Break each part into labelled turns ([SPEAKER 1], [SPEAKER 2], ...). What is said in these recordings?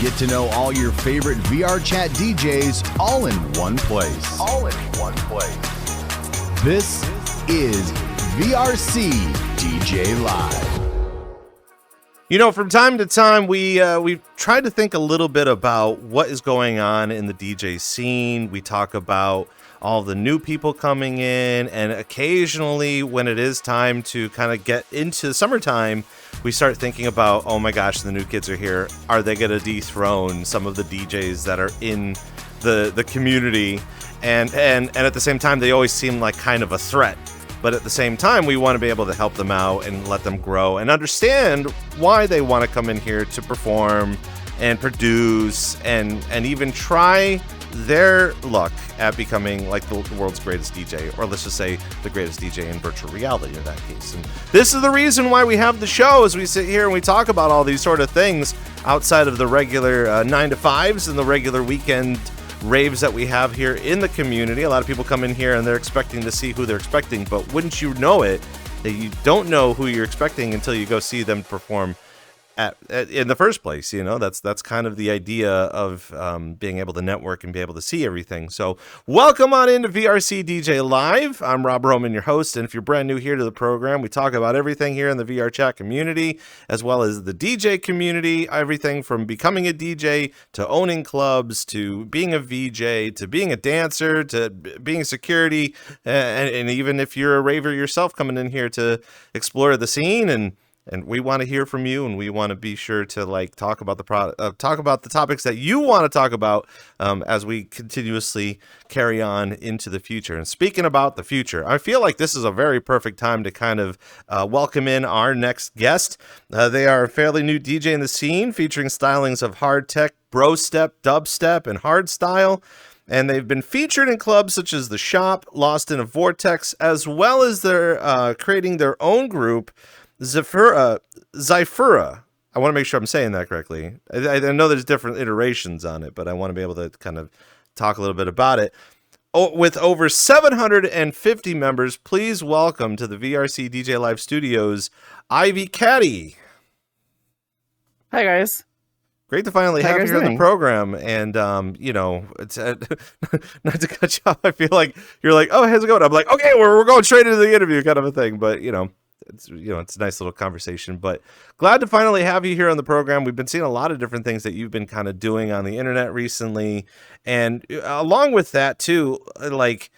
[SPEAKER 1] Get to know all your favorite VRChat DJs all in one place. This is VRCDJLIVE.
[SPEAKER 2] You know, from time to time, we've tried to think a little bit about what is going on in the DJ scene. We talk about all the new people coming in, and occasionally when it is time to kind of get into summertime, we start thinking about, oh my gosh, the new kids are here. Are they going to dethrone some of the DJs that are in the community? And at the same time, they always seem like kind of a threat. But at the same time, we want to be able to help them out and let them grow and understand why they want to come in here to perform and produce and even try their luck at becoming like the world's greatest DJ, or let's just say the greatest DJ in virtual reality in that case. And this is the reason why we have the show, as we sit here and we talk about all these sort of things outside of the regular 9-to-5s and the regular weekend raves that we have here in the community. A lot of people come in here and they're expecting to see who they're expecting, but wouldn't you know it, that you don't know who you're expecting until you go see them perform in the first place. You know, that's kind of the idea of being able to network and be able to see everything. So welcome on into VRC DJ Live. I'm Rob Roman, your host, and if you're brand new here to the program, we talk about everything here in the VR chat community, as well as the DJ community, everything from becoming a DJ to owning clubs to being a VJ to being a dancer to being security, and even if you're a raver yourself coming in here to explore the scene. And we want to hear from you, and we want to be sure to talk about the topics that you want to talk about as we continuously carry on into the future. And speaking about the future, I feel like this is a very perfect time to kind of welcome in our next guest. They are a fairly new DJ in the scene, featuring stylings of hard tech, bro step, dubstep, and hardstyle. And they've been featured in clubs such as The Shop, Lost in a Vortex, as well as they're creating their own group, Zyphra. I want to make sure I'm saying that correctly. I know there's different iterations on it, but I want to be able to kind of talk a little bit about it. With over 750 members, please welcome to the VRC DJ Live Studios, IvyCatty.
[SPEAKER 3] Hi, guys.
[SPEAKER 2] Great to finally have you here on the program. And, you know, it's not to cut you off. I feel like you're like, oh, how's it going? I'm like, okay, we're going straight into the interview kind of a thing. But, it's a nice little conversation, but glad to finally have you here on the program. We've been seeing a lot of different things that you've been kind of doing on the internet recently. And along with that too, like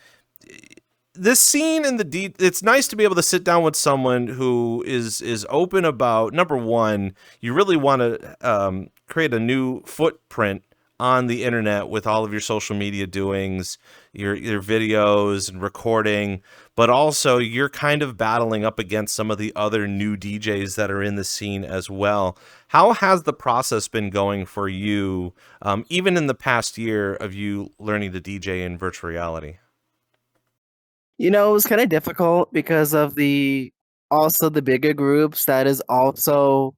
[SPEAKER 2] this scene in it's nice to be able to sit down with someone who is open about, number one, you really want to create a new footprint on the internet with all of your social media doings, your videos and recording, but also you're kind of battling up against some of the other new DJs that are in the scene as well. How has the process been going for you, even in the past year of you learning to DJ in virtual reality?
[SPEAKER 3] You know, it was kind of difficult because of the bigger groups that is also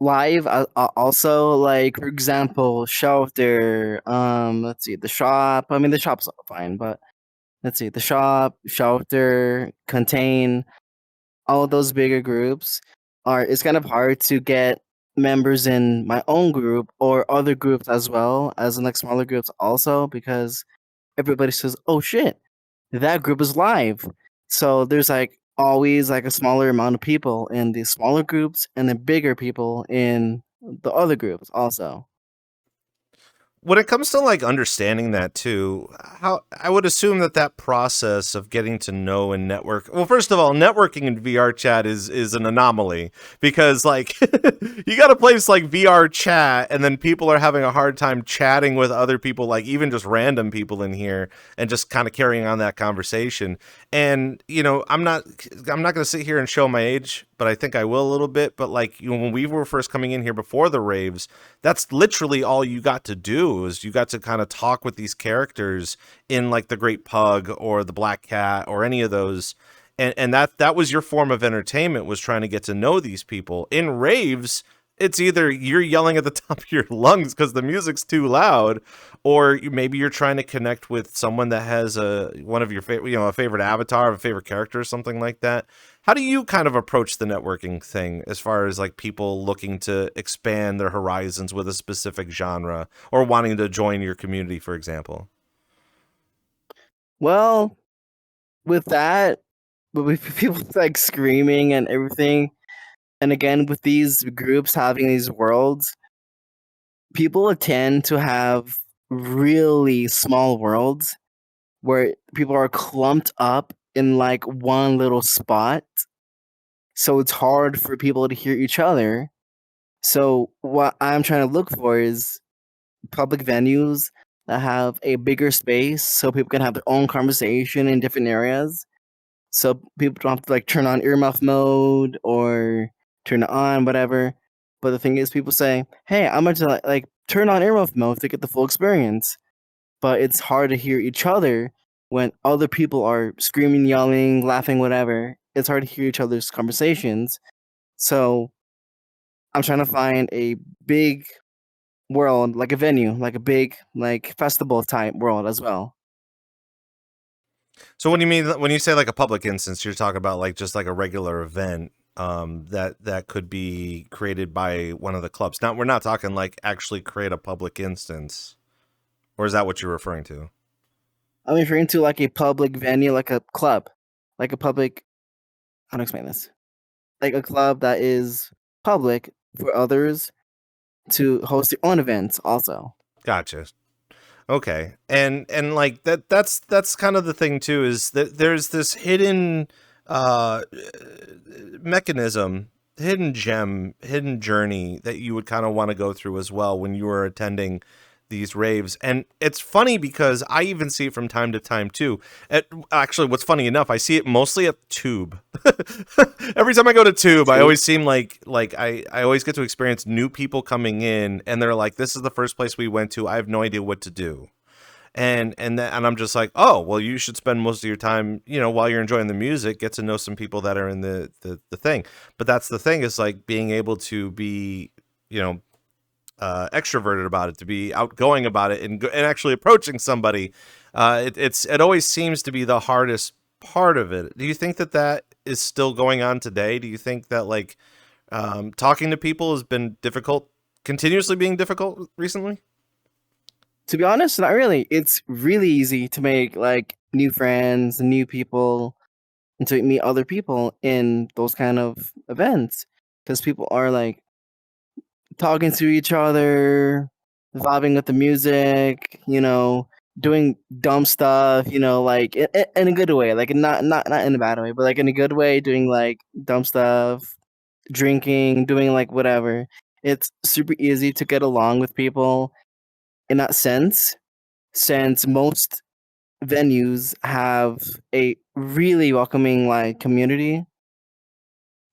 [SPEAKER 3] live. Also, like, for example, Shelter, let's see, The Shop. I mean, The Shop's fine, but let's see, The Shop, Shelter, Contain, all of those bigger groups it's kind of hard to get members in my own group or other groups as well as in like smaller groups also, because everybody says, oh shit, that group is live. So there's like always like a smaller amount of people in the smaller groups and the bigger people in the other groups also.
[SPEAKER 2] When it comes to like understanding that too, how I would assume that process of getting to know and network. Well, first of all, networking in VR chat is an anomaly, because like you got a place like VR chat and then people are having a hard time chatting with other people, like even just random people in here, and just kind of carrying on that conversation. And I'm not going to sit here and show my age, but I think I will a little bit. But like, when we were first coming in here before the raves, that's literally all you got to do, is you got to kind of talk with these characters in like the Great Pug or the Black Cat or any of those. And that was your form of entertainment, was trying to get to know these people. In raves, it's either you're yelling at the top of your lungs because the music's too loud, or maybe you're trying to connect with someone that has one of your favorite, a favorite avatar, a favorite character, or something like that. How do you kind of approach the networking thing as far as like people looking to expand their horizons with a specific genre or wanting to join your community, for example?
[SPEAKER 3] Well, with that, with people like screaming and everything, and again with these groups having these worlds, people tend to have really small worlds where people are clumped up in like one little spot. So it's hard for people to hear each other. So what I'm trying to look for is public venues that have a bigger space so people can have their own conversation in different areas. So people don't have to like turn on earmuff mode or turn it on, whatever. But the thing is, people say, "Hey, I'm going to like turn on earmuff mode to get the full experience." But it's hard to hear each other when other people are screaming, yelling, laughing, whatever. It's hard to hear each other's conversations. So I'm trying to find a big world, like a venue, like a big like festival type world as well.
[SPEAKER 2] So when you mean when you say like a public instance, you're talking about like just like a regular event that could be created by one of the clubs. Now we're not talking like actually create a public instance, or is that what you're referring to?
[SPEAKER 3] I'm referring to like a public venue, like a club, like a public. How to explain this? Like a club that is public for others to host their own events. Also,
[SPEAKER 2] Gotcha. Okay. And like that's kind of the thing too, is that there's this hidden uh mechanism, hidden gem, hidden journey that you would kind of want to go through as well when you were attending these raves. And it's funny because I even see it from time to time too. Actually, what's funny enough, I see it mostly at Tube. Every time I go to Tube, I always seem like I always get to experience new people coming in, and they're like, "This is the first place we went to. I have no idea what to do." And I'm just like, oh, well, you should spend most of your time, while you're enjoying the music, get to know some people that are in the thing. But that's the thing, is like being able to be, extroverted about it, to be outgoing about it, and actually approaching somebody. It always seems to be the hardest part of it. Do you think that is still going on today? Do you think that like talking to people has been difficult, continuously being difficult recently?
[SPEAKER 3] to be honest, not really. It's really easy to make like new friends, new people, and to meet other people in those kind of events because people are like talking to each other, vibing with the music, doing dumb stuff, like in a good way, like not in a bad way, but like in a good way, doing like dumb stuff, drinking, doing like whatever. It's super easy to get along with people in that sense, since most venues have a really welcoming like community,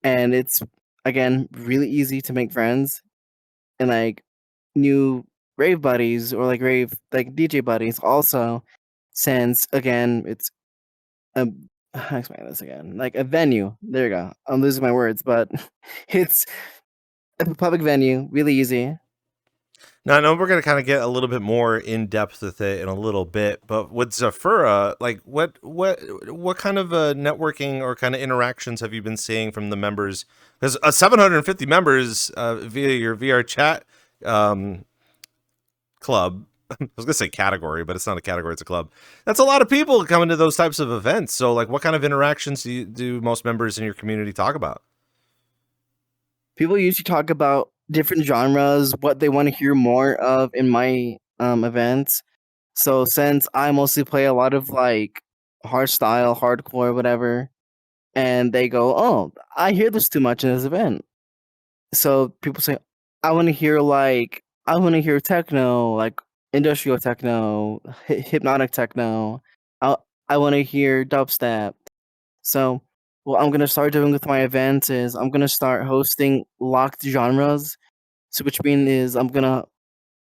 [SPEAKER 3] and it's again really easy to make friends and like new rave buddies or like rave like DJ buddies also, since again it's a how do I explain this again? Like a venue. There you go. I'm losing my words, but it's a public venue, really easy.
[SPEAKER 2] Now, I know we're going to kind of get a little bit more in depth with it in a little bit, but with Zyphra, like what kind of networking or kind of interactions have you been seeing from the members? Because 750 members via your VR chat club. I was gonna say category, but it's not a category; it's a club. That's a lot of people coming to those types of events. So, like, what kind of interactions do most members in your community talk about?
[SPEAKER 3] People usually talk about different genres, what they want to hear more of in my events. So since I mostly play a lot of like hardstyle, hardcore, whatever, and they go, "Oh, I hear this too much in this event." So people say, I want to hear techno, like industrial techno, hypnotic techno. I I want to hear dubstep." So what I'm gonna start doing with my events is I'm gonna start hosting locked genres. So which means is I'm gonna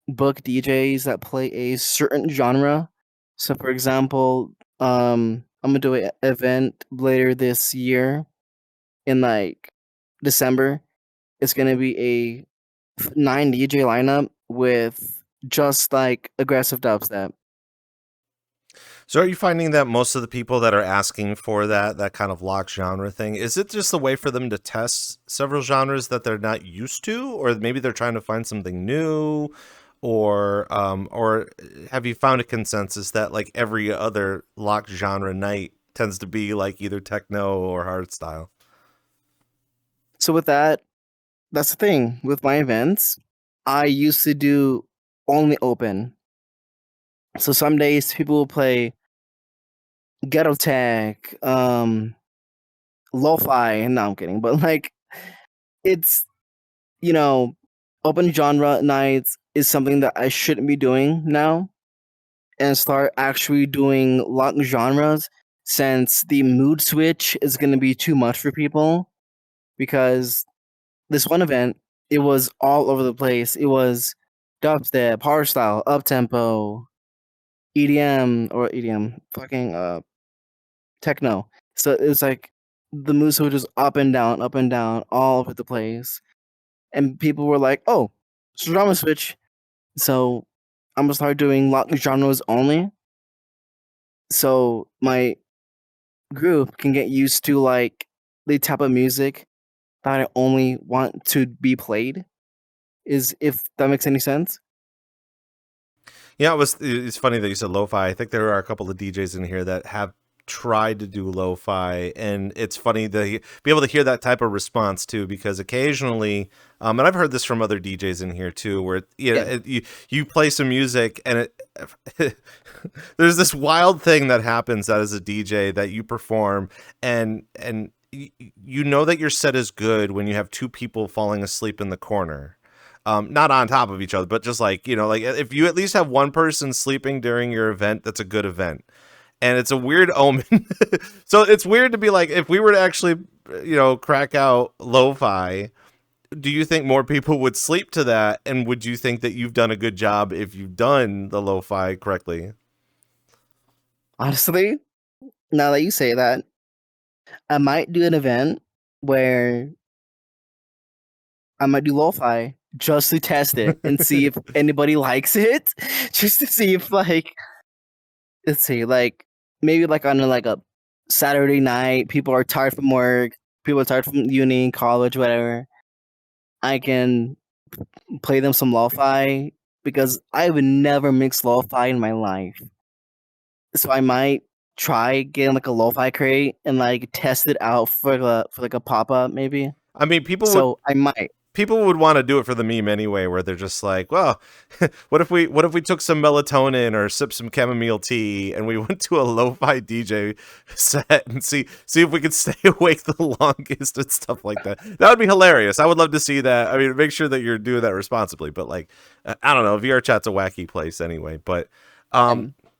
[SPEAKER 3] book DJs that play a certain genre. So for example, I'm gonna do an event later this year in like December. It's gonna be 9 DJ lineup with just like aggressive dubstep.
[SPEAKER 2] So are you finding that most of the people that are asking for that kind of lock genre thing, is it just a way for them to test several genres that they're not used to, or maybe they're trying to find something new, or have you found a consensus that like every other lock genre night tends to be like either techno or hardstyle?
[SPEAKER 3] So with that, that's the thing with my events. I used to do only open. So some days people will play ghetto tech, lo-fi. No, I'm kidding. But like, it's you know, open genre nights is something that I shouldn't be doing now, and start actually doing lock genres, since the mood switch is going to be too much for people. Because this one event, it was all over the place. It was dubstep, hardstyle, uptempo, EDM or EDM, fucking techno. So it was like the mood switch was up and down, all over the place. And people were like, "Oh, it's a genre switch." So I'm gonna start doing lock genres only. So my group can get used to like the type of music that I only want to be played. Is if that makes any sense?
[SPEAKER 2] Yeah, it's funny that you said lo-fi. I think there are a couple of DJs in here that have tried to do lo-fi, and it's funny to be able to hear that type of response too, because occasionally, and I've heard this from other DJs in here too, where you play some music and it there's this wild thing that happens that as a DJ that you perform, and you know that your set is good when you have two people falling asleep in the corner. Not on top of each other, but just like, like if you at least have one person sleeping during your event, that's a good event. And it's a weird omen. So it's weird to be like, if we were to actually, crack out lo-fi, do you think more people would sleep to that? And would you think that you've done a good job if you've done the lo-fi correctly?
[SPEAKER 3] Honestly, now that you say that, I might do an event where I might do lo-fi just to test it and see if anybody likes it. Just to see if like, let's see, like maybe like on a Saturday night, people are tired from work, people are tired from uni, college, whatever. I can play them some lo-fi because I would never mix lo-fi in my life. So I might try getting like a lo-fi crate and like test it out for a pop-up maybe.
[SPEAKER 2] I mean,
[SPEAKER 3] I might.
[SPEAKER 2] People would want to do it for the meme anyway, where they're just like, well, what if we took some melatonin or sipped some chamomile tea and we went to a lo-fi DJ set and see if we could stay awake the longest and stuff like that. That would be hilarious. I would love to see that. I mean, make sure that you're doing that responsibly, but like, I don't know, VRChat's a wacky place anyway, but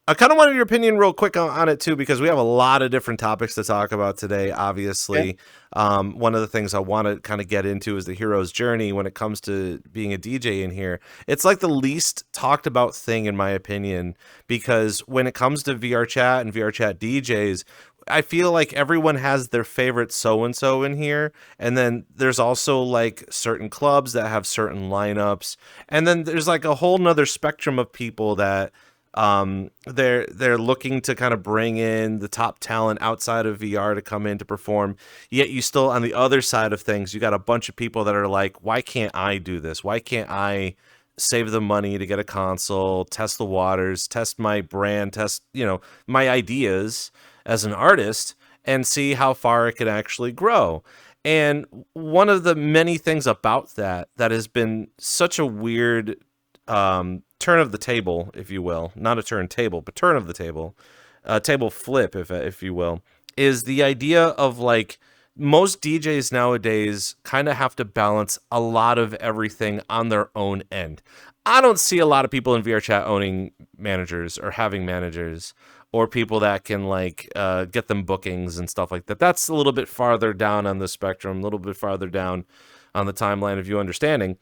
[SPEAKER 2] I kind of wanted your opinion real quick on it too, because we have a lot of different topics to talk about today, obviously. Okay. One of the things I want to kind of get into is the hero's journey when it comes to being a DJ in here. It's like the least talked about thing, in my opinion, because when it comes to VRChat and VRChat DJs, I feel like everyone has their favorite so-and-so in here. And then there's also like certain clubs that have certain lineups. And then there's like a whole nother spectrum of people that they're looking to kind of bring in the top talent outside of VR to come in to perform. Yet you still, on the other side of things, you got a bunch of people that are like, why can't I do this? Why can't I save the money to get a console, test the waters, test my brand, test, my ideas as an artist and see how far it can actually grow? And one of the many things about that has been such a weird turn of the table, if you will, not a turntable, but turn of the table, table flip, if you will, is the idea of like most DJs nowadays kind of have to balance a lot of everything on their own end. I don't see a lot of people in VRChat owning managers or having managers or people that can like get them bookings and stuff like that. That's a little bit farther down on the spectrum, a little bit farther down on the timeline of you understanding.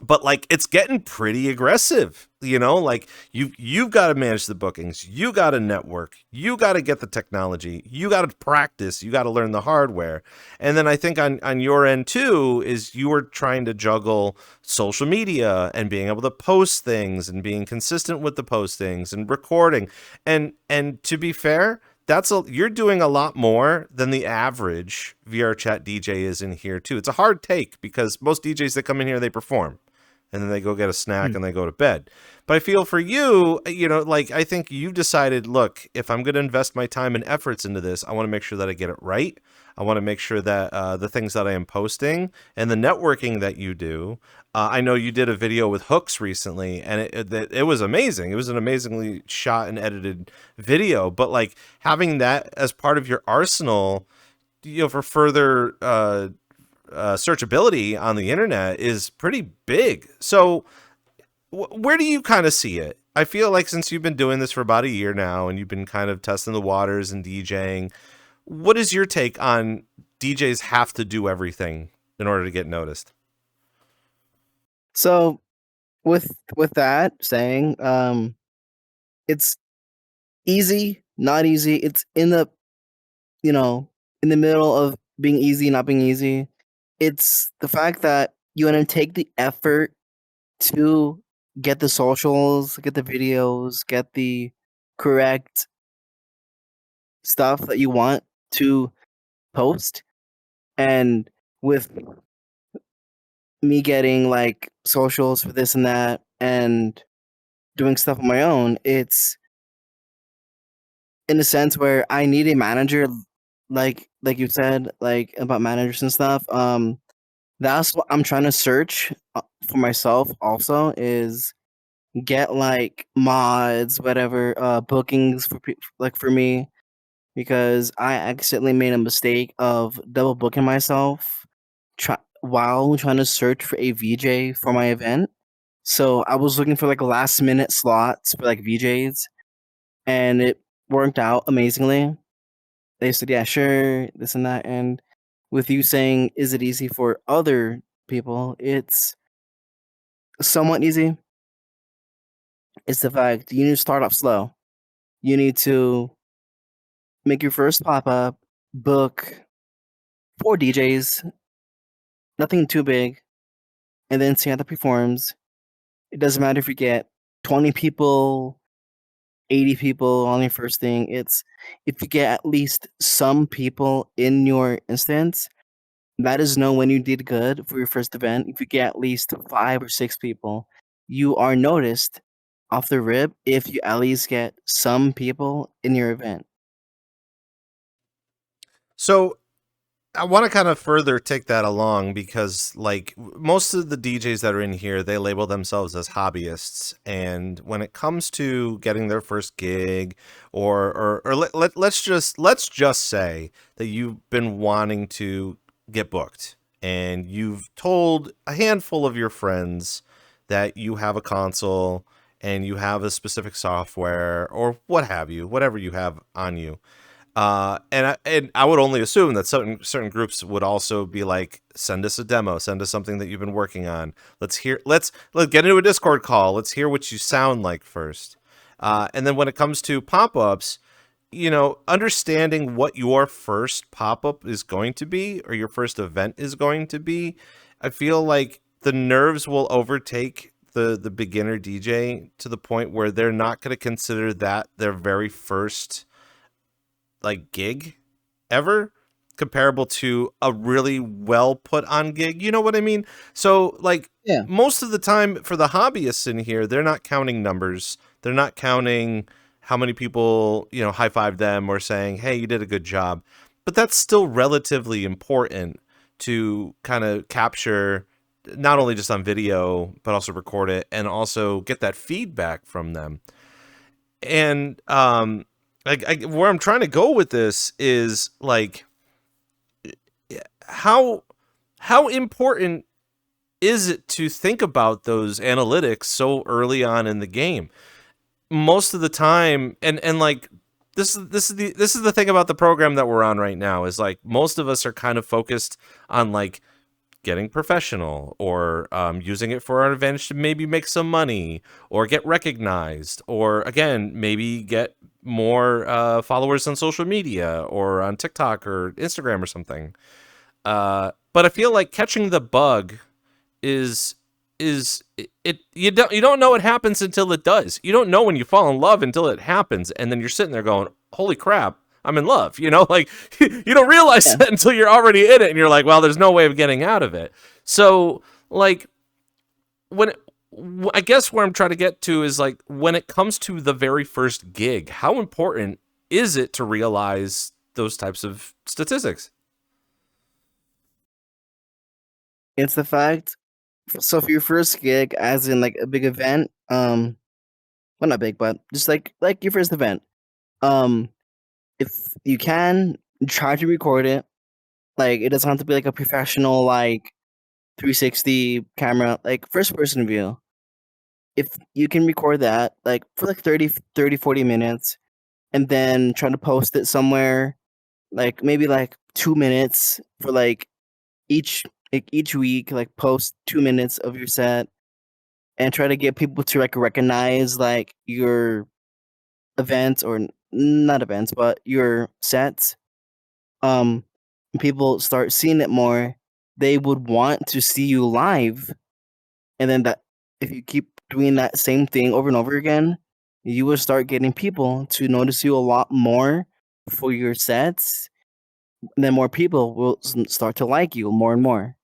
[SPEAKER 2] but like it's getting pretty aggressive, like you've got to manage the bookings, you got to network, you got to get the technology, you got to practice, you got to learn the hardware. And then I think on your end too is you were trying to juggle social media and being able to post things and being consistent with the postings and recording. And to be fair, you're doing a lot more than the average VRChat DJ is in here too. It's a hard take because most DJs that come in here, they perform and then they go get a snack and they go to bed. But I feel for you, like I think you've decided, look, if I'm going to invest my time and efforts into this, I want to make sure that I get it right. I want to make sure that the things that I am posting and the networking that you do, I know you did a video with Hooks recently, and it was amazing. It was an amazingly shot and edited video. But like having that as part of your arsenal, for further searchability on the internet is pretty big. So where do you kind of see it? I feel like since you've been doing this for about a year now and you've been kind of testing the waters and DJing, what is your take on DJs have to do everything in order to get noticed?
[SPEAKER 3] So with that saying, it's easy, not easy. It's in the in the middle of being easy, not being easy. It's the fact that you want to take the effort to get the socials, get the videos, get the correct stuff that you want to post. And with me getting like socials for this and that and doing stuff on my own, it's in a sense where I need a manager, like you said, like about managers and stuff. That's what I'm trying to search for myself. Also, is get like mods, whatever, bookings for like for me, because I accidentally made a mistake of double booking myself while trying to search for a VJ for my event. So I was looking for like last minute slots for like VJs, and it worked out amazingly. They said, yeah, sure, this and that. And with you saying, is it easy for other people? It's somewhat easy. It's the fact you need to start off slow. You need to make your first pop up, book 4 DJs, nothing too big, and then see how that performs. It doesn't matter if you get 20 people, 80 people on your first thing. It's if you get at least some people in your instance, that is know when you did good for your first event. If you get at least 5 or 6 people, you are noticed off the rip if you at least get some people in your event.
[SPEAKER 2] So I want to kind of further take that along because like most of the DJs that are in here, they label themselves as hobbyists. And when it comes to getting their first gig or let's just say that you've been wanting to get booked and you've told a handful of your friends that you have a console and you have a specific software or what have you, whatever you have on you. And I would only assume that certain groups would also be like, send us a demo, send us something that you've been working on. Let's get into a Discord call. Let's hear what you sound like first. And then when it comes to pop-ups, understanding what your first pop-up is going to be or your first event is going to be, I feel like the nerves will overtake the beginner DJ to the point where they're not going to consider that their very first like gig ever, comparable to a really well put on gig. You know what I mean? So like
[SPEAKER 3] Yeah.
[SPEAKER 2] most of the time for the hobbyists in here, they're not counting numbers. They're not counting how many people, high five them or saying, hey, you did a good job. But that's still relatively important to kind of capture not only just on video, but also record it and also get that feedback from them. And, where I'm trying to go with this is like, how important is it to think about those analytics so early on in the game? Most of the time, and like this is the thing about the program that we're on right now is like most of us are kind of focused on like getting professional, or using it for an advantage to maybe make some money or get recognized, or again, maybe get more followers on social media or on TikTok or Instagram or something. But I feel like catching the bug is it you don't know it happens until it does. You don't know when you fall in love until it happens, and then you're sitting there going, holy crap, I'm in love. Like you don't realize that until you're already in it, and you're like, well, there's no way of getting out of it. So like I guess where I'm trying to get to is like, when it comes to the very first gig, how important is it to realize those types of statistics?
[SPEAKER 3] It's the fact. So for your first gig, as in like a big event, well, not big, but just like your first event, um, if you can, try to record it. Like, it doesn't have to be like a professional, like 360 camera, like first person view. If you can record that, like for like 40 minutes, and then try to post it somewhere, like maybe like 2 minutes for each week, like post 2 minutes of your set, and try to get people to like recognize like your events, or not events, but your sets. um People start seeing it more, they would want to see you live. And then that, if you keep doing that same thing over and over again, you will start getting people to notice you a lot more for your sets. And then more people will start to like you more and more.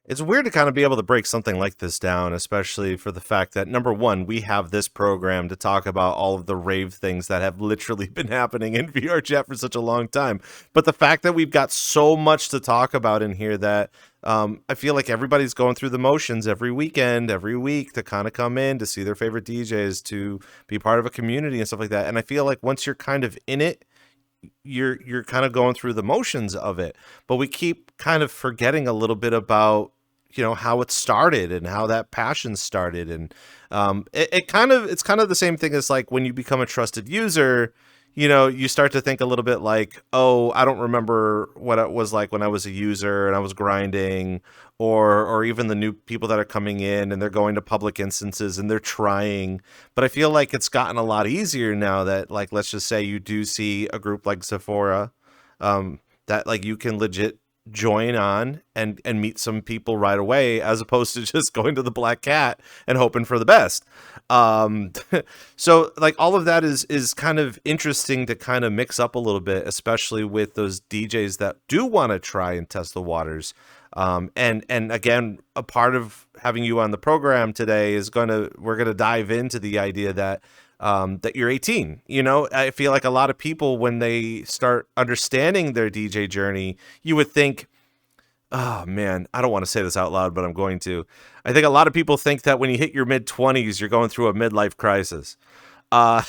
[SPEAKER 2] It's weird to kind of be able to break something like this down, especially for the fact that, number one, we have this program to talk about all of the rave things that have literally been happening in VRChat for such a long time. But the fact that we've got so much to talk about in here that I feel like everybody's going through the motions every weekend, every week, to kind of come in to see their favorite DJs, to be part of a community and stuff like that. And I feel like once you're kind of in it, you're kind of going through the motions of it. But we keep kind of forgetting a little bit about how it started and how that passion started. And it's kind of the same thing as like when you become a trusted user, you start to think a little bit like, oh, I don't remember what it was like when I was a user and I was grinding, or even the new people that are coming in and they're going to public instances and they're trying. But I feel like it's gotten a lot easier now that, like, let's just say you do see a group like Zyphra, that like you can legit join on and meet some people right away, as opposed to just going to the Black Cat and hoping for the best. So like all of that is kind of interesting to kind of mix up a little bit, especially with those DJs that do want to try and test the waters. And again, a part of having you on the program today is we're gonna dive into the idea that that you're 18. I feel like a lot of people, when they start understanding their DJ journey, you would think, oh man, I don't want to say this out loud, but I'm going to. I think a lot of people think that when you hit your mid-20s, you're going through a midlife crisis. That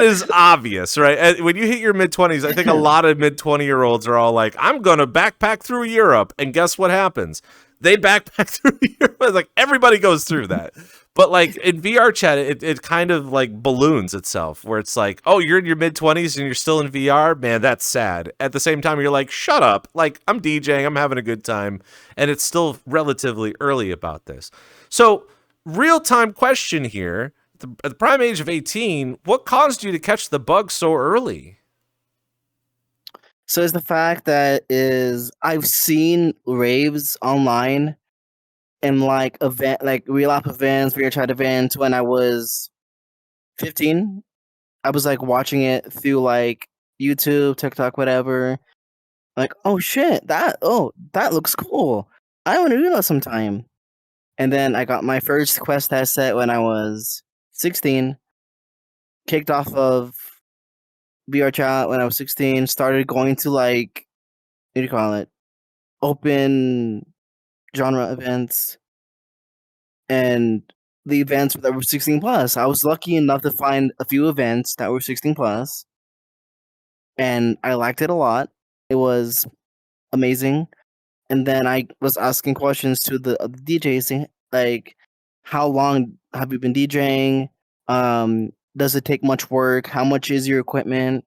[SPEAKER 2] is obvious, right? And when you hit your mid-20s, I think a lot of mid-20-year-olds are all like, I'm gonna backpack through Europe, and guess what happens? They backpack through Europe. Like, everybody goes through that. But like in VRChat, it kind of like balloons itself, where it's like, oh, you're in your mid-20s and you're still in VR? Man, that's sad. At the same time, you're like, shut up. Like, I'm DJing, I'm having a good time. And it's still relatively early about this. So, real-time question here. At the prime age of 18, what caused you to catch the bug so early?
[SPEAKER 3] So it's the fact that I've seen raves online and like real life events, VRChat events when I was 15. I was like watching it through like YouTube, TikTok, whatever. Like, oh shit, that looks cool. I want to do that sometime. And then I got my first Quest headset when I was 16. Kicked off of VRChat when I was 16. Started going to like, what do you call it? Open genre events. And the events that were 16 plus. I was lucky enough to find a few events that were 16 plus, and I liked it a lot. It was amazing. And then I was asking questions to the DJs, saying, like, how long have you been DJing? Does it take much work? How much is your equipment?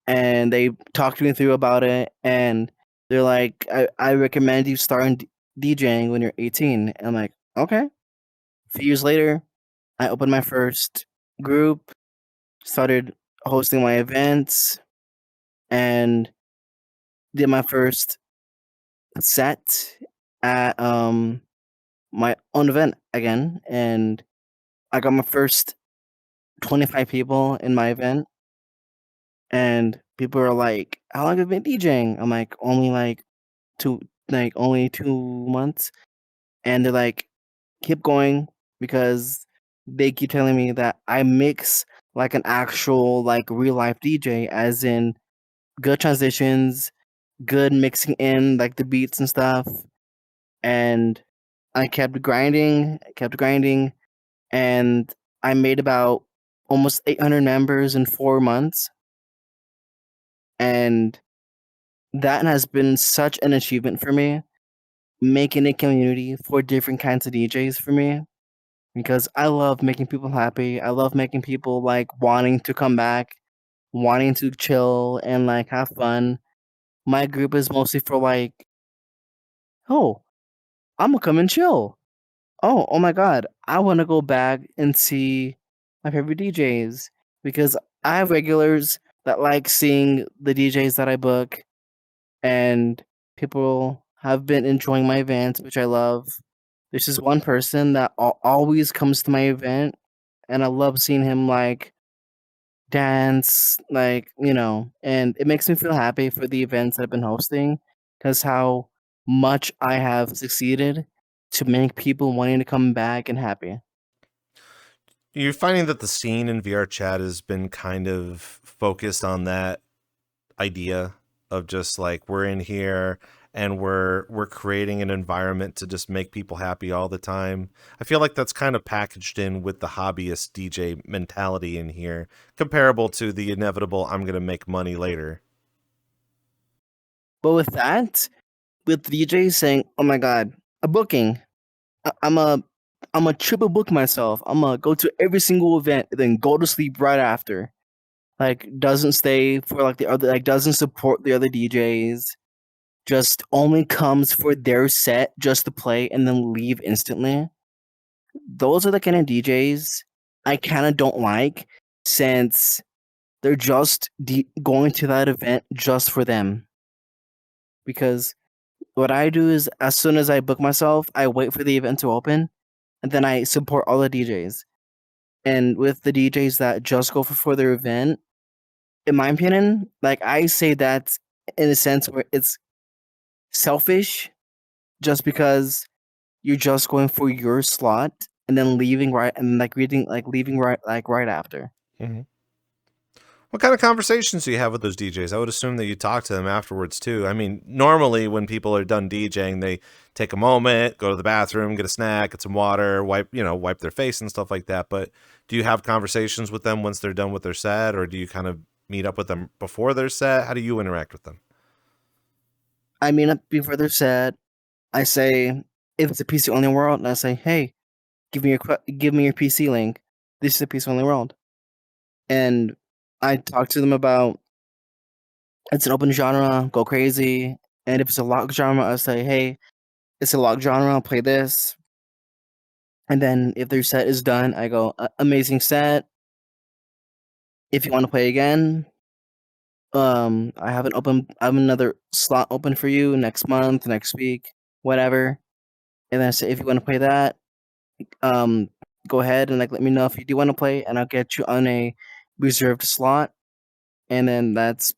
[SPEAKER 3] And they talked me through about it, and They're like, I recommend you starting DJing when you're 18. And I'm like, okay. A few years later, I opened my first group, started hosting my events, and did my first set at my own event again. And I got my first 25 people in my event. And people are like, how long have you been DJing? I'm like, only 2 months. And they're like, keep going, because they keep telling me that I mix like an actual like real life DJ, as in good transitions, good mixing in like the beats and stuff. And I kept grinding, and I made about almost 800 members in 4 months. And that has been such an achievement for me, making a community for different kinds of DJs for me, because I love making people happy. I love making people like wanting to come back, wanting to chill and like have fun. My group is mostly for like, oh, I'm gonna come and chill. Oh my god, I want to go back and see my favorite DJs, because I have regulars that like seeing the DJs that I book, and people have been enjoying my events, which I love. There's this one person that always comes to my event, and I love seeing him like dance, like, and it makes me feel happy for the events I've been hosting, because how much I have succeeded to make people wanting to come back and happy.
[SPEAKER 2] You're finding that the scene in VR chat has been kind of focused on that idea of just like, we're in here and we're creating an environment to just make people happy all the time. I feel like that's kind of packaged in with the hobbyist DJ mentality in here, comparable to the inevitable I'm going to make money later.
[SPEAKER 3] But with that, with DJs saying, "Oh my god, a booking. I'm a triple book myself. I'm gonna go to every single event and then go to sleep right after." Like, doesn't stay for like the other, like doesn't support the other DJs. Just only comes for their set just to play and then leave instantly. Those are the kind of DJs I kind of don't like, since they're just going to that event just for them. Because what I do is, as soon as I book myself, I wait for the event to open, and then I support all the DJs. And with the DJs that just go for their event, in my opinion, like I say that in a sense where it's selfish, just because you're just going for your slot and then leaving right, and like leaving right after.
[SPEAKER 2] Mm-hmm. What kind of conversations do you have with those DJs? I would assume that you talk to them afterwards too. I mean, normally when people are done DJing, they take a moment, go to the bathroom, get a snack, get some water, wipe their face and stuff like that. But do you have conversations with them once they're done with their set, or do you kind of meet up with them before their set? How do you interact with them?
[SPEAKER 3] I mean, before their set, I say, if it's a PC only world, and I say, hey, give me your PC link. This is a PC only world, and I talk to them about, it's an open genre, go crazy. And if it's a lock genre, I say, hey, it's a lock genre, play this. And then if their set is done, I go, amazing set. If you want to play again, I have another slot open for you next month, next week, whatever. And then I say, if you want to play that, go ahead and like let me know if you do want to play, and I'll get you on a reserved slot. And then that's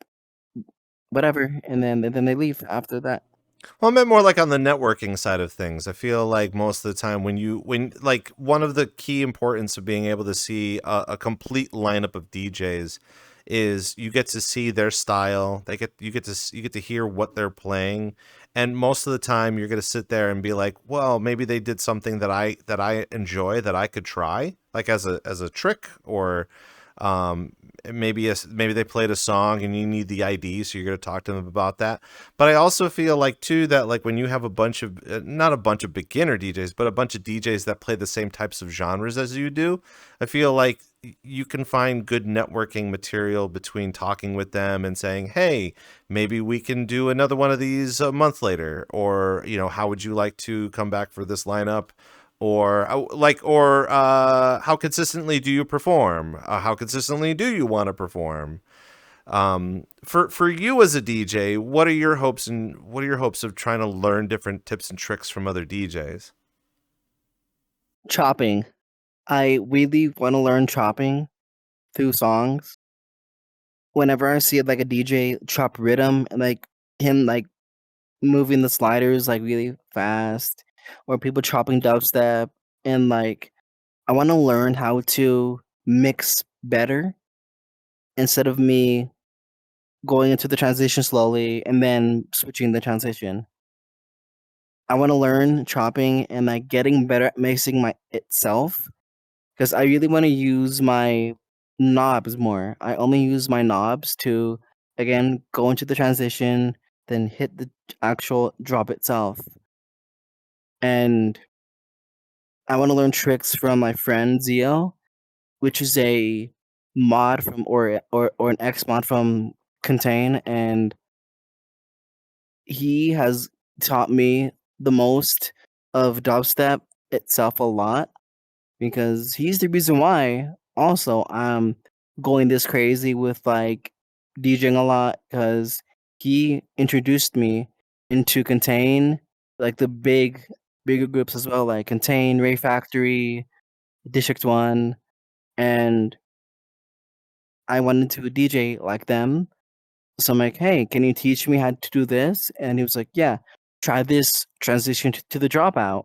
[SPEAKER 3] whatever. And then they leave after that.
[SPEAKER 2] Well, I meant more like on the networking side of things. I feel like most of the time when like one of the key importance of being able to see a complete lineup of DJs is you get to see their style. You get to hear what they're playing, and most of the time you're going to sit there and be like, well, maybe they did something that I enjoy, that I could try, like as a trick, or Maybe they played a song and you need the ID, so you're going to talk to them about that. But I also feel like too that like when you have a bunch of not a bunch of beginner DJs, but a bunch of DJs that play the same types of genres as you do, I feel like you can find good networking material between talking with them and saying, hey, maybe we can do another one of these a month later, or how would you like to come back for this lineup? Or how consistently do you perform? How consistently do you want to perform? For you as a DJ, what are your hopes of trying to learn different tips and tricks from other DJs?
[SPEAKER 3] Chopping. I really want to learn chopping through songs. Whenever I see like a DJ chop rhythm and like him like moving the sliders like really fast, or people chopping dubstep, and like I want to learn how to mix better instead of me going into the transition slowly and then switching the transition. I want to learn chopping and like getting better at mixing my itself, because I really want to use my knobs more. I only use my knobs to again go into the transition, then hit the actual drop itself. And I want to learn tricks from my friend Zio, which is a mod from or an X mod from Contain, and he has taught me the most of dubstep itself a lot, because he's the reason why also I'm going this crazy with like DJing a lot, because he introduced me into Contain, like the bigger groups as well, like Contain, Ray Factory, District 1, and I wanted to DJ like them. So I'm like, hey, can you teach me how to do this? And he was like, yeah, try this transition to the dropout.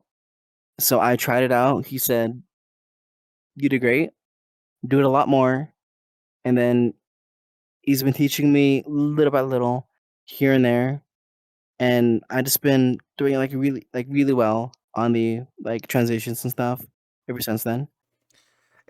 [SPEAKER 3] So I tried it out. He said, you did great. Do it a lot more. And then he's been teaching me little by little here and there. And I just been doing really well on the like transitions and stuff ever since then.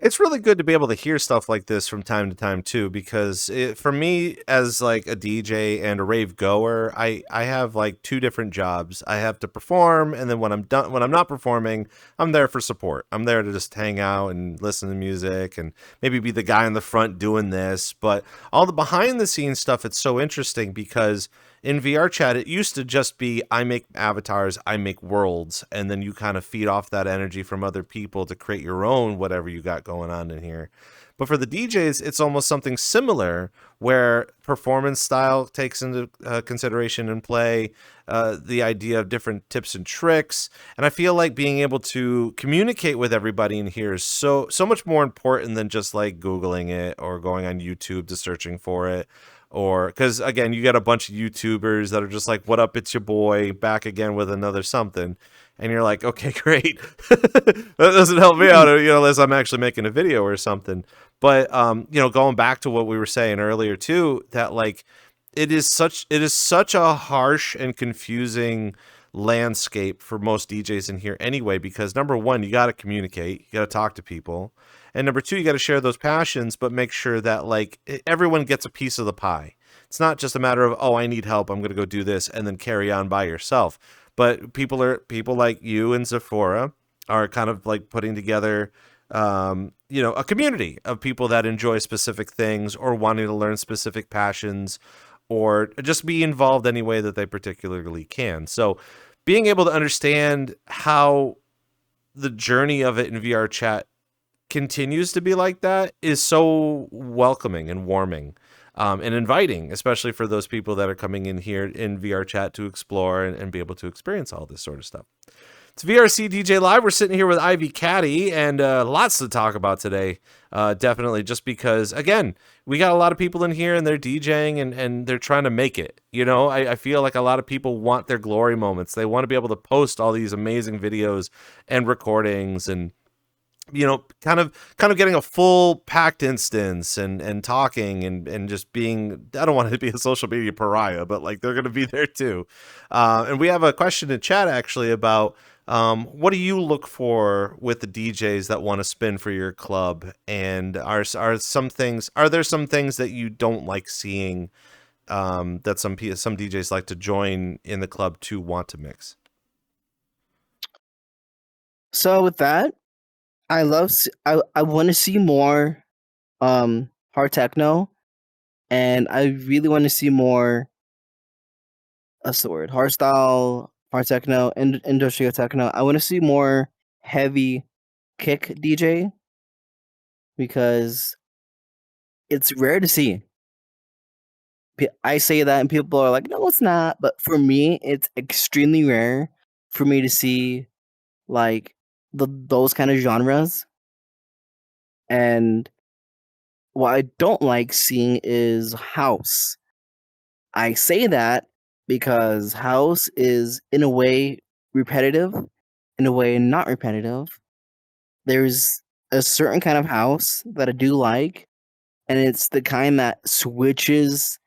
[SPEAKER 2] It's really good to be able to hear stuff like this from time to time too, because for me as like a DJ and a rave goer, I have like two different jobs. I have to perform, and then when I'm not performing, I'm there for support. I'm there to just hang out and listen to music and maybe be the guy in the front doing this. But all the behind the scenes stuff, it's so interesting because in VRChat, it used to just be I make avatars, I make worlds, and then you kind of feed off that energy from other people to create your own whatever you got going on in here. But for the DJs, it's almost something similar where performance style takes into consideration and play, the idea of different tips and tricks. And I feel like being able to communicate with everybody in here is so much more important than just like Googling it or going on YouTube to searching for it. Or because again, you got a bunch of YouTubers that are just like, what up, it's your boy back again with another something. And you're like, okay, great. That doesn't help me out, unless I'm actually making a video or something. But, going back to what we were saying earlier too, that like, it is such a harsh and confusing landscape for most DJs in here anyway, because number one, you got to communicate, you got to talk to people. And number two, you got to share those passions, but make sure that like everyone gets a piece of the pie. It's not just a matter of, oh, I need help, I'm going to go do this and then carry on by yourself. But people like you and Zyphra are kind of like putting together, a community of people that enjoy specific things or wanting to learn specific passions or just be involved any way that they particularly can. So being able to understand how the journey of it in VRChat continues to be like that is so welcoming and warming, and inviting, especially for those people that are coming in here in VRChat to explore and be able to experience all this sort of stuff. It's VRCDJ Live. We're sitting here with IvyCatty, and lots to talk about today. Definitely, just because, again, we got a lot of people in here and they're DJing and they're trying to make it. I feel like a lot of people want their glory moments. They want to be able to post all these amazing videos and recordings and kind of getting a full packed instance and talking and just being, I don't want to be a social media pariah, but like they're going to be there too. And we have a question in chat actually about what do you look for with the DJs that want to spin for your club, and are there some things that you don't like seeing, that some DJs like to join in the club to want to mix?
[SPEAKER 3] So with that, I want to see more hard techno, and I really want to see more, what's the word, hardstyle, hard techno, industrial techno. I want to see more heavy kick DJ because it's rare to see. I say that and people are like, no, it's not. But for me, it's extremely rare for me to see like those kind of genres. And what I don't like seeing is house. I say that because house is in a way repetitive, in a way not repetitive. There's a certain kind of house that I do like, and it's the kind that switches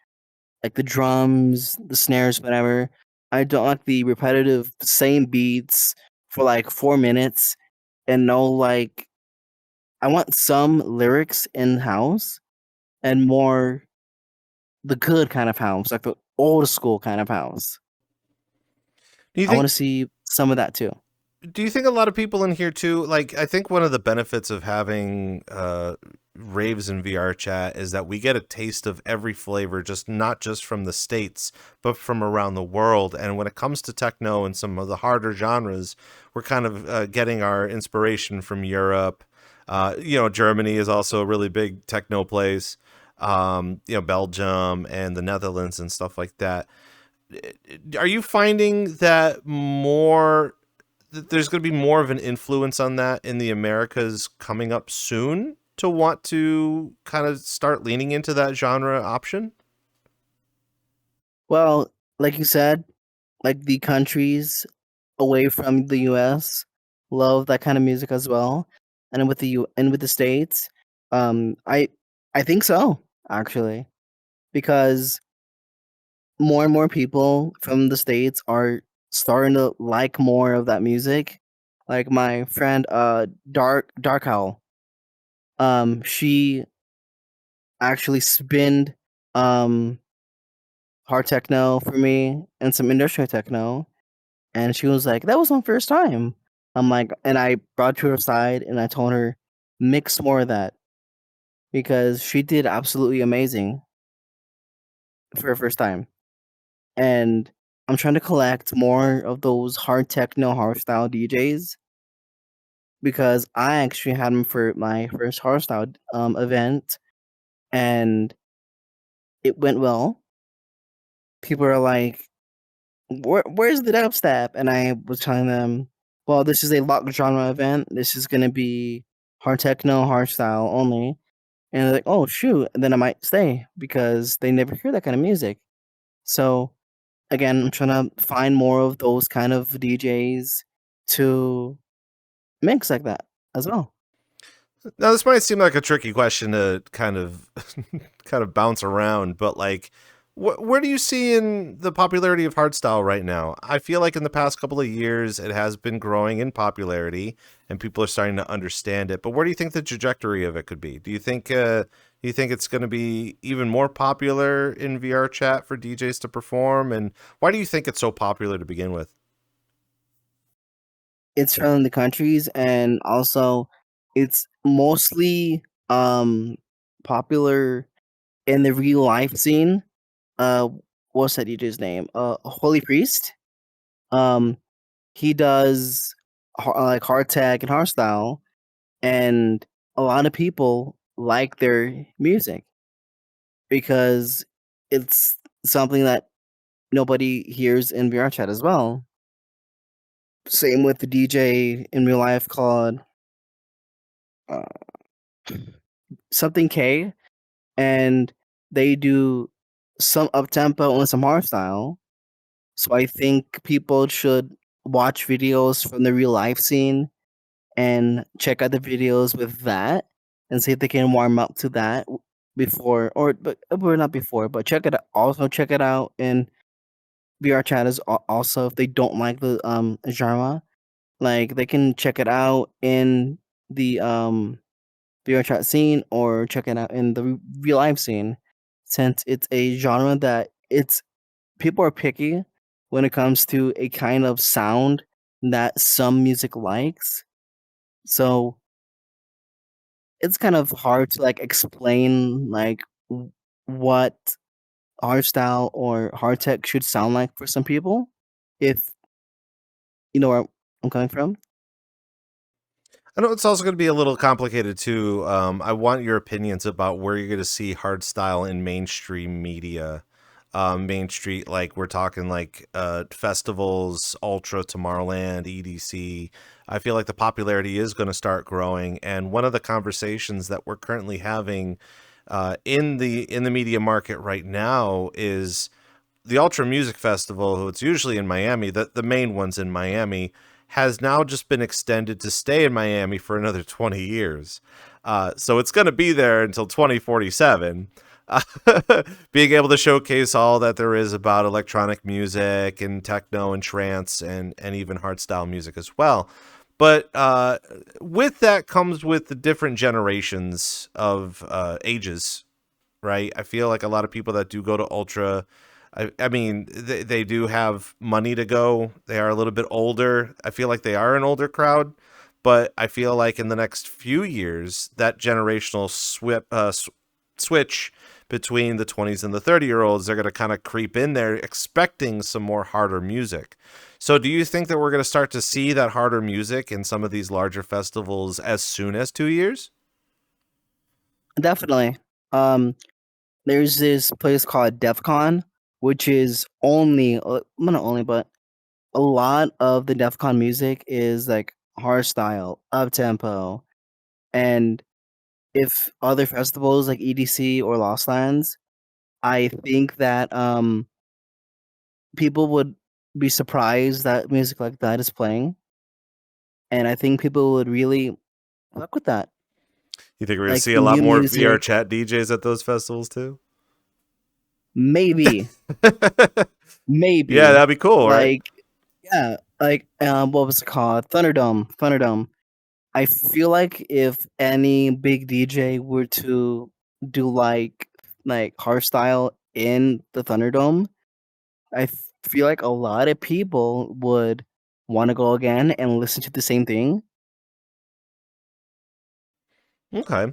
[SPEAKER 3] like the drums, the snares, whatever. I don't like the repetitive same beats for like 4 minutes and no like I want some lyrics in house and more the good kind of house, like the old school kind of house.
[SPEAKER 2] Do you
[SPEAKER 3] I want
[SPEAKER 2] think
[SPEAKER 3] to see some of that too.
[SPEAKER 2] do you think a lot of people in here too, like, I think one of the benefits of having raves in VR chat is that we get a taste of every flavor, just not just from the States, but from around the world. And when it comes to techno and some of the harder genres, we're kind of getting our inspiration from Europe. Germany is also a really big techno place. Belgium and the Netherlands and stuff like that. Are you finding that there's going to be more of an influence on that in the Americas coming up soon to want to kind of start leaning into that genre option?
[SPEAKER 3] Well, like you said, like the countries away from the US love that kind of music as well. And with the States, I think so, actually. Because more and more people from the States are starting to like more of that music. Like my friend Dark Owl. She actually spinned um hard techno for me and some industrial techno, and she was like, that was my first time. I'm like, and I brought her aside and I told her, mix more of that because she did absolutely amazing for her first time. And I'm trying to collect more of those hard techno hardstyle DJs because I actually had them for my first hardstyle event, and it went well. People are like, where's the dubstep? And I was telling them, well, this is a lock genre event. This is gonna be hard techno, hardstyle only. And they're like, oh shoot, and then I might stay because they never hear that kind of music. So again, I'm trying to find more of those kind of DJs to mix like that as well.
[SPEAKER 2] Now, this might seem like a tricky question to kind of kind of bounce around, but like, where do you see in the popularity of hardstyle right now? I feel like in the past couple of years, it has been growing in popularity, and people are starting to understand it. But where do you think the trajectory of it could be? Do you think it's going to be even more popular in VR chat for DJs to perform? And why do you think it's so popular to begin with?
[SPEAKER 3] It's from the countries, and also it's mostly popular in the real life scene. Uh, what's that DJ's name? Holy Priest. Um, he does like hard tech and hardstyle, and a lot of people like their music because it's something that nobody hears in VR chat as well. Same with the DJ in real life called uh, something K, and they do some up tempo and some hardstyle. So I think people should watch videos from the real life scene and check out the videos with that and see if they can warm up to that before, or not before, but check it out. Also check it out in VRChat is also, if they don't like the genre, like they can check it out in the VRChat scene or check it out in the real life scene, since it's a genre that it's people are picky when it comes to a kind of sound that some music likes. So it's kind of hard to like explain like what hardstyle or hard tech should sound like for some people, if you know where I'm coming from.
[SPEAKER 2] I know it's also going to be a little complicated too. I want your opinions about where you're going to see hardstyle in mainstream media. Main Street, like we're talking like festivals, Ultra, Tomorrowland, EDC. I feel like the popularity is going to start growing, and one of the conversations that we're currently having in the media market right now is the Ultra Music Festival. It's usually in Miami. The main one's in Miami. Has now just been extended to stay in Miami for another 20 years. So it's going to be there until 2047. Being able to showcase all that there is about electronic music and techno and trance and even hardstyle music as well. But with that comes with the different generations of ages, right? I feel like a lot of people that do go to Ultra, I mean, they do have money to go. They are a little bit older. I feel like they are an older crowd, but I feel like in the next few years, that generational switch between the 20s and the 30-year-olds, they're going to kind of creep in there expecting some more harder music. So do you think that we're going to start to see that harder music in some of these larger festivals as soon as 2 years?
[SPEAKER 3] Definitely. Um, there's this place called DEF CON, which is only, well, not only, but a lot of the DEF CON music is like hardstyle, up tempo, and if other festivals like EDC or Lost Lands, I think that people would be surprised that music like that is playing, and I think people would really fuck with that.
[SPEAKER 2] You think we're going to
[SPEAKER 3] Like
[SPEAKER 2] see
[SPEAKER 3] the
[SPEAKER 2] a lot
[SPEAKER 3] new
[SPEAKER 2] more VR
[SPEAKER 3] music,
[SPEAKER 2] chat DJs at those festivals too?
[SPEAKER 3] maybe,
[SPEAKER 2] Yeah,
[SPEAKER 3] maybe,
[SPEAKER 2] that'd be cool, right?
[SPEAKER 3] like yeah, like what was it called? Thunderdome. I feel like if any big DJ were to do like hardstyle in the Thunderdome, I feel like a lot of people would want to go again and listen to the same thing.
[SPEAKER 2] Okay.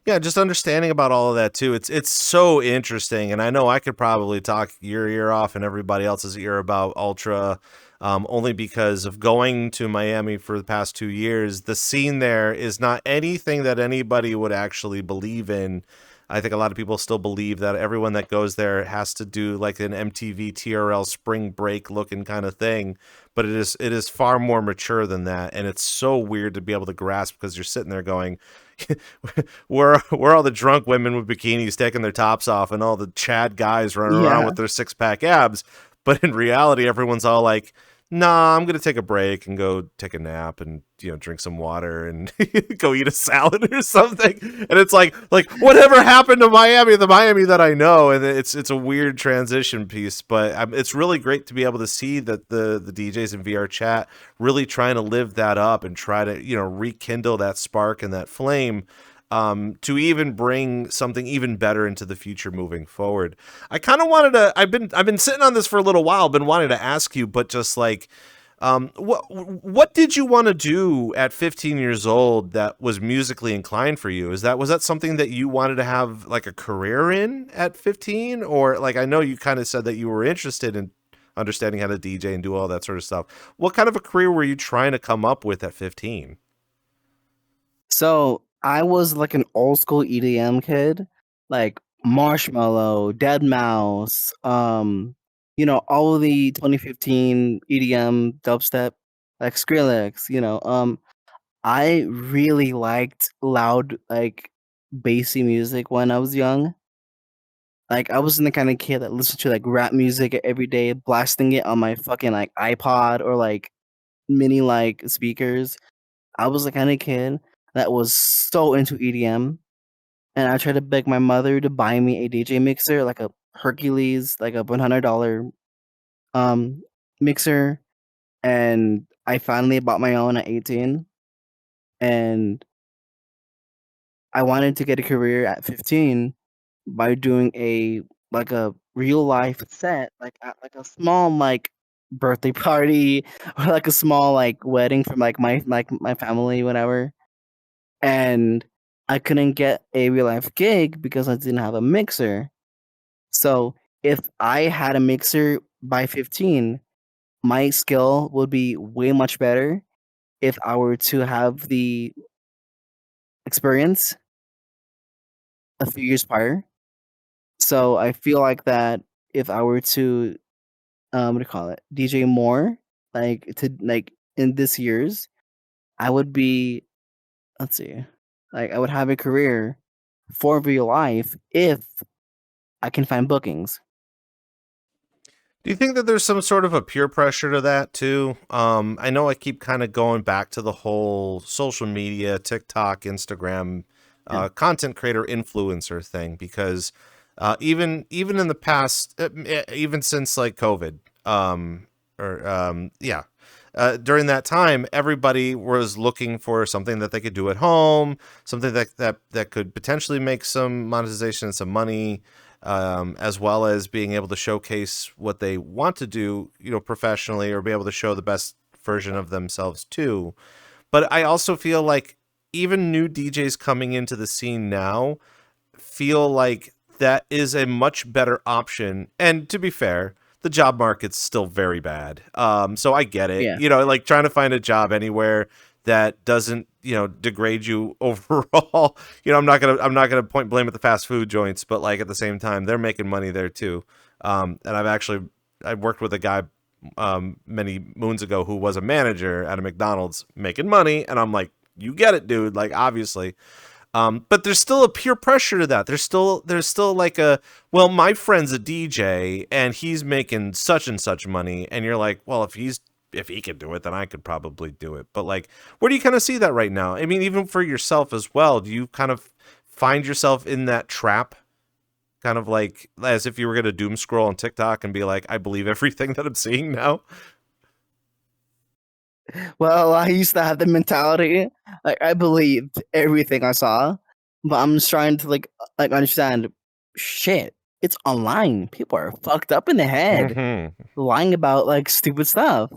[SPEAKER 2] Yeah, just understanding about all of that too. It's so interesting, and I know I could probably talk your ear off and everybody else's ear about Ultra, only because of going to Miami for the past 2 years. The scene there is not anything that anybody would actually believe in. I think a lot of people still believe that everyone that goes there has to do like an MTV TRL spring break looking kind of thing, but it is far more mature than that, and it's so weird to be able to grasp because you're sitting there going, where all the drunk women with bikinis taking their tops off and all the Chad guys running around
[SPEAKER 3] Yeah,
[SPEAKER 2] with their 6-pack abs, but in reality everyone's all like, nah, I'm gonna take a break and go take a nap and drink some water and go eat a salad or something. And it's like whatever happened to Miami, the Miami that I know. And it's a weird transition piece, but it's really great to be able to see that the DJs in VR chat really trying to live that up and try to rekindle that spark and that flame, to even bring something even better into the future moving forward. I kind of wanted to. I've been sitting on this for a little while. Been wanting to ask you, but just like, what did you want to do at 15 years old that was musically inclined for you? Was that something that you wanted to have like a career in at 15, or like I know you kind of said that you were interested in understanding how to DJ and do all that sort of stuff. What kind of a career were you trying to come up with at 15?
[SPEAKER 3] so I was like an old school EDM kid, like Marshmallow, Dead Mouse, all of the 2015 EDM dubstep, like Skrillex. I really liked loud, like bassy music when I was young. Like I wasn't the kind of kid that listened to like rap music every day, blasting it on my fucking like iPod or like mini like speakers. I was the kind of kid that was so into EDM, and I tried to beg my mother to buy me a DJ mixer, like a Hercules, like a $100 um mixer, and I finally bought my own at 18. And I wanted to get a career at 15 by doing a real life set, like at like a small birthday party or like a small wedding from my family, whatever. And I couldn't get a real life gig because I didn't have a mixer. So if I had a mixer by 15, my skill would be way much better if I were to have the experience a few years prior. So I feel like that if I were to what do you call it, DJ more, in this years, I would be, let's see, like I would have a career for real life if I can find bookings.
[SPEAKER 2] Do you think that there's some sort of a peer pressure to that too? I know I keep kind of going back to the whole social media, TikTok, Instagram,
[SPEAKER 3] Yeah.
[SPEAKER 2] content creator influencer thing, because even in the past, even since like COVID, yeah, during that time, everybody was looking for something that they could do at home, something that could potentially make some monetization and some money, as well as being able to showcase what they want to do, professionally, or be able to show the best version of themselves too. But I also feel like even new DJs coming into the scene now feel like that is a much better option. And to be fair, the job market's still very bad. So I get it.
[SPEAKER 3] Yeah.
[SPEAKER 2] Like trying to find a job anywhere that doesn't, degrade you overall. I'm not gonna point blame at the fast food joints, but like at the same time, they're making money there too. And I worked with a guy many moons ago who was a manager at a McDonald's making money, and I'm like, you get it, dude. Like obviously. But there's still a peer pressure to that. There's still like well, my friend's a DJ and he's making such and such money, and you're like, well, if he can do it, then I could probably do it. But like, where do you kind of see that right now? I mean, even for yourself as well, do you kind of find yourself in that trap? Kind of like as if you were going to doom scroll on TikTok and be like, I believe everything that I'm seeing now.
[SPEAKER 3] Well, I used to have the mentality like I believed everything I saw, but I'm just trying to understand shit. It's online. People are fucked up in the head,
[SPEAKER 2] Mm-hmm.
[SPEAKER 3] lying about like stupid stuff.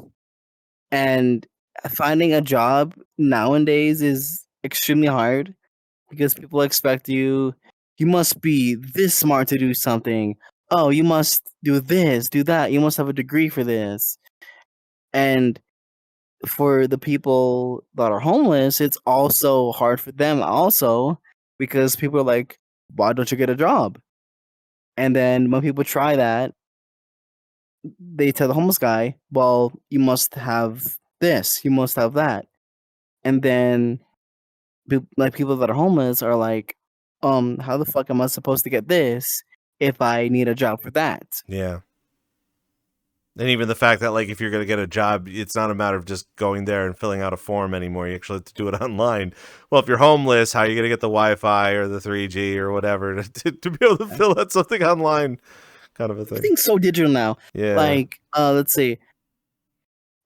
[SPEAKER 3] And finding a job nowadays is extremely hard because people expect you must be this smart to do something. Oh, you must do this, do that. You must have a degree for this. And for the people that are homeless, it's also hard for them also because people are like, why don't you get a job? And then when people try that, they tell the homeless guy, well, you must have this, you must have that. And then people that are homeless are like, how the fuck am I supposed to get this if I need a job for that?
[SPEAKER 2] Yeah. And even the fact that, like, if you're going to get a job, it's not a matter of just going there and filling out a form anymore. You actually have to do it online. Well, if you're homeless, how are you going to get the Wi-Fi or the 3G or whatever to be able to fill out something online, kind of a thing?
[SPEAKER 3] Everything's so digital now.
[SPEAKER 2] Yeah.
[SPEAKER 3] Like, let's see.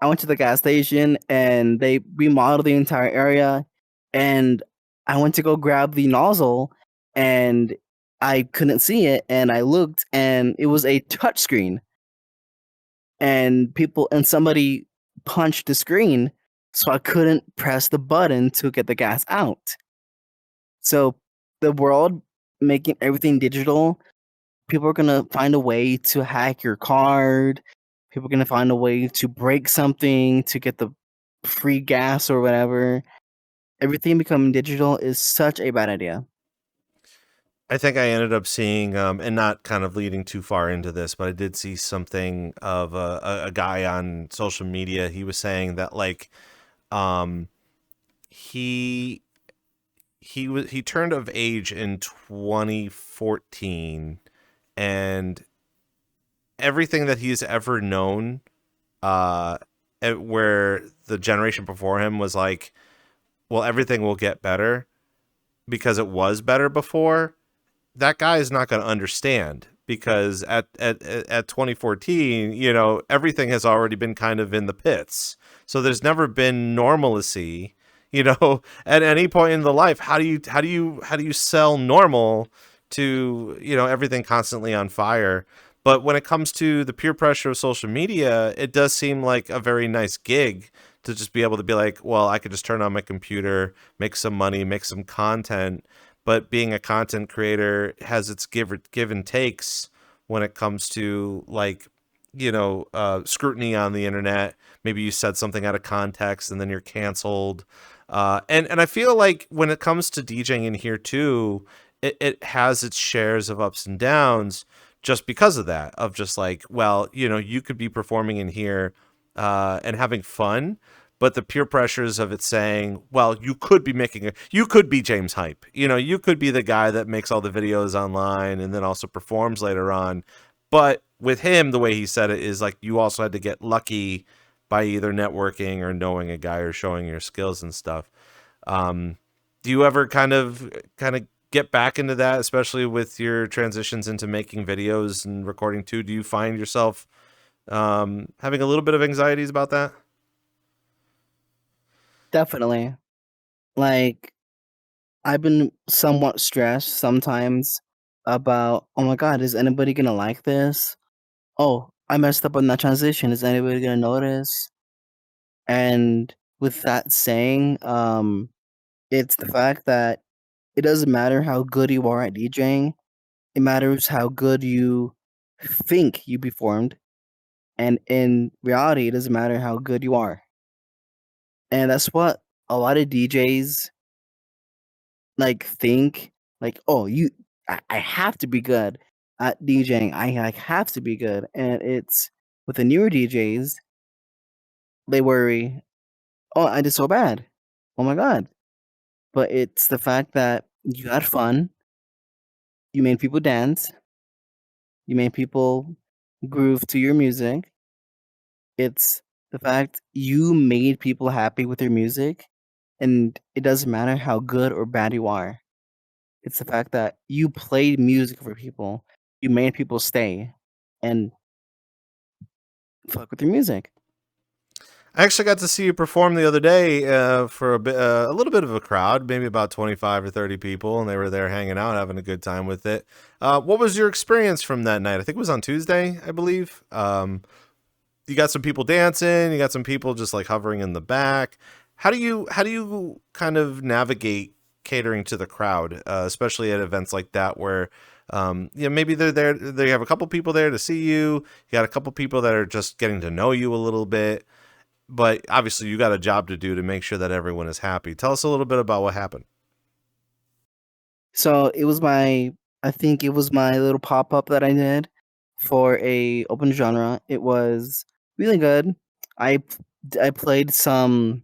[SPEAKER 3] I went to the gas station and they remodeled the entire area, and I went to go grab the nozzle and I couldn't see it, and I looked and it was a touch screen, and somebody punched the screen, so I couldn't press the button to get the gas out. So the world making everything digital, people are gonna find a way to hack your card. People are gonna find a way to break something to get the free gas or whatever. Everything becoming digital is such a bad idea.
[SPEAKER 2] I think I ended up seeing, and not kind of leading too far into this, but I did see something of a guy on social media. He was saying that, like, um, he he turned of age in 2014, and everything that he's ever known, where the generation before him was like, well, everything will get better because it was better before, that guy is not going to understand, because at 2014, everything has already been kind of in the pits. So there's never been normalcy, at any point in the life. How do you sell normal to, everything constantly on fire? But when it comes to the peer pressure of social media, it does seem like a very nice gig to just be able to be like, well, I could just turn on my computer, make some money, make some content. But being a content creator has its give and takes when it comes to, like, scrutiny on the internet. Maybe you said something out of context and then you're canceled. And I feel like when it comes to DJing in here too, it has its shares of ups and downs, just because of that, of just like, well, you could be performing in here and having fun, but the peer pressures of it saying, well, you could be James Hype, you could be the guy that makes all the videos online and then also performs later on. But with him, the way he said it is like, you also had to get lucky by either networking or knowing a guy or showing your skills and stuff. Do you ever kind of get back into that, especially with your transitions into making videos and recording too? Do you find yourself having a little bit of anxieties about that?
[SPEAKER 3] Definitely. Like, I've been somewhat stressed sometimes about, oh my god, is anybody gonna like this? Oh, I messed up on that transition. Is anybody gonna notice? And with that saying, it's the fact that it doesn't matter how good you are at DJing. It matters how good you think you performed, and in reality, it doesn't matter how good you are. And that's what a lot of DJs like think, like, oh, I have to be good at DJing. I like have to be good. And it's with the newer DJs, they worry, oh, I did so bad. Oh my god. But it's the fact that you had fun, you made people dance, you made people groove to your music. It's the fact you made people happy with your music, and it doesn't matter how good or bad you are. It's the fact that you played music for people, you made people stay and fuck with your music.
[SPEAKER 2] I actually got to see you perform the other day for a little bit of a crowd, maybe about 25 or 30 people, and they were there hanging out, having a good time with it. What was your experience from that night? I think it was on Tuesday, I believe. You got some people dancing, you got some people just like hovering in the back. How do you kind of navigate catering to the crowd, especially at events like that where maybe they're there, they have a couple people there to see you. You got a couple people that are just getting to know you a little bit, but obviously you got a job to do to make sure that everyone is happy. Tell us a little bit about what happened.
[SPEAKER 3] So I think it was my little pop up that I did for a open genre. It was really good. I I played some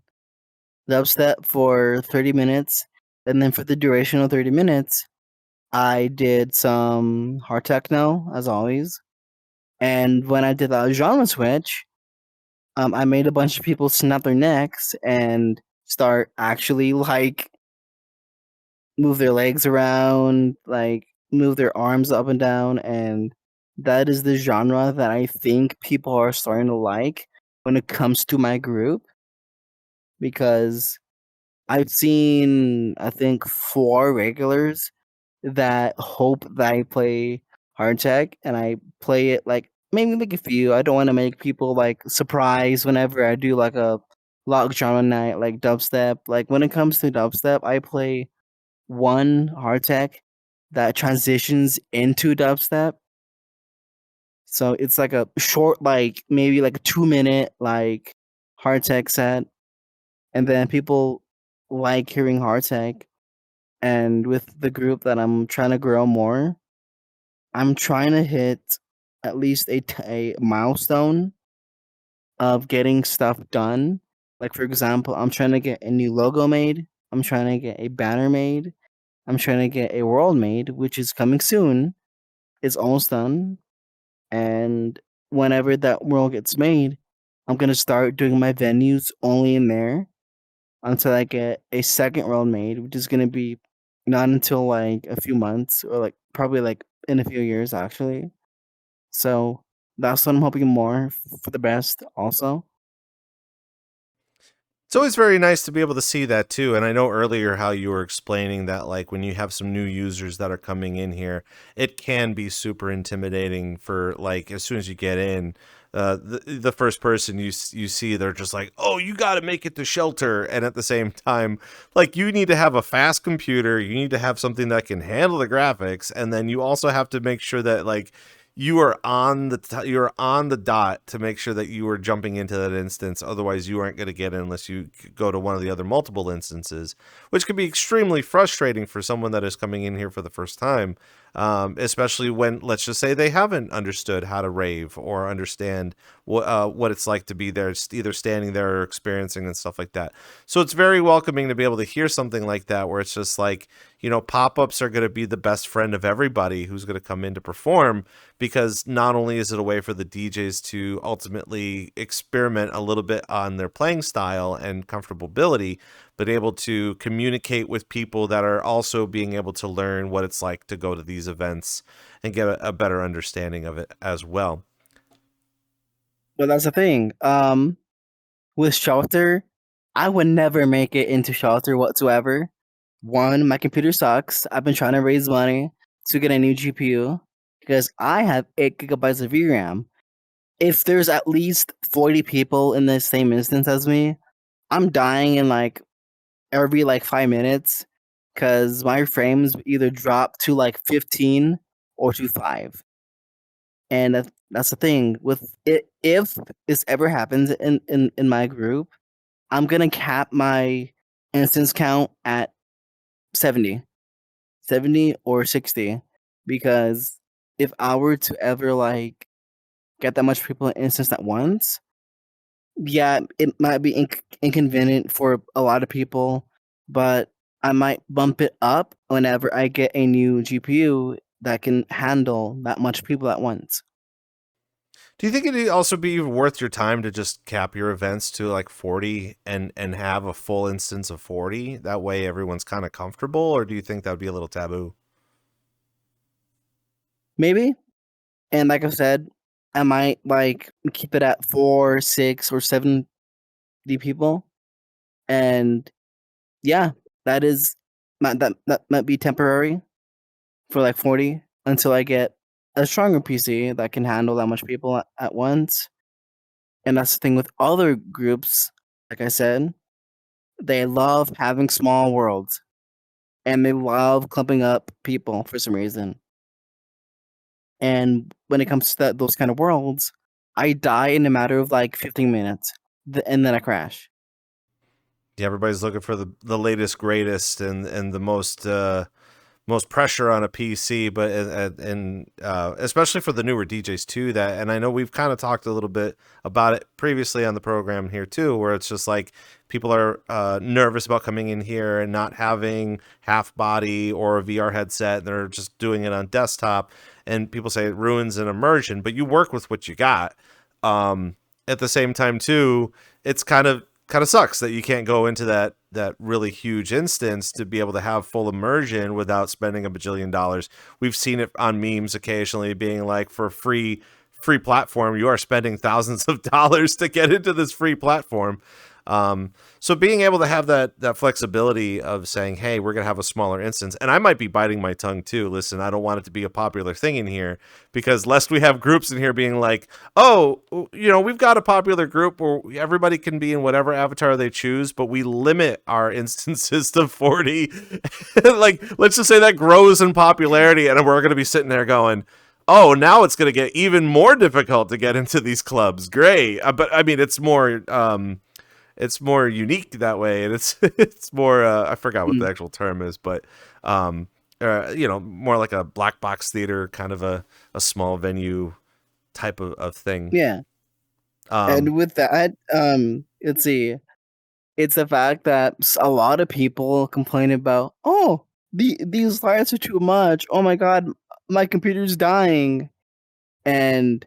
[SPEAKER 3] dubstep for 30 minutes, and then for the duration of 30 minutes, I did some hard techno as always. And when I did the genre switch, I made a bunch of people snap their necks and start actually like move their legs around, like move their arms up and down, and that is the genre that I think people are starting to like when it comes to my group, because I've seen, I think, 4 regulars that hope that I play hard tech, and I play it like maybe like a few. I don't want to make people like surprised whenever I do like a lock genre night like dubstep. Like when it comes to dubstep, I play one hard tech that transitions into dubstep. So it's like a short, like maybe like a 2 minute like hard tech set, and then people like hearing hard tech. And with the group that I'm trying to grow more, I'm trying to hit at least a milestone of getting stuff done. Like, for example, I'm trying to get a new logo made. I'm trying to get a banner made. I'm trying to get a world made, which is coming soon. It's almost done. And whenever that world gets made, I'm going to start doing my venues only in there. until I get a second world made, which is gonna be not until like a few months or like probably like in a few years actually. So that's what I'm hoping more for the best also.
[SPEAKER 2] It's always very nice to be able to see that too. And I know earlier how you were explaining that, like, when you have some new users that are coming in here, it can be super intimidating for, like, as soon as you get in, the first person you see, they're just like, oh, you got to make it to shelter. And at the same time, like, you need to have a fast computer, you need to have something that can handle the graphics, and then you also have to make sure that, like, you are on you're on the dot to make sure that you are jumping into that instance. Otherwise, you aren't going to get in unless you go to one of the other multiple instances, which can be extremely frustrating for someone that is coming in here for the first time, especially when, let's just say, they haven't understood how to rave or understand what it's like to be there, either standing there or experiencing and stuff like that. So it's very welcoming to be able to hear something like that, where it's just like, pop-ups are going to be the best friend of everybody who's going to come in to perform, because not only is it a way for the DJs to ultimately experiment a little bit on their playing style and comfortability, but able to communicate with people that are also being able to learn what it's like to go to these events and get a better understanding of it as well.
[SPEAKER 3] But that's the thing. With shelter, I would never make it into shelter whatsoever. One, my computer sucks. I've been trying to raise money to get a new GPU because I have 8 GB of VRAM. If there's at least 40 people in the same instance as me, I'm dying in like every like 5 minutes because my frames either drop to like 15 or to 5. And that's the thing with it. If this ever happens in my group, I'm gonna cap my instance count at 70, 70 or 60, because if I were to ever like get that much people in instance at once, yeah, it might be inconvenient for a lot of people, but I might bump it up whenever I get a new GPU that can handle that much people at once.
[SPEAKER 2] Do you think it'd also be worth your time to just cap your events to like 40 and have a full instance of 40? That way everyone's kind of comfortable, or do you think that would be a little taboo?
[SPEAKER 3] Maybe. And like I said, I might like keep it at 4, 6, or 7 people. And yeah, that might be temporary for like 40 until I get a stronger PC that can handle that much people at once. And that's the thing with other groups, like I said, they love having small worlds and they love clumping up people for some reason. And when it comes to those kind of worlds, I die in a matter of like 15 minutes, and then I crash.
[SPEAKER 2] Yeah, everybody's looking for the latest, greatest, and the most pressure on a PC, but and especially for the newer DJs too. That, and I know we've kind of talked a little bit about it previously on the program here too, where it's just like people are nervous about coming in here and not having half body or a VR headset, and they're just doing it on desktop, and people say it ruins an immersion. But you work with what you got. At the same time too, it's kind of sucks that you can't go into that really huge instance to be able to have full immersion without spending $1 bajillion. We've seen it on memes occasionally being like, for free platform, you are spending thousands of dollars to get into this free platform. So being able to have that flexibility of saying, hey, we're going to have a smaller instance. And I might be biting my tongue too. Listen, I don't want it to be a popular thing in here, because lest we have groups in here being like, oh, we've got a popular group where everybody can be in whatever avatar they choose, but we limit our instances to 40. Like, let's just say that grows in popularity and we're going to be sitting there going, oh, now it's going to get even more difficult to get into these clubs. Great. But I mean, it's more unique that way, and it's more I forgot what the actual term is, but more like a black box theater, kind of a small venue type of thing.
[SPEAKER 3] Yeah. And with that, let's see. It's the fact that a lot of people complain about, oh, these lights are too much. Oh my god, my computer's dying. And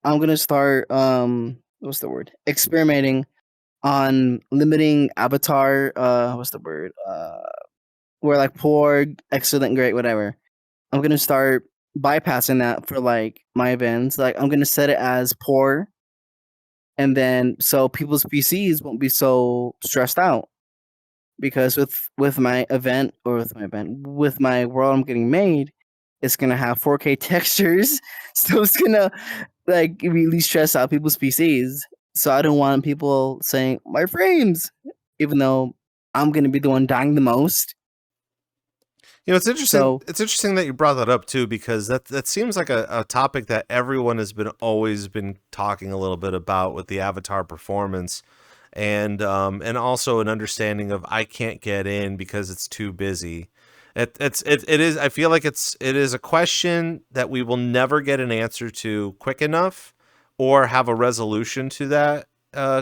[SPEAKER 3] I'm gonna start what's the word? Experimenting on limiting avatar. What's the word? Where like poor, excellent, great, whatever. I'm gonna start bypassing that for like my events. Like I'm gonna set it as poor, and then so people's PCs won't be so stressed out because with my event or with my world I'm getting made, it's gonna have 4K textures, so it's gonna like really stress out people's PCs. So I don't want people saying my frames, even though I'm gonna be the one dying the most.
[SPEAKER 2] You know, it's interesting.
[SPEAKER 3] So
[SPEAKER 2] It's interesting that you brought that up too, because that seems like a topic that everyone has always been talking a little bit about with the avatar performance, and also an understanding of I can't get in because it's too busy. It is. I feel like it is a question that we will never get an answer to quick enough, or have a resolution to that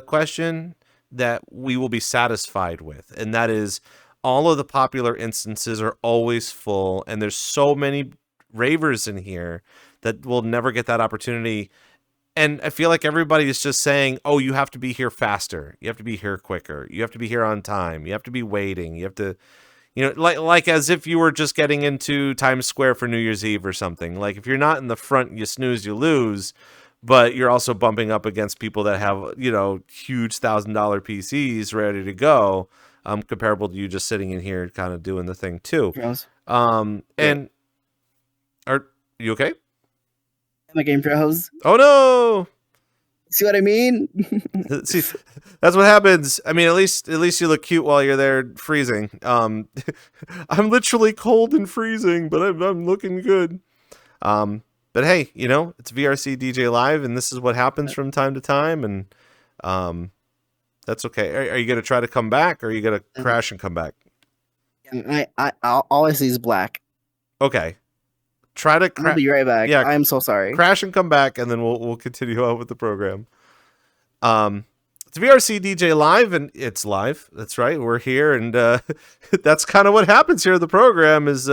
[SPEAKER 2] question that we will be satisfied with, and that is all of the popular instances are always full, and there's so many ravers in here that will never get that opportunity. And I feel like everybody is just saying, oh, you have to be here faster. You have to be here quicker. You have to be here on time. You have to be waiting. You have to, like as if you were just getting into Times Square for New Year's Eve or something. Like if you're not in the front, you snooze, you lose. But you're also bumping up against people that have, huge $1,000 PCs ready to go. Comparable to you just sitting in here kind of doing the thing too.
[SPEAKER 3] Pros.
[SPEAKER 2] And are you okay?
[SPEAKER 3] My game pros.
[SPEAKER 2] Oh no!
[SPEAKER 3] See what I mean?
[SPEAKER 2] See, that's what happens. I mean, at least you look cute while you're there freezing. I'm literally cold and freezing, but I'm looking good. But hey, it's VRCDJLIVE, and this is what happens from time to time, and that's okay. Are you going to try to come back, or are you going to crash and come back?
[SPEAKER 3] All I see is black.
[SPEAKER 2] Okay. Try to
[SPEAKER 3] I'll be right back.
[SPEAKER 2] Yeah,
[SPEAKER 3] I'm so sorry.
[SPEAKER 2] Crash and come back, and then we'll continue on with the program. It's VRCDJLIVE, and it's live. That's right. We're here, and that's kind of what happens here. The program is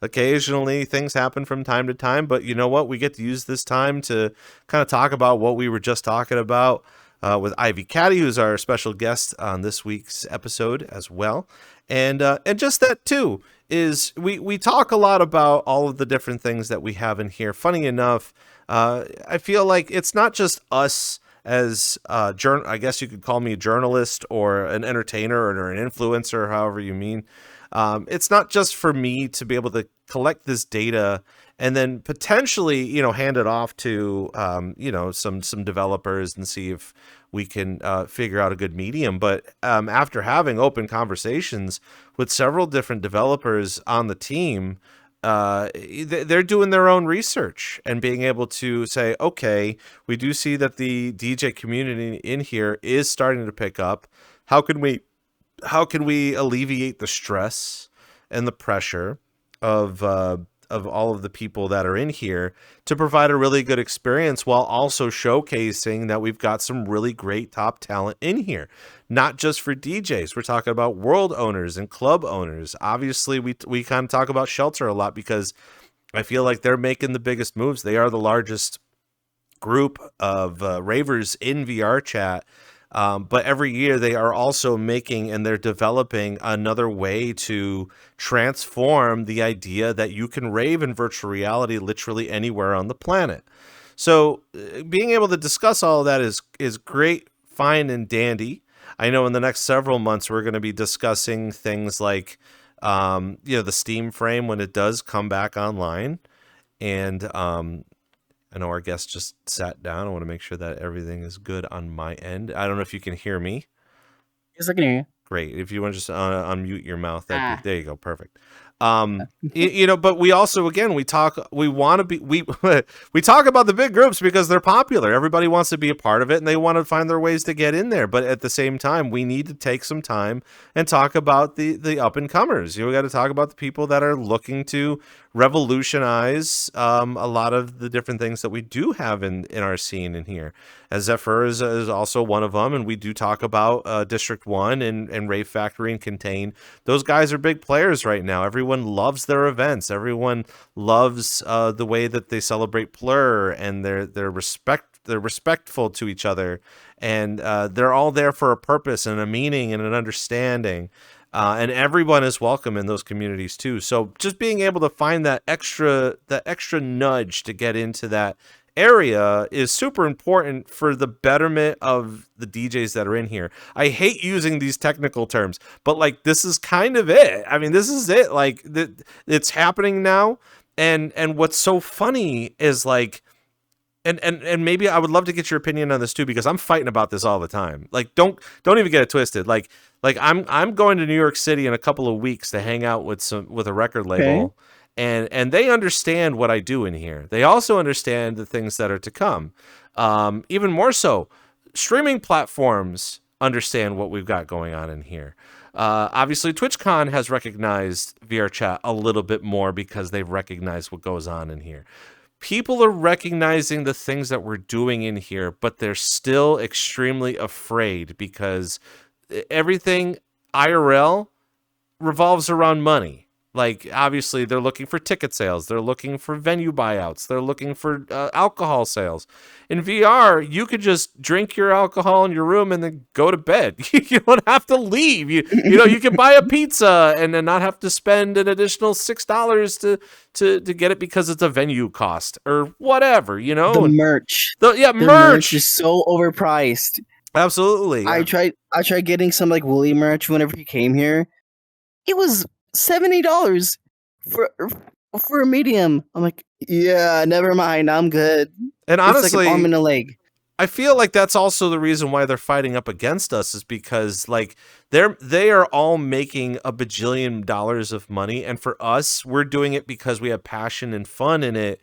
[SPEAKER 2] occasionally things happen from time to time, but you know what? We get to use this time to kind of talk about what we were just talking about. With IvyCatty, who's our special guest on this week's episode as well. And just that too is we talk a lot about all of the different things that we have in here. Funny enough, I feel like it's not just us as I guess you could call me a journalist or an entertainer or an influencer, however you mean. It's not just for me to be able to collect this data and then potentially, hand it off to, some developers and see if we can figure out a good medium. But after having open conversations with several different developers on the team, they're doing their own research and being able to say, okay, we do see that the DJ community in here is starting to pick up. How can we alleviate the stress and the pressure of all of the people that are in here to provide a really good experience while also showcasing that we've got some really great top talent in here, not just for DJs. We're talking about world owners and club owners. Obviously, we kind of talk about Shelter a lot because I feel like they're making the biggest moves. They are the largest group of ravers in VRChat. But every year they are also making and they're developing another way to transform the idea that you can rave in virtual reality literally anywhere on the planet. So being able to discuss all of that is great, fine, and dandy. I know in the next several months we're going to be discussing things like, the Steam frame when it does come back online. And I know our guest just sat down. I want to make sure that everything is good on my end. I don't know if you can hear me.
[SPEAKER 3] Yes, I can hear you.
[SPEAKER 2] Great. If you want to just unmute your mouth, there you go. Perfect. But we also, again, we talk about the big groups because they're popular. Everybody wants to be a part of it and they want to find their ways to get in there. But at the same time, we need to take some time and talk about the up and comers. We got to talk about the people that are looking to revolutionize a lot of the different things that we do have in our scene in here. As Zyphra is also one of them, and we do talk about District 1 and Rave Factory and Contain. Those guys are big players right now. Everyone loves their events. Everyone loves the way that they celebrate Plur and their respect they're respectful to each other, and they're all there for a purpose and a meaning and an understanding. And everyone is welcome in those communities too. So just being able to find that extra nudge to get into that area is super important for the betterment of the DJs that are in here. I hate using these technical terms, but like this is kind of it. I mean, this is it. Like it's happening now. And what's so funny is like, and maybe I would love to get your opinion on this too, because I'm fighting about this all the time. Like, don't even get it twisted. Like I'm going to New York City in a couple of weeks to hang out with a record label, and they understand what I do in here. They also understand the things that are to come. Even more so, streaming platforms understand what we've got going on in here. Obviously, TwitchCon has recognized VRChat a little bit more because they've recognized what goes on in here. People are recognizing the things that we're doing in here, but they're still extremely afraid because everything IRL revolves around money. Like, obviously, they're looking for ticket sales. They're looking for venue buyouts. They're looking for alcohol sales. In VR, you could just drink your alcohol in your room and then go to bed. You don't have to leave. You know, you can buy a pizza and then not have to spend an additional $6 to get it because it's a venue cost or whatever, you know?
[SPEAKER 3] The merch.
[SPEAKER 2] The
[SPEAKER 3] merch. Merch is so overpriced.
[SPEAKER 2] Absolutely.
[SPEAKER 3] Yeah. I tried getting some like Wooly merch whenever he came here. It was $70 for a medium. I'm like, yeah, never mind. I'm good.
[SPEAKER 2] And honestly,
[SPEAKER 3] it's like an arm and a leg.
[SPEAKER 2] I feel like that's also the reason why they're fighting up against us, is because like they are all making a bajillion dollars of money, and for us, we're doing it because we have passion and fun in it.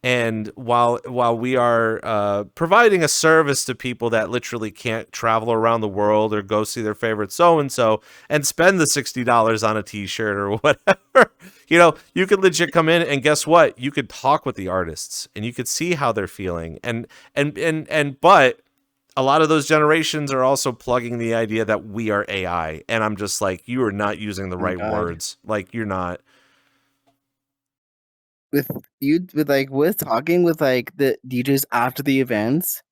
[SPEAKER 2] And while we are providing a service to people that literally can't travel around the world or go see their favorite so-and-so and spend the $60 on a t-shirt or whatever, you know, you could legit come in and guess what? You could talk with the artists and you could see how they're feeling. But a lot of those generations are also plugging the idea that we are AI. And I'm just like, you are not using the right words. Like, you're not.
[SPEAKER 3] With talking with like the DJs after the events,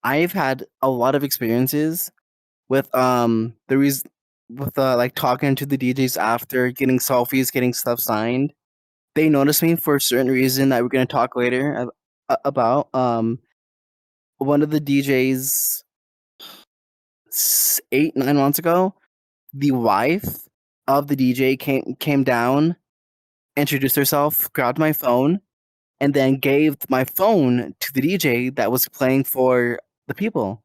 [SPEAKER 3] I've had a lot of experiences with like talking to the DJs after, getting selfies, getting stuff signed. They noticed me for a certain reason that we're gonna talk later about. One of the DJs 8-9 months ago, the wife of the DJ came down, introduced herself, grabbed my phone, and then gave my phone to the DJ that was playing for the people.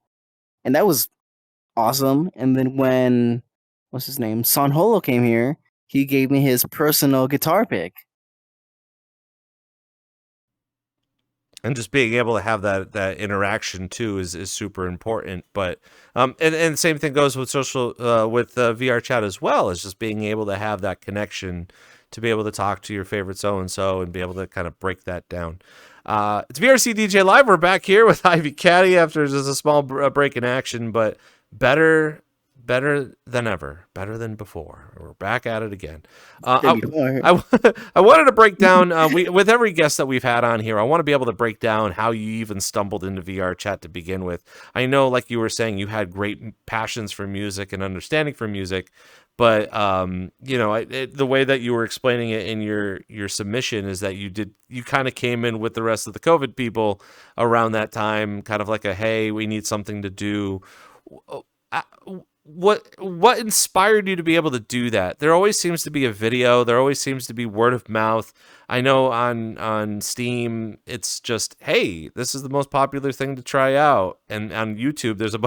[SPEAKER 3] And that was awesome. And then when, what's his name? Son Holo came here, he gave me his personal guitar pick.
[SPEAKER 2] And just being able to have that interaction too is super important. But and same thing goes with social with VRChat as well, is just being able to have that connection to be able to talk to your favorite so-and-so and be able to kind of break that down. It's VRCDJLIVE. We're back here with IvyCatty after just a small break in action, but better than ever, better than before. We're back at it again. I wanted to break down, with every guest that we've had on here, I want to be able to break down how you even stumbled into VRChat to begin with. I know, like you were saying, you had great passions for music and understanding for music, but you know, the way that you were explaining it in your submission is that you kind of came in with the rest of the COVID people around that time, kind of like a, hey, we need something to do. What inspired you to be able to do that? There always seems to be a video. There always seems to be word of mouth. I know on Steam, it's just, hey, this is the most popular thing to try out. And on YouTube, there's a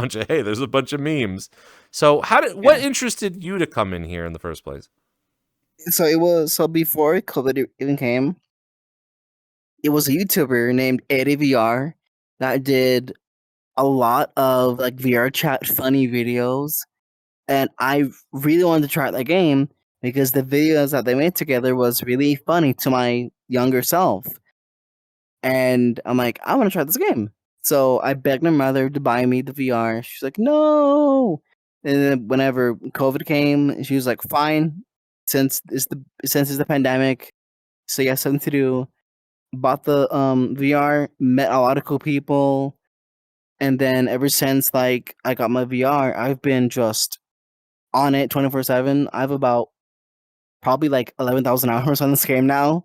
[SPEAKER 2] bunch of memes. So what interested you to come in here in the first place?
[SPEAKER 3] So before COVID even came, it was a YouTuber named Eddie VR that did a lot of like VRChat funny videos. And I really wanted to try that game because the videos that they made together was really funny to my younger self. And I'm like, I want to try this game. So I begged my mother to buy me the VR. She's like, no. And then whenever COVID came, she was like, fine. Since it's the pandemic, so you have something to do. Bought the VR, met a lot of cool people. And then ever since like I got my VR, I've been just on it 24/7. I have about probably like 11,000 hours on this game now.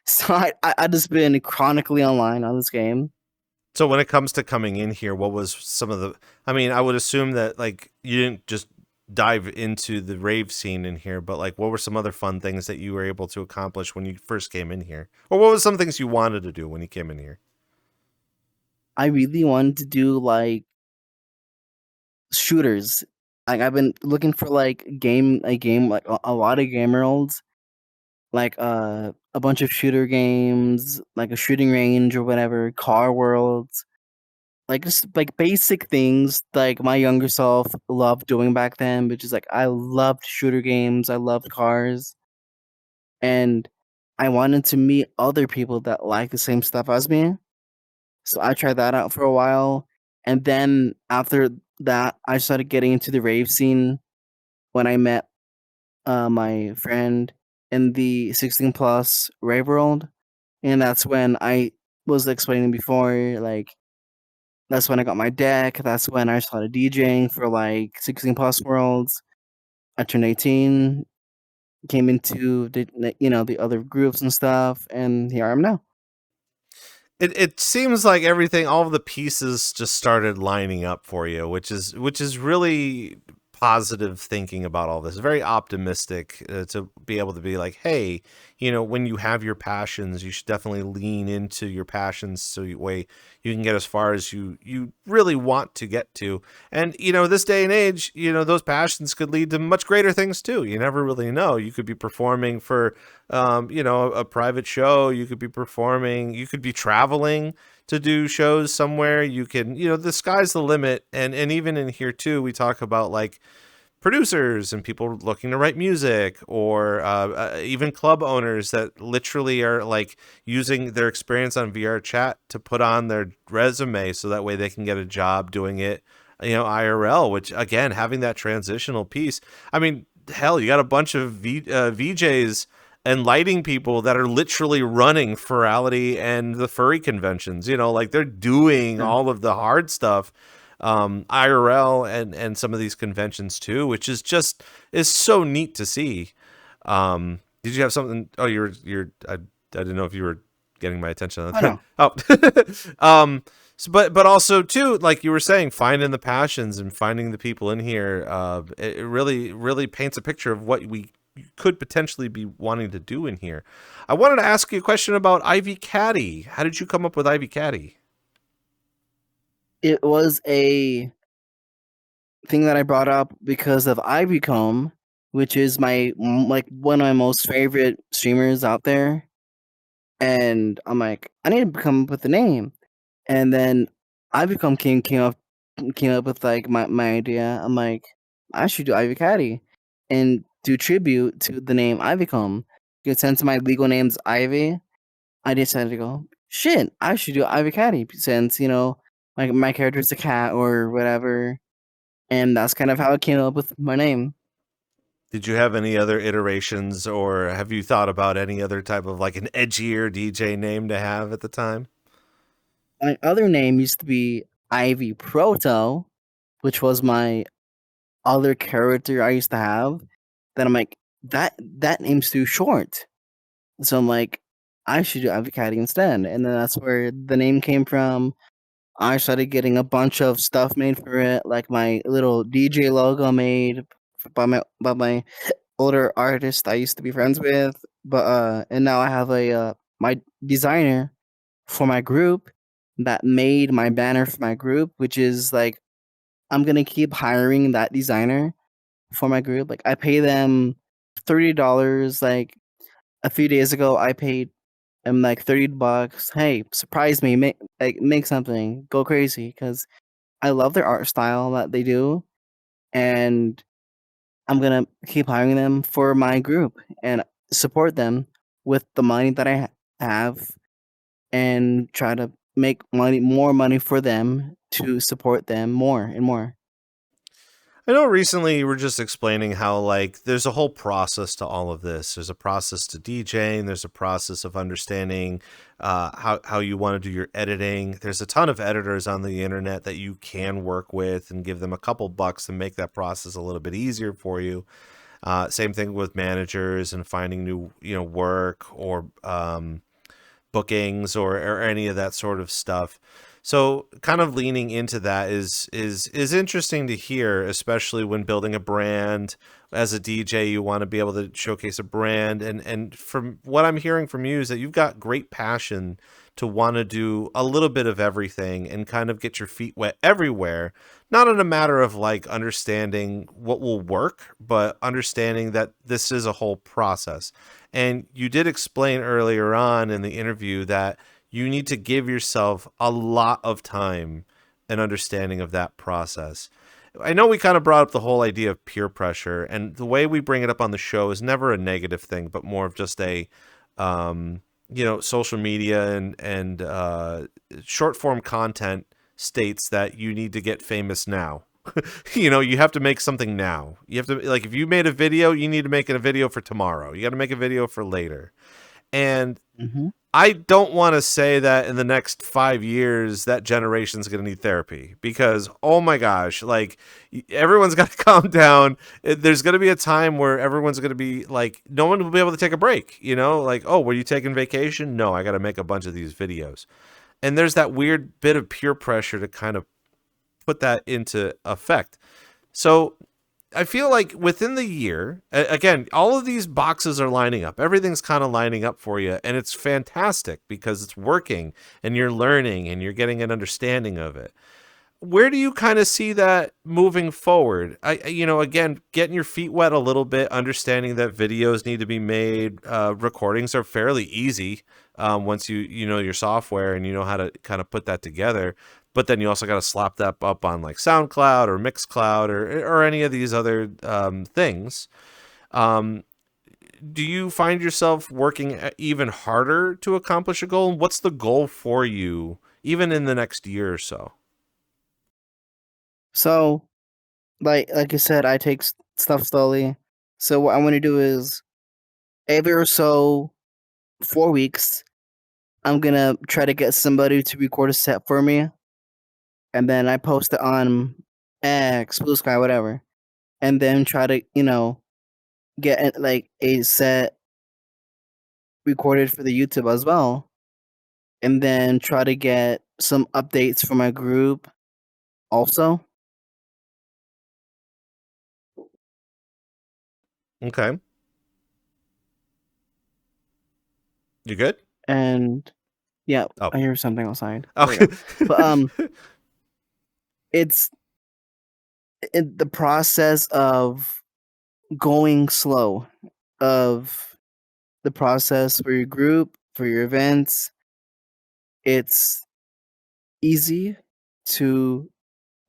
[SPEAKER 3] So I just been chronically online on this game.
[SPEAKER 2] So when it comes to coming in here, what was some of the? I mean, I would assume that like you didn't just dive into the rave scene in here, but like what were some other fun things that you were able to accomplish when you first came in here, or what was some things you wanted to do when you came in here?
[SPEAKER 3] I really wanted to do like shooters. Like I've been looking for like a game like a lot of game worlds, like a bunch of shooter games, like a shooting range or whatever, car worlds, like just like basic things like my younger self loved doing back then, which is like I loved shooter games, I loved cars, and I wanted to meet other people that like the same stuff as me. So I tried that out for a while, and then after that, I started getting into the rave scene when I met my friend in the 16 plus rave world, and that's when I was explaining before, like that's when I got my deck. That's when I started DJing for like 16 plus worlds. I turned 18, came into the other groups and stuff, and here I am now.
[SPEAKER 2] It seems like everything, all of the pieces just started lining up for you, which is really positive thinking about all this. Very optimistic to be able to be like, hey, when you have your passions, you should definitely lean into your passions so way you can get as far as you really want to get to. And this day and age, those passions could lead to much greater things too. You never really know. You could be performing for a private show. You could be performing, you could be traveling to do shows somewhere. You can, the sky's the limit. And even in here too, we talk about like producers and people looking to write music, or even club owners that literally are like using their experience on VRChat to put on their resume so that way they can get a job doing it, IRL, which again, having that transitional piece. I mean, hell, you got a bunch of VJs and lighting people that are literally running Furality and the furry conventions, like they're doing
[SPEAKER 3] Yeah.
[SPEAKER 2] all of the hard stuff, IRL and some of these conventions too, which is so neat to see. Did you have something? Oh, I didn't know if you were getting my attention.
[SPEAKER 3] I know.
[SPEAKER 2] Oh, but also too, like you were saying, finding the passions and finding the people in here, it really, really paints a picture of what we could potentially be wanting to do in here. I wanted to ask you a question about IvyCatty. How did you come up with IvyCatty?
[SPEAKER 3] It was a thing that I brought up because of Ivycomb, which is like one of my most favorite streamers out there. And I'm like, I need to come up with a name. And then Ivycomb came up with like my idea. I'm like, I should do Ivy Caddy and do tribute to the name Ivycomb. Because since my legal name's Ivy, I decided to go, shit, I should do Ivy Caddy since, my character's a cat or whatever. And that's kind of how I came up with my name.
[SPEAKER 2] Did you have any other iterations, or have you thought about any other type of like an edgier DJ name to have at the time?
[SPEAKER 3] My other name used to be Ivy Proto, which was my other character I used to have. Then I'm like, that name's too short. So I'm like, I should do Ivy Caddy instead. And then that's where the name came from. I started getting a bunch of stuff made for it, like my little DJ logo made by my older artist I used to be friends with. But and now I have my designer for my group that made my banner for my group, which is like I'm gonna keep hiring that designer for my group. Like I pay them $30. Like a few days ago, I paid him like $30. Hey, surprise me, make something, go crazy, because I love their art style that they do, and I'm gonna keep hiring them for my group and support them with the money that I have, and try to make more money for them to support them more and more.
[SPEAKER 2] I know recently you were just explaining how like there's a whole process to all of this. There's a process to DJing. There's a process of understanding how you want to do your editing. There's a ton of editors on the internet that you can work with and give them a couple bucks to make that process a little bit easier for you. Same thing with managers and finding new work or bookings or any of that sort of stuff. So kind of leaning into that is interesting to hear, especially when building a brand. As a DJ, you want to be able to showcase a brand. And from what I'm hearing from you is that you've got great passion to want to do a little bit of everything and kind of get your feet wet everywhere. Not in a matter of like understanding what will work, but understanding that this is a whole process. And you did explain earlier on in the interview that you need to give yourself a lot of time and understanding of that process. I know we kind of brought up the whole idea of peer pressure, and the way we bring it up on the show is never a negative thing, but more of just a, social media and short form content states that you need to get famous now. You have to make something now. You have to, like, if you made a video, you need to make a video for tomorrow. You got to make a video for later. And I don't want to say that in the next 5 years that generation's going to need therapy, because oh my gosh, like everyone's got to calm down. There's going to be a time where everyone's going to be like, no one will be able to take a break, like, oh, were you taking vacation? No, I got to make a bunch of these videos. And there's that weird bit of peer pressure to kind of put that into effect. So I feel like within the year, again, all of these boxes are lining up. Everything's kind of lining up for you. And it's fantastic because it's working and you're learning and you're getting an understanding of it. Where do you kind of see that moving forward? Again, getting your feet wet a little bit, understanding that videos need to be made. Recordings are fairly easy once you know your software and you know how to kind of put that together. But then you also got to slap that up on like SoundCloud or Mixcloud or any of these other things. Do you find yourself working even harder to accomplish a goal? And what's the goal for you, even in the next year or so?
[SPEAKER 3] So, like I said, I take stuff slowly. So what I want to do is every or so 4 weeks, I'm gonna try to get somebody to record a set for me, and then I post it on X, Blue Sky, whatever, and then try to get like a set recorded for the YouTube as well, and then try to get some updates for my group also.
[SPEAKER 2] Okay. You good?
[SPEAKER 3] And yeah,
[SPEAKER 2] Oh.
[SPEAKER 3] I hear something outside.
[SPEAKER 2] Okay.
[SPEAKER 3] But it's the process of going slow, of the process for your group, for your events. It's easy to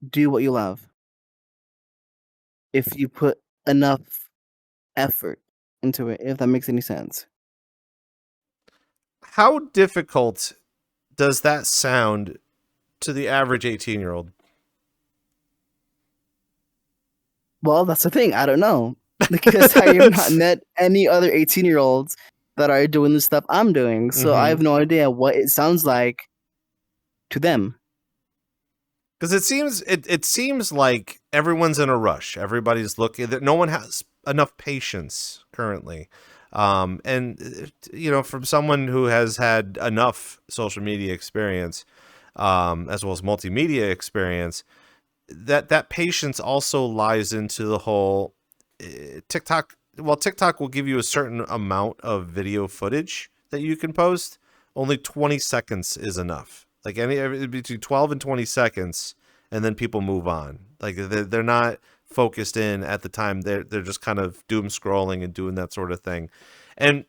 [SPEAKER 3] do what you love if you put enough effort into it, if that makes any sense.
[SPEAKER 2] How difficult does that sound to the average 18-year-old?
[SPEAKER 3] Well, that's the thing. I don't know. Because I have not met any other 18-year-olds that are doing the stuff I'm doing. So I have no idea what it sounds like to them.
[SPEAKER 2] Because it seems like everyone's in a rush. Everybody's looking, that no one has enough patience currently. And from someone who has had enough social media experience, as well as multimedia experience, that patience also lies into the whole TikTok. Well, TikTok will give you a certain amount of video footage that you can post. Only 20 seconds is enough. Like between 12 and 20 seconds, and then people move on. Like they're not focused in at the time. They're just kind of doom scrolling and doing that sort of thing. And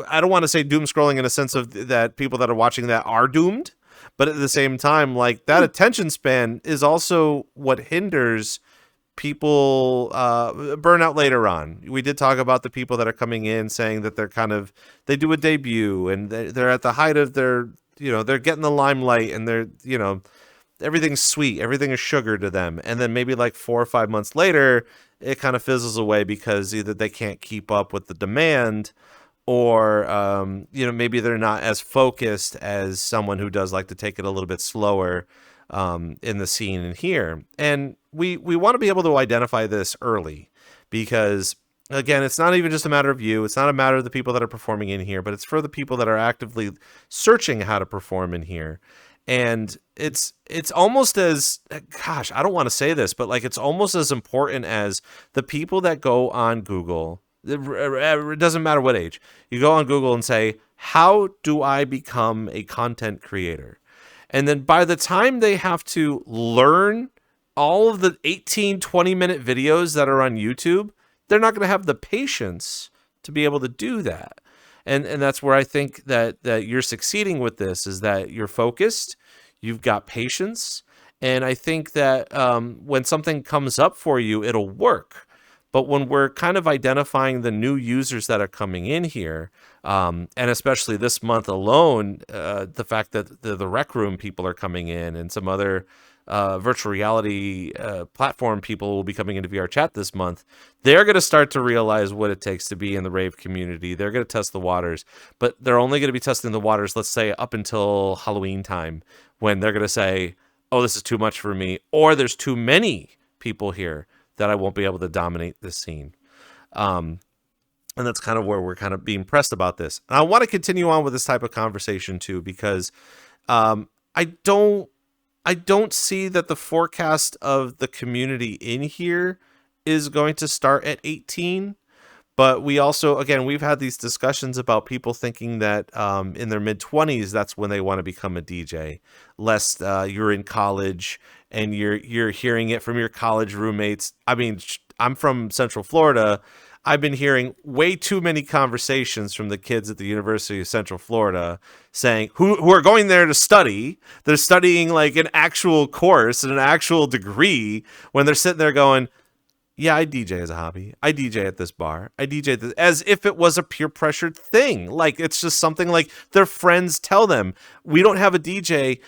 [SPEAKER 2] I don't want to say doom scrolling in a sense of that people that are watching that are doomed, but at the same time, like that attention span is also what hinders people burnout later on. We did talk about the people that are coming in saying that they do a debut and they're at the height of their, they're getting the limelight and they're, everything's sweet, everything is sugar to them. And then maybe like 4 or 5 months later, it kind of fizzles away because either they can't keep up with the demand, or maybe they're not as focused as someone who does like to take it a little bit slower in the scene in here. And we want to be able to identify this early, because again, it's not even just a matter of you. It's not a matter of the people that are performing in here, but it's for the people that are actively searching how to perform in here. And it's almost as, gosh, I don't want to say this, but like it's almost as important as the people that go on Google. It doesn't matter what age. You go on Google and say, how do I become a content creator? And then by the time they have to learn all of the 18, 20-minute videos that are on YouTube, they're not going to have the patience to be able to do that. And that's where I think that you're succeeding with this, is that you're focused, you've got patience, and I think that when something comes up for you, it'll work. But when we're kind of identifying the new users that are coming in here, and especially this month alone, the fact that the Rec Room people are coming in, and some other virtual reality platform people will be coming into VRChat this month, they're going to start to realize what it takes to be in the rave community. They're going to test the waters, but they're only going to be testing the waters, let's say, up until Halloween time, when they're going to say, oh, this is too much for me, or there's too many people here that I won't be able to dominate this scene. And that's kind of where we're kind of being pressed about this. And I want to continue on with this type of conversation too, because I don't see that the forecast of the community in here is going to start at 18. But we also, again, we've had these discussions about people thinking that in their mid-20s, that's when they want to become a DJ, lest you're in college and you're hearing it from your college roommates. I mean, I'm from Central Florida. I've been hearing way too many conversations from the kids at the University of Central Florida saying who are going there to study. They're studying like an actual course and an actual degree, when they're sitting there going, yeah, I DJ as a hobby. I DJ at this bar. I DJ at this, as if it was a peer pressured thing. Like it's just something like their friends tell them, we don't have a DJ.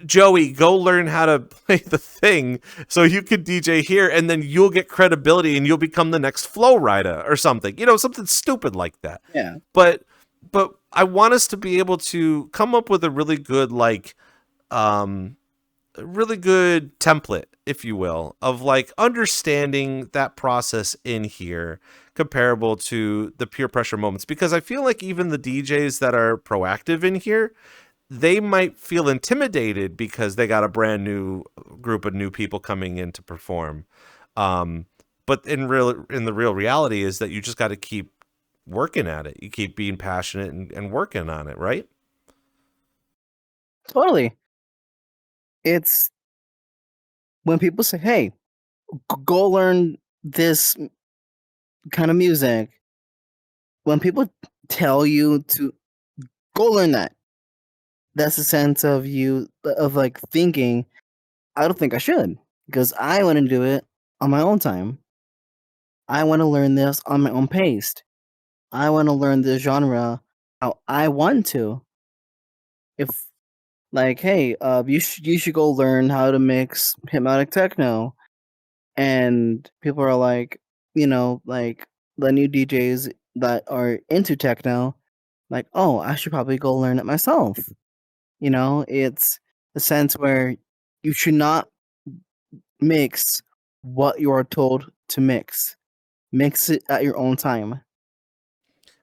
[SPEAKER 2] Joey, go learn how to play the thing so you could DJ here, and then you'll get credibility and you'll become the next Flow Rida or something, something stupid like that.
[SPEAKER 3] Yeah.
[SPEAKER 2] But I want us to be able to come up with a really good, like, really good template, if you will, of like understanding that process in here comparable to the peer pressure moments. Because I feel like even the DJs that are proactive in here, they might feel intimidated because they got a brand new group of new people coming in to perform. But in the real reality is that you just got to keep working at it. You keep being passionate and working on it, right?
[SPEAKER 3] Totally. It's when people say, hey, go learn this kind of music. When people tell you to go learn that, that's a sense of you, of like thinking, I don't think I should, because I want to do it on my own time. I want to learn this on my own pace. I want to learn this genre how I want to. If like, hey, you should go learn how to mix hypnotic techno, and people are like, like the new DJs that are into techno, like, oh, I should probably go learn it myself. It's a sense where you should not mix what you are told to mix. Mix it at your own time.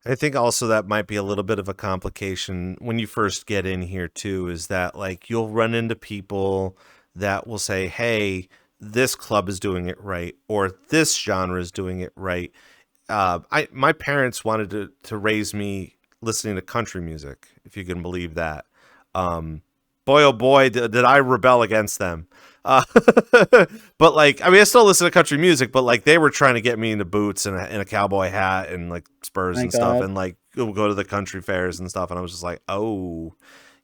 [SPEAKER 2] I think also that might be a little bit of a complication when you first get in here too, is that like you'll run into people that will say, hey, this club is doing it right, or this genre is doing it right. My parents wanted to raise me listening to country music, if you can believe that. Boy, oh boy, did I rebel against them. But like, I mean, I still listen to country music, but like they were trying to get me into boots and a cowboy hat and like spurs and stuff, and like go to the country fairs and stuff. And I was just like, oh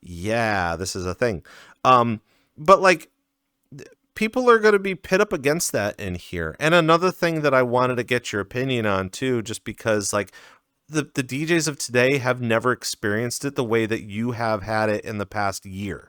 [SPEAKER 2] yeah, this is a thing. But like people are going to be pit up against that in here. And another thing that I wanted to get your opinion on too, just because like the DJs of today have never experienced it the way that you have had it in the past year.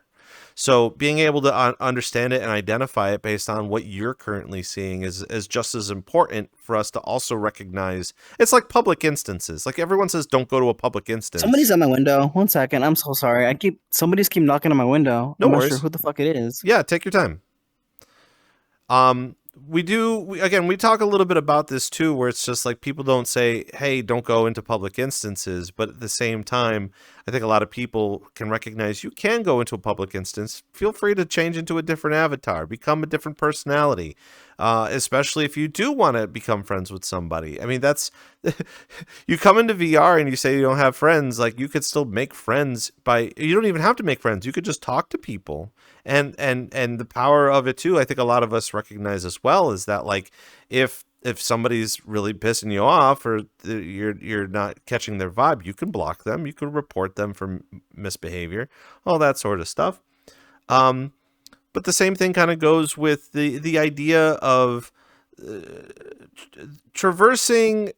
[SPEAKER 2] So being able to understand it and identify it based on what you're currently seeing is just as important for us to also recognize. It's like public instances. Like everyone says, don't go to a public instance.
[SPEAKER 3] Somebody's at my window. 1 second. I'm so sorry. Somebody's keep knocking on my window.
[SPEAKER 2] No
[SPEAKER 3] I'm
[SPEAKER 2] worries.
[SPEAKER 3] not sure who the fuck it is.
[SPEAKER 2] Yeah, take your time. We talk a little bit about this too, where it's just like people don't say, hey, don't go into public instances. But at the same time, I think a lot of people can recognize you can go into a public instance. Feel free to change into a different avatar, become a different personality, especially if you do want to become friends with somebody. I mean, that's you come into VR and you say you don't have friends. Like you could still make friends you don't even have to make friends. You could just talk to people. And the power of it too, I think a lot of us recognize as well, is that like if somebody's really pissing you off or you're not catching their vibe, you can block them, you can report them for misbehavior, all that sort of stuff. But the same thing kind of goes with the idea of traversing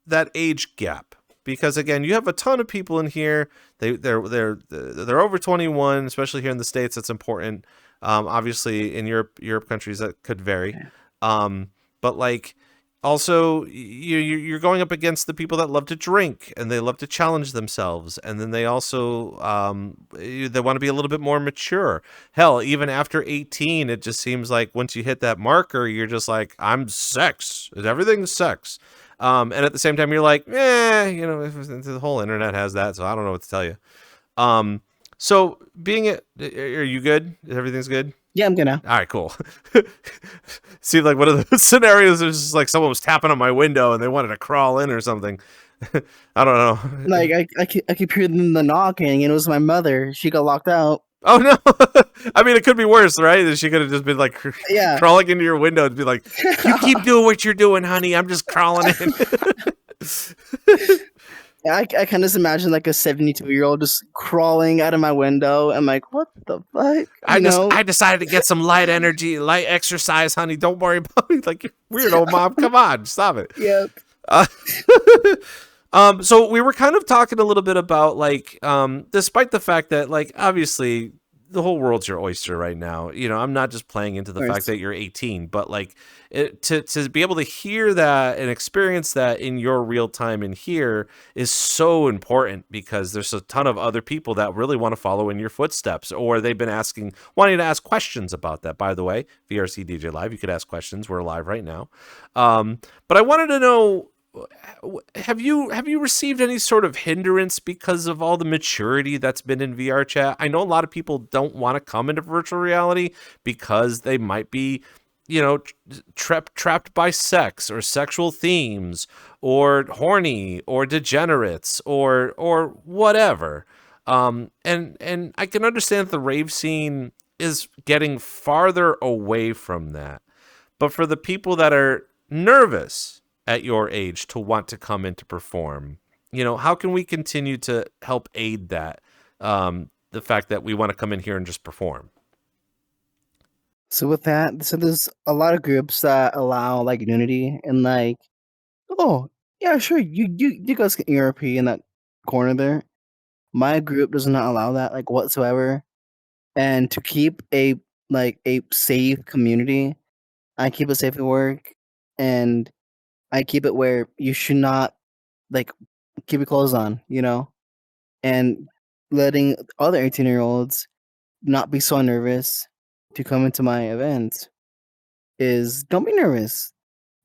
[SPEAKER 2] that age gap. Because again, you have a ton of people in here. They're over 21, especially here in the States. That's important. Obviously, in Europe countries that could vary. But like, also you're going up against the people that love to drink and they love to challenge themselves, and then they also they want to be a little bit more mature. Hell, even after 18, it just seems like once you hit that marker, you're just like, I'm sex. Everything's sex. And at the same time, you're like, the whole internet has that, so I don't know what to tell you. So are you good? Everything's good?
[SPEAKER 3] Yeah, I'm good now.
[SPEAKER 2] All right, cool. Seemed like one of the scenarios is just like someone was tapping on my window and they wanted to crawl in or something. I don't know.
[SPEAKER 3] Like I keep hearing the knocking, and it was my mother. She got locked out.
[SPEAKER 2] Oh no! I mean, it could be worse, right? She could have just been like crawling into your window and be like, "You keep doing what you're doing, honey. I'm just crawling in."
[SPEAKER 3] I can just imagine like a 72-year-old just crawling out of my window. I'm like, what the fuck?
[SPEAKER 2] I decided to get some light exercise, honey. Don't worry about me. Like, weird old mom. Come on, stop it.
[SPEAKER 3] Yep.
[SPEAKER 2] So we were kind of talking a little bit about like, despite the fact that like, obviously the whole world's your oyster right now. I'm not just playing into the fact that you're 18, but like to be able to hear that and experience that in your real time in here is so important, because there's a ton of other people that really want to follow in your footsteps, or they've been wanting to ask questions about that. By the way, VRCDJLIVE, you could ask questions. We're live right now. But I wanted to know, have you received any sort of hindrance because of all the maturity that's been in VR chat? I know a lot of people don't want to come into virtual reality because they might be, trapped by sex or sexual themes or horny or degenerates or whatever. And I can understand that the rave scene is getting farther away from that. But for the people that are nervous at your age to want to come in to perform, how can we continue to help aid that, the fact that we want to come in here and just perform?
[SPEAKER 3] So with that, there's a lot of groups that allow like nudity and like, oh yeah, sure, you guys get ERP in that corner there. My group does not allow that like whatsoever. And to keep a safe community, I keep it safe at work, and I keep it where you should not like keep your clothes on, and letting other 18-year-olds not be so nervous to come into my events is, don't be nervous.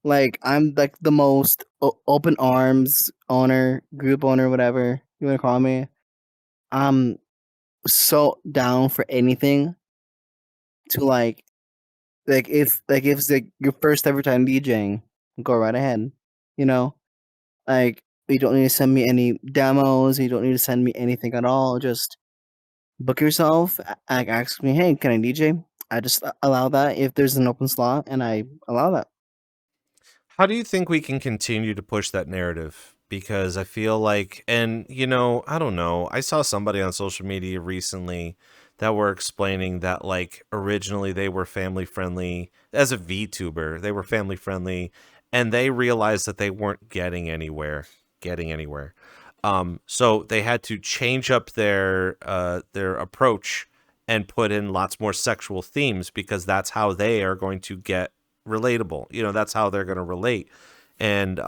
[SPEAKER 3] Like, I'm like the most open arms owner, group owner, whatever you want to call me. I'm so down for anything to if it's like your first ever time DJing, go right ahead. Like, you don't need to send me any demos. You don't need to send me anything at all. Just book yourself. Ask me, hey, can I DJ? I just allow that if there's an open slot, and I allow that.
[SPEAKER 2] How do you think we can continue to push that narrative? Because I feel like, and I don't know, I saw somebody on social media recently that were explaining that like originally they were family friendly as a VTuber, they were family friendly, and they realized that they weren't getting anywhere. So they had to change up their approach and put in lots more sexual themes, because that's how they are going to get relatable. That's how they're going to relate. And,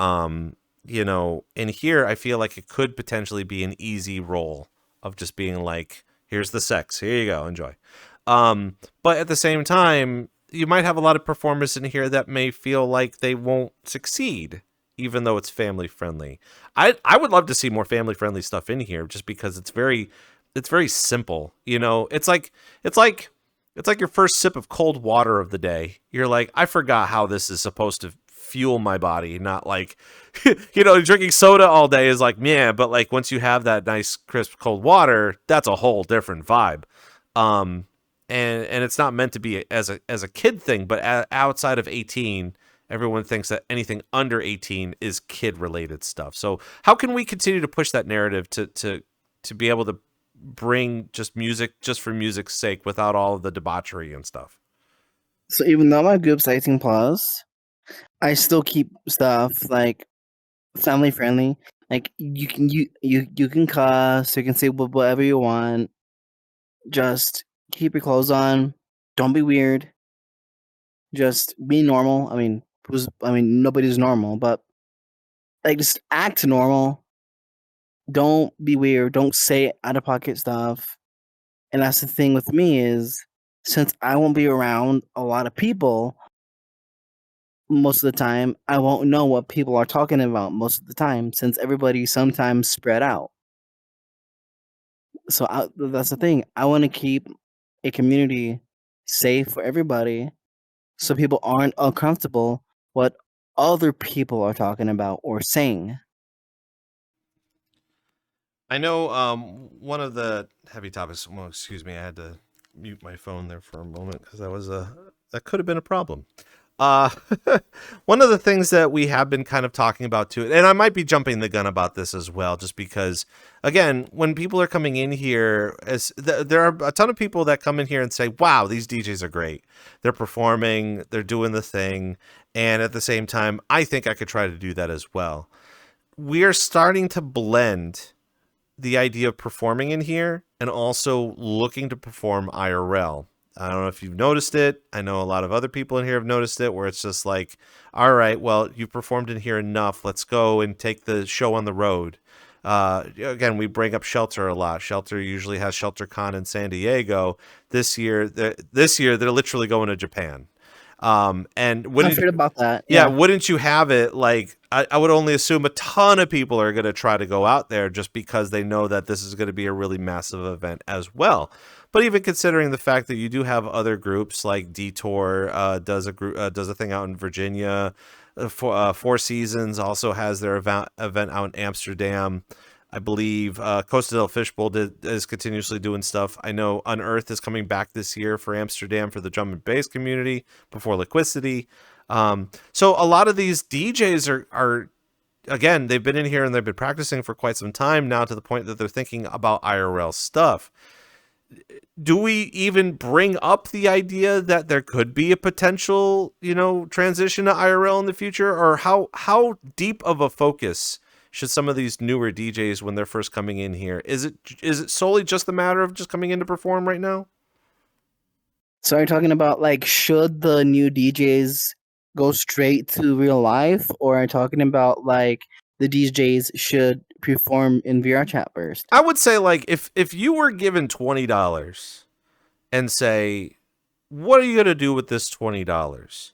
[SPEAKER 2] in here, I feel like it could potentially be an easy role of just being like, here's the sex, here you go, enjoy. But at the same time, you might have a lot of performers in here that may feel like they won't succeed, even though it's family friendly. I would love to see more family friendly stuff in here, just because it's very simple. It's like your first sip of cold water of the day. You're like, I forgot how this is supposed to fuel my body, not like, drinking soda all day is like, yeah, but like once you have that nice crisp cold water, that's a whole different vibe. And it's not meant to be as a kid thing, but outside of 18, everyone thinks that anything under 18 is kid related stuff. So how can we continue to push that narrative to be able to bring just music just for music's sake without all of the debauchery and stuff?
[SPEAKER 3] So even though my group's 18 plus, I still keep stuff like family friendly. Like you can cuss, you can say whatever you want. Just keep your clothes on. Don't be weird. Just be normal. Nobody's normal, but like just act normal. Don't be weird. Don't say out of pocket stuff. And that's the thing with me is, since I won't be around a lot of people most of the time, I won't know what people are talking about most of the time, since everybody's sometimes spread out. So that's the thing. I want to keep a community safe for everybody, so people aren't uncomfortable what other people are talking about or saying.
[SPEAKER 2] I know one of the heavy topics. Well, excuse me, I had to mute my phone there for a moment because that could have been a problem. One of the things that we have been kind of talking about too, and I might be jumping the gun about this as well, just because, again, when people are coming in here, there are a ton of people that come in here and say, wow, these DJs are great. They're performing, they're doing the thing. And at the same time, I think I could try to do that as well. We are starting to blend the idea of performing in here and also looking to perform IRL. I don't know if you've noticed it. I know a lot of other people in here have noticed it, where it's just like, all right, well, you performed in here enough. Let's go and take the show on the road. Again, we bring up Shelter a lot. Shelter usually has ShelterCon in San Diego. This year they're literally going to Japan. And
[SPEAKER 3] I've heard about that.
[SPEAKER 2] Yeah, wouldn't you have it? Like, I would only assume a ton of people are going to try to go out there just because they know that this is going to be a really massive event as well. But even considering the fact that you do have other groups like Detour does a thing out in Virginia, Four Seasons also has their event out in Amsterdam. I believe Costa del Fishbowl is continuously doing stuff. I know Unearth is coming back this year for Amsterdam for the drum and bass community before Liquidity. So a lot of these DJs are again, they've been in here and they've been practicing for quite some time now, to the point that they're thinking about IRL stuff. Do we even bring up the idea that there could be a potential, transition to IRL in the future? Or how deep of a focus should some of these newer DJs, when they're first coming in here, is it solely just the matter of just coming in to perform right now?
[SPEAKER 3] So you're talking about, like, should the new DJs go straight to real life, or are you talking about like the DJs should perform in VRChat first?
[SPEAKER 2] I would say, like, if you were given $20 and say, what are you going to do with this $20?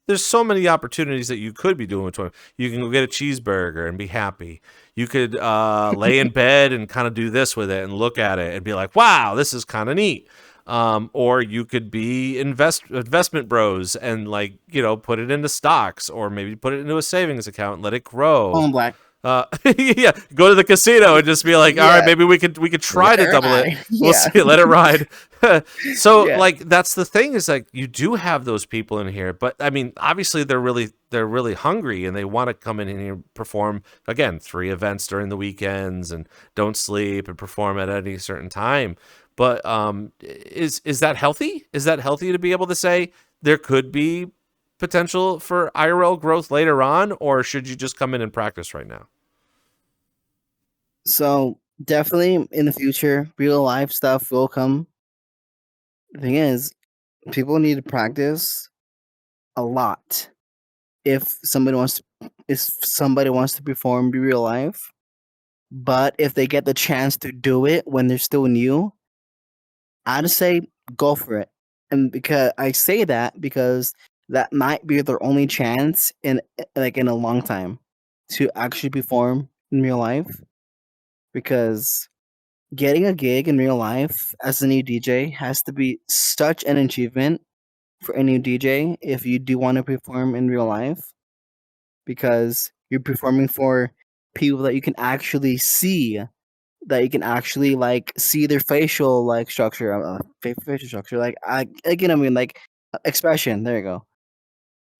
[SPEAKER 2] There's so many opportunities that you could be doing with $20. You can go get a cheeseburger and be happy. You could lay in bed and kind of do this with it and look at it and be like, wow, this is kind of neat. Or you could be investment bros and, like, put it into stocks, or maybe put it into a savings account and let it grow.
[SPEAKER 3] Oh, Black.
[SPEAKER 2] Yeah, go to the casino and just be like, all right, maybe we could try to double it. We'll see. Let it ride. So like, that's the thing, is like, you do have those people in here, but I mean, obviously they're really hungry and they want to come in here and perform, again, 3 events during the weekends and don't sleep and perform at any certain time. But is that healthy? Is that healthy to be able to say there could be potential for IRL growth later on, or should you just come in and practice right now?
[SPEAKER 3] So definitely in the future, real life stuff will come. The thing is, people need to practice a lot if somebody wants to perform in real life. But if they get the chance to do it when they're still new, I'd say go for it. And because I say that because that might be their only chance in a long time to actually perform in real life. Because getting a gig in real life as a new DJ has to be such an achievement for a new DJ if you do want to perform in real life, because you're performing for people that you can actually see, that you can actually like see their facial like structure, facial structure, like you know what I mean, like expression. There you go.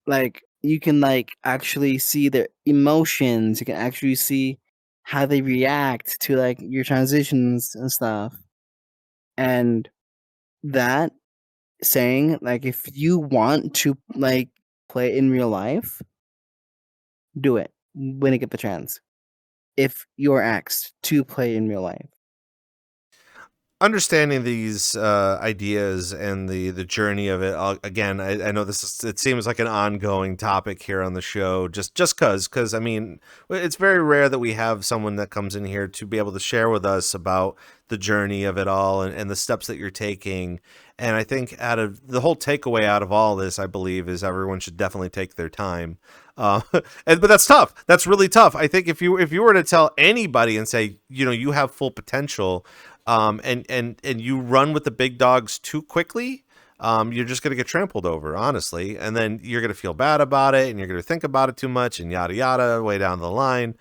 [SPEAKER 3] Like you can like actually see their emotions. You can actually see how they react to like your transitions and stuff. And that saying, like, if you want to like play in real life, do it when you get the chance. If you're asked to play in real life.
[SPEAKER 2] Understanding these ideas and the journey of it, again, I know it seems like an ongoing topic here on the show, just because I mean, it's very rare that we have someone that comes in here to be able to share with us about the journey of it all and the steps that you're taking. And I think out of the whole takeaway out of all this, I believe, is everyone should definitely take their time. But that's tough. That's really tough. I think if you were to tell anybody and say, you have full potential, and you run with the big dogs too quickly, you're just going to get trampled over, honestly. And then you're going to feel bad about it and you're going to think about it too much and yada, yada, way down the line.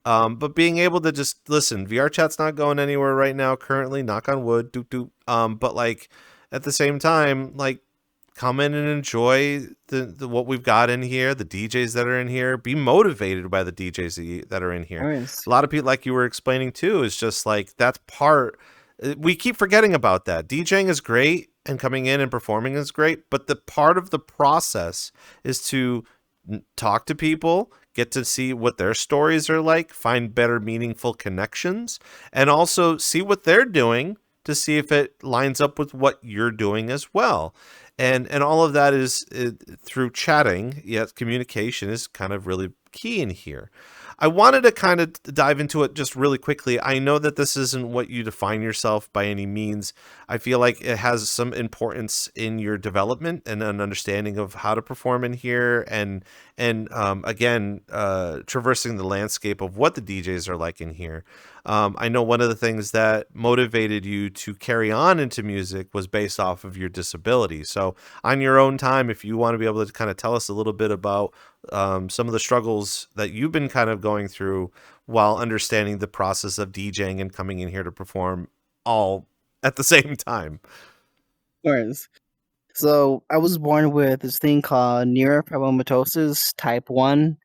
[SPEAKER 2] But being able to just listen, VR chat's not going anywhere right now, currently, knock on wood, doop, doop. But like at the same time, like come in and enjoy the what we've got in here, the DJs that are in here, be motivated by the DJs that are in here.
[SPEAKER 3] Nice.
[SPEAKER 2] A lot of people, like you were explaining too, is just like, that's part, we keep forgetting about that. DJing is great and coming in and performing is great, but the part of the process is to talk to people, get to see what their stories are like, find better meaningful connections, and also see what they're doing to see if it lines up with what you're doing as well. And all of that is through chatting, yet communication is kind of really key in here. I wanted to kind of dive into it just really quickly. I know that this isn't what you define yourself by any means. I feel like it has some importance in your development and an understanding of how to perform in here, and again, traversing the landscape of what the DJs are like in here. I know one of the things that motivated you to carry on into music was based off of your disability. So on your own time, if you want to be able to kind of tell us a little bit about some of the struggles that you've been kind of going through while understanding the process of DJing and coming in here to perform all at the same time.
[SPEAKER 3] Of course. So I was born with this thing called neurofibromatosis type 1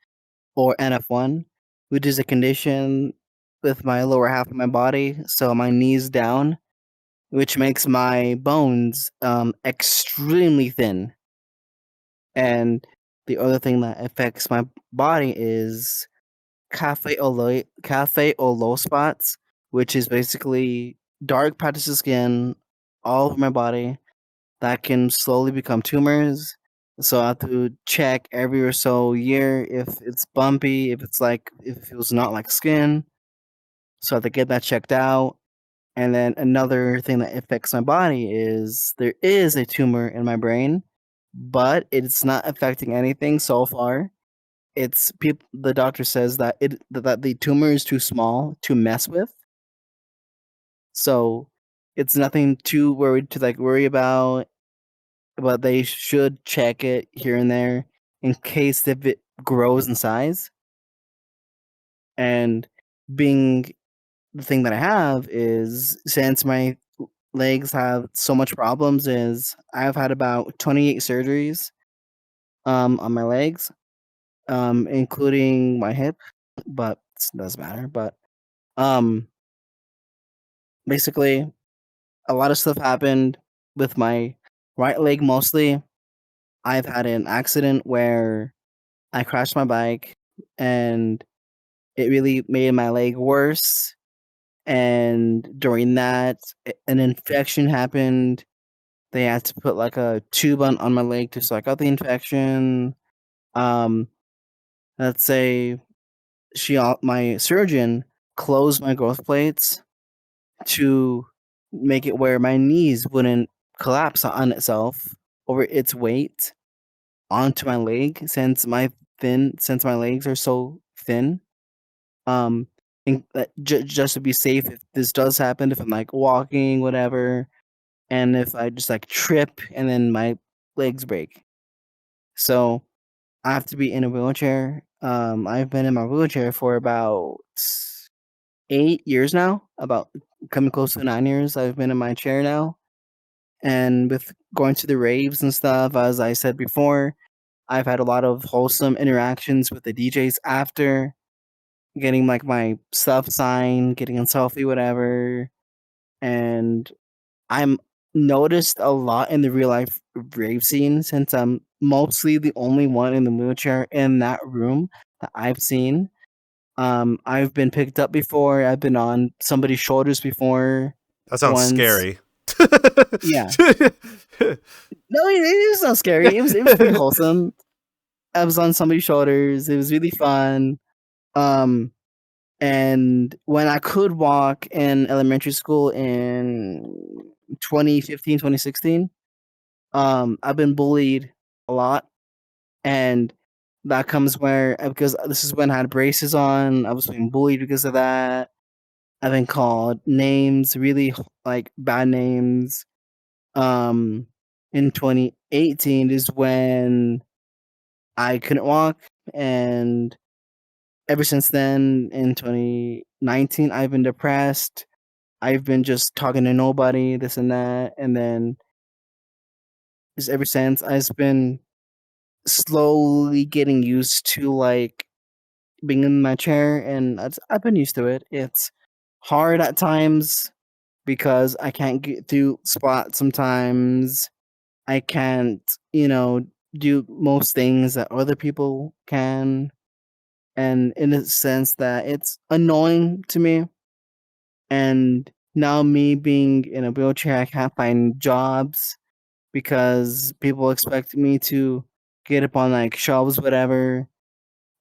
[SPEAKER 3] or NF1, which is a condition with my lower half of my body, so my knees down, which makes my bones extremely thin. And the other thing that affects my body is cafe au lait spots, which is basically dark patches of skin all over my body that can slowly become tumors. So I have to check every or so year if it's bumpy, if it feels not like skin. So I have to get that checked out. And then another thing that affects my body is there is a tumor in my brain, but it's not affecting anything so far. It's people. The doctor says that that the tumor is too small to mess with, so it's nothing too worried to like worry about. But they should check it here and there in case if it grows in size. And being the thing that I have is, since my legs have so much problems, is I've had about 28 surgeries on my legs, including my hip, but it doesn't matter. But um basically a lot of stuff happened with my right leg mostly. I've had an accident where I crashed my bike and it really made my leg worse. And during that, an infection happened They had to put like a tube on my leg to suck out the infection. Um, let's say my surgeon closed my growth plates to make it where my knees wouldn't collapse on itself over its weight onto my leg since my legs are so thin. Um, just to be safe, if this does happen, if I'm like walking, whatever, and if I just like trip and then my legs break, so I have to be in a wheelchair. I've been in my wheelchair for about 8 years now, about coming close to 9 years. I've been in my chair now, and with going to the raves and stuff, as I said before, I've had a lot of wholesome interactions with the DJs after getting like my stuff signed, getting a selfie, whatever. And I'm noticed a lot in the real life rave scene since I'm mostly the only one in the wheelchair in that room that I've seen. I've been picked up before. I've been on somebody's shoulders before.
[SPEAKER 2] That sounds
[SPEAKER 3] Once,
[SPEAKER 2] scary.
[SPEAKER 3] yeah. No, it was not scary. It was pretty wholesome. I was on somebody's shoulders. It was really fun. Um, and when I could walk in elementary school in 2015, 2016, I've been bullied a lot, and that comes where because this is when I had braces on. I was being bullied because of that. I've been called names, really like bad names. In 2018 is when I couldn't walk, and ever since then, in 2019, I've been depressed. I've been just talking to nobody, this and that, and then just ever since, I've been slowly getting used to like being in my chair, and I've been used to it. It's hard at times because I can't get through spots sometimes. I can't, do most things that other people can. And in a sense that it's annoying to me. And now me being in a wheelchair, I can't find jobs because people expect me to get up on like shelves, whatever.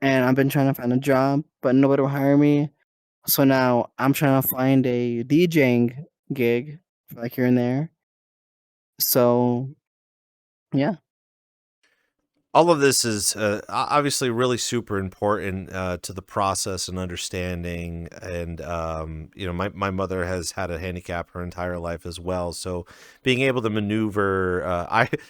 [SPEAKER 3] And I've been trying to find a job, but nobody will hire me. So now I'm trying to find a DJing gig, like here and there. So yeah.
[SPEAKER 2] All of this is obviously really super important to the process and understanding. And, my mother has had a handicap her entire life as well. So being able to maneuver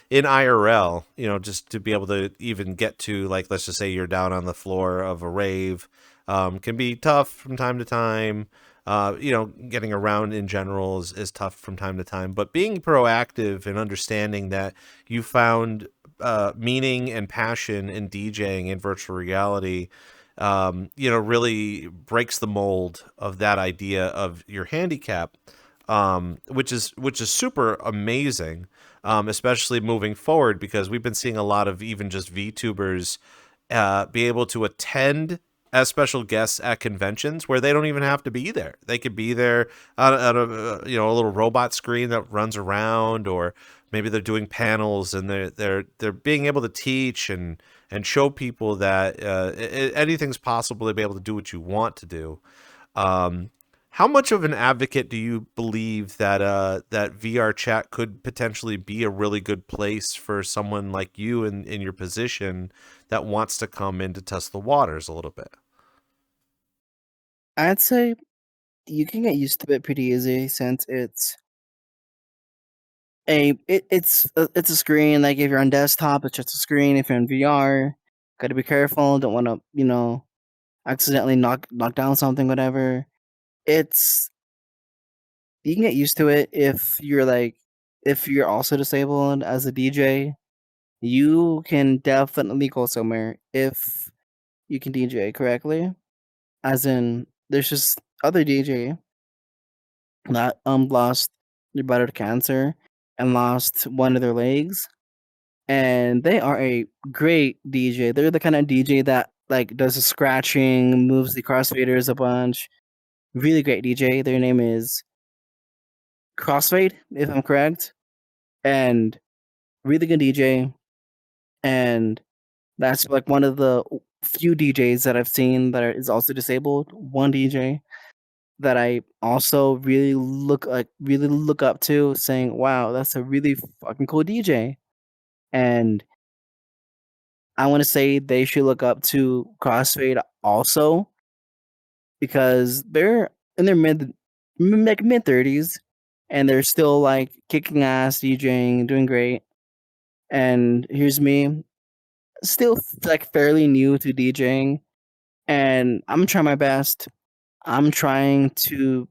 [SPEAKER 2] in IRL, just to be able to even get to, like, let's just say you're down on the floor of a rave, can be tough from time to time. Getting around in general is tough from time to time. But being proactive and understanding that you found meaning and passion in DJing in virtual reality, really breaks the mold of that idea of your handicap, which is super amazing, especially moving forward, because we've been seeing a lot of even just VTubers be able to attend as special guests at conventions where they don't even have to be there. They could be there on a little robot screen that runs around, or maybe they're doing panels and they're being able to teach and show people that anything's possible to be able to do what you want to do. How much of an advocate do you believe that that VR chat could potentially be a really good place for someone like you in your position that wants to come in to test the waters a little bit?
[SPEAKER 3] I'd say you can get used to it pretty easy since it's a screen. Like if you're on desktop, it's just a screen. If you're in VR, gotta be careful. Don't want to accidentally knock down something, whatever. It's You can get used to it if you're also disabled as a DJ. You can definitely go somewhere if you can DJ correctly. As in, there's just other DJ that lost their brother to cancer and lost one of their legs, and they are a great DJ. They're the kind of DJ that like does the scratching, moves the crossfaders a bunch. Really great DJ. Their name is Crossfade, if I'm correct. and really good DJ. And that's like one of the few DJs that I've seen that is also disabled. One DJ that I also really look up to, saying, "Wow, that's a really fucking cool DJ." And I want to say they should look up to Crossfade also because they're in their mid 30s and they're still like kicking ass DJing, doing great. And here's me, still like fairly new to DJing, and I'm trying my best. I'm trying to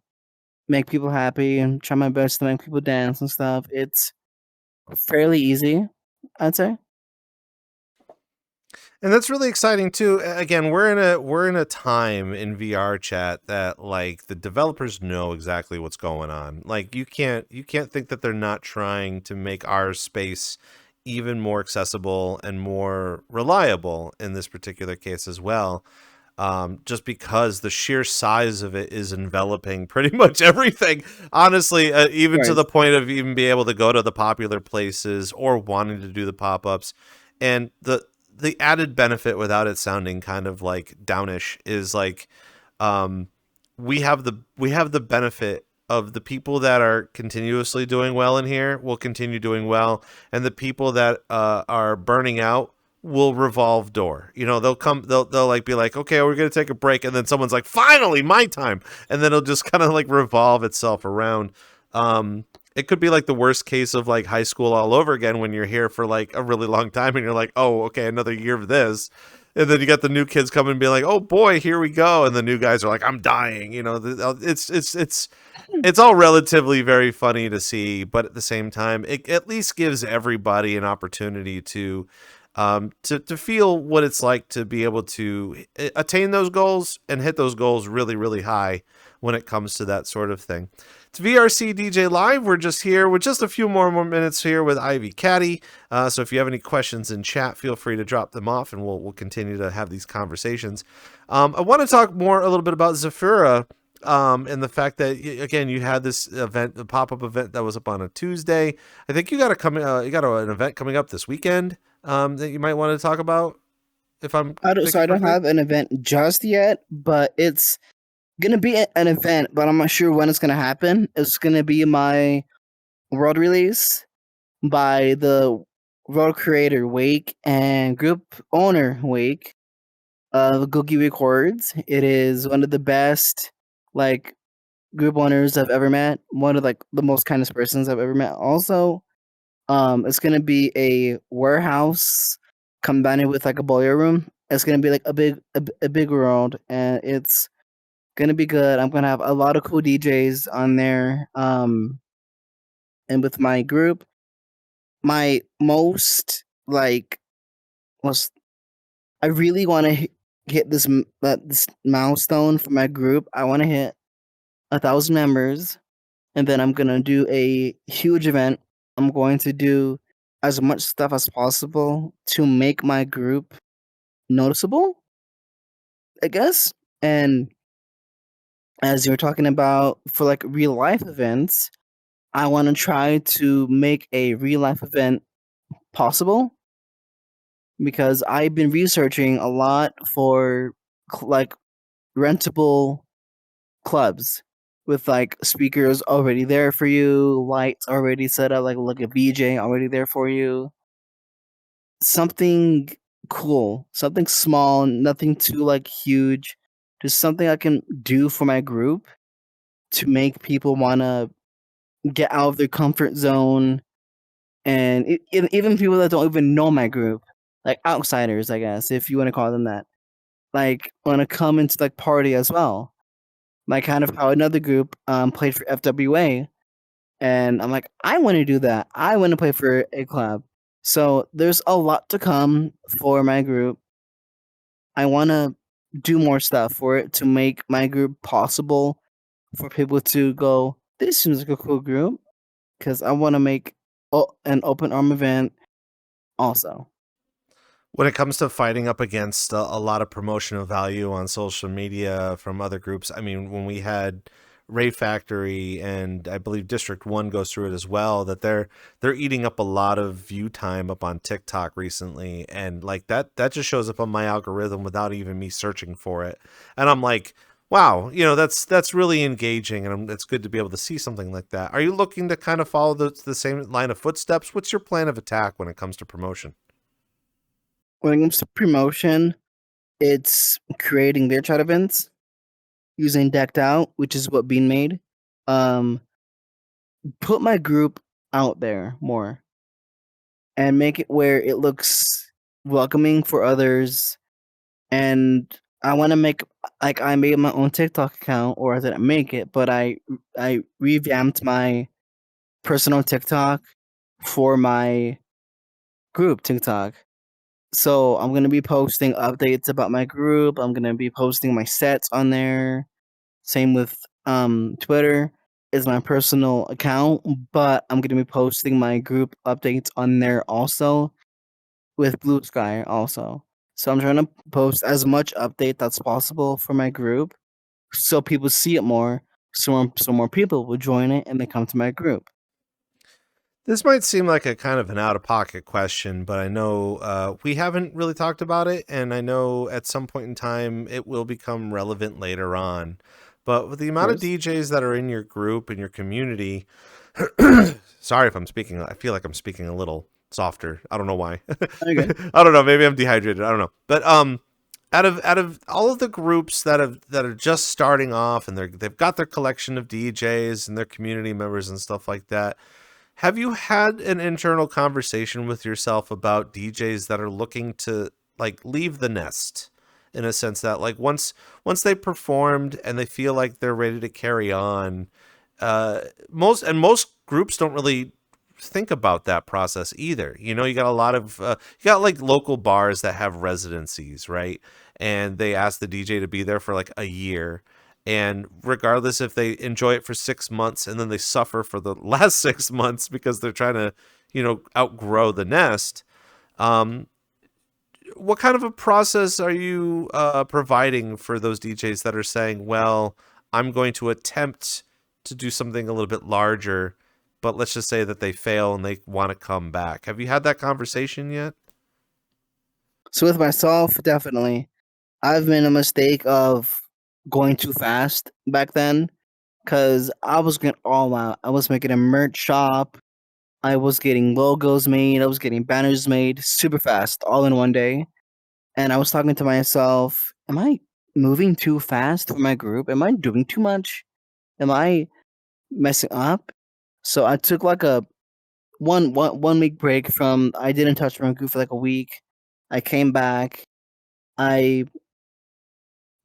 [SPEAKER 3] make people happy and try my best to make people dance and stuff. It's fairly easy, I'd say.
[SPEAKER 2] And that's really exciting too. Again, we're in a time in VR chat that like the developers know exactly what's going on. Like you can't think that they're not trying to make our space even more accessible and more reliable in this particular case as well. Just because the sheer size of it is enveloping pretty much everything. Honestly, even to
[SPEAKER 3] Right.
[SPEAKER 2] the point of even be able to go to the popular places or wanting to do the pop-ups. And the added benefit without it sounding kind of like downish is like um, we have the benefit of the people that are continuously doing well in here will continue doing well, and the people that are burning out will revolve door. You know, they'll like be like, okay, we're gonna take a break, and then someone's like, finally, my time, and then it'll just kind of like revolve itself around. It could be like the worst case of like high school all over again when you're here for like a really long time and you're like, oh, okay, another year of this. And then you got the new kids coming and being like, oh boy, here we go. And the new guys are like, I'm dying. You know, it's all relatively very funny to see, but at the same time, it at least gives everybody an opportunity to feel what it's like to be able to attain those goals and hit those goals really, really high when it comes to that sort of thing. It's VRCDJ Live. We're just here with just a few more minutes here with IvyCatty. So if you have any questions in chat, feel free to drop them off, and we'll continue to have these conversations. I want to talk more a little bit about Zyphra. And the fact that again you had this event, the pop-up event that was up on a Tuesday. I think you got an event coming up this weekend that you might want to talk about. If I'm
[SPEAKER 3] I don't have an event just yet, but it's gonna be an event, but I'm not sure when it's gonna happen. It's gonna be my world release by the world creator Wake and group owner Wake of Googie Records. It is one of the best like group owners I've ever met. One of like the most kindest persons I've ever met. Also, it's gonna be a warehouse combined with like a boiler room. It's gonna be like a big world, and it's gonna be good. I'm gonna have a lot of cool DJs on there. And with my group, my most like was I really want to hit this milestone for my group. I want to hit 1,000 members, and then I'm gonna do a huge event. I'm going to do as much stuff as possible to make my group noticeable, I guess. And as you're talking about for like real life events, I want to try to make a real life event possible because I've been researching a lot for like rentable clubs with like speakers already there for you, lights already set up, like a VJ already there for you. Something cool, something small, nothing too like huge, just something I can do for my group to make people want to get out of their comfort zone, and even people that don't even know my group, like outsiders, I guess, if you want to call them that, like want to come into like party as well. Like kind of how another group played for FWA, and I'm like, I want to do that. I want to play for a club. So there's a lot to come for my group. I want to do more stuff for it to make my group possible for people to go, this seems like a cool group, because I want to make an open arm event also.
[SPEAKER 2] When it comes to fighting up against a lot of promotional value on social media from other groups, I mean, when we had Rave Factory, and I believe District 1 goes through it as well, that they're eating up a lot of view time up on TikTok recently, and like that just shows up on my algorithm without even me searching for it. And I'm like, wow, that's really engaging, and it's good to be able to see something like that. Are you looking to kind of follow the same line of footsteps? What's your plan of attack when it comes to promotion?
[SPEAKER 3] When it comes to promotion, it's creating their chat events using Decked Out, which is what Bean made. Put my group out there more and make it where it looks welcoming for others. And I want to make, like, I made my own TikTok account, or I didn't make it, but I revamped my personal TikTok for my group TikTok. So I'm gonna be posting updates about my group. I'm gonna be posting my sets on there. Same with Twitter is my personal account, but I'm gonna be posting my group updates on there also with Blue Sky also. So I'm trying to post as much update that's possible for my group so people see it more, so more people will join it and they come to my group.
[SPEAKER 2] This might seem like a kind of an out-of-pocket question, but I know we haven't really talked about it, and I know at some point in time it will become relevant later on. But with the amount of DJs that are in your group and your community, sorry if I'm speaking, I feel like I'm speaking a little softer. I don't know why.
[SPEAKER 3] Okay.
[SPEAKER 2] I don't know. Maybe I'm dehydrated. I don't know. But out of all of the groups that are just starting off and they've got their collection of DJs and their community members and stuff like that, have you had an internal conversation with yourself about DJs that are looking to like leave the nest, in a sense that like once they performed and they feel like they're ready to carry on, most groups don't really think about that process either. You got a lot of you got like local bars that have residencies, right? And they ask the DJ to be there for like a year. And regardless if they enjoy it for 6 months and then they suffer for the last 6 months because they're trying to, outgrow the nest. What kind of a process are you providing for those DJs that are saying, well, I'm going to attempt to do something a little bit larger, but let's just say that they fail and they want to come back? Have you had that conversation yet?
[SPEAKER 3] So with myself, definitely. I've made a mistake of going too fast back then because I was getting all out. I was making a merch shop. I was getting logos made. I was getting banners made super fast, all in one day. And I was talking to myself, am I moving too fast for my group? Am I doing too much? Am I messing up? So I took like a one week break from, I didn't touch my group for like a week. I came back. I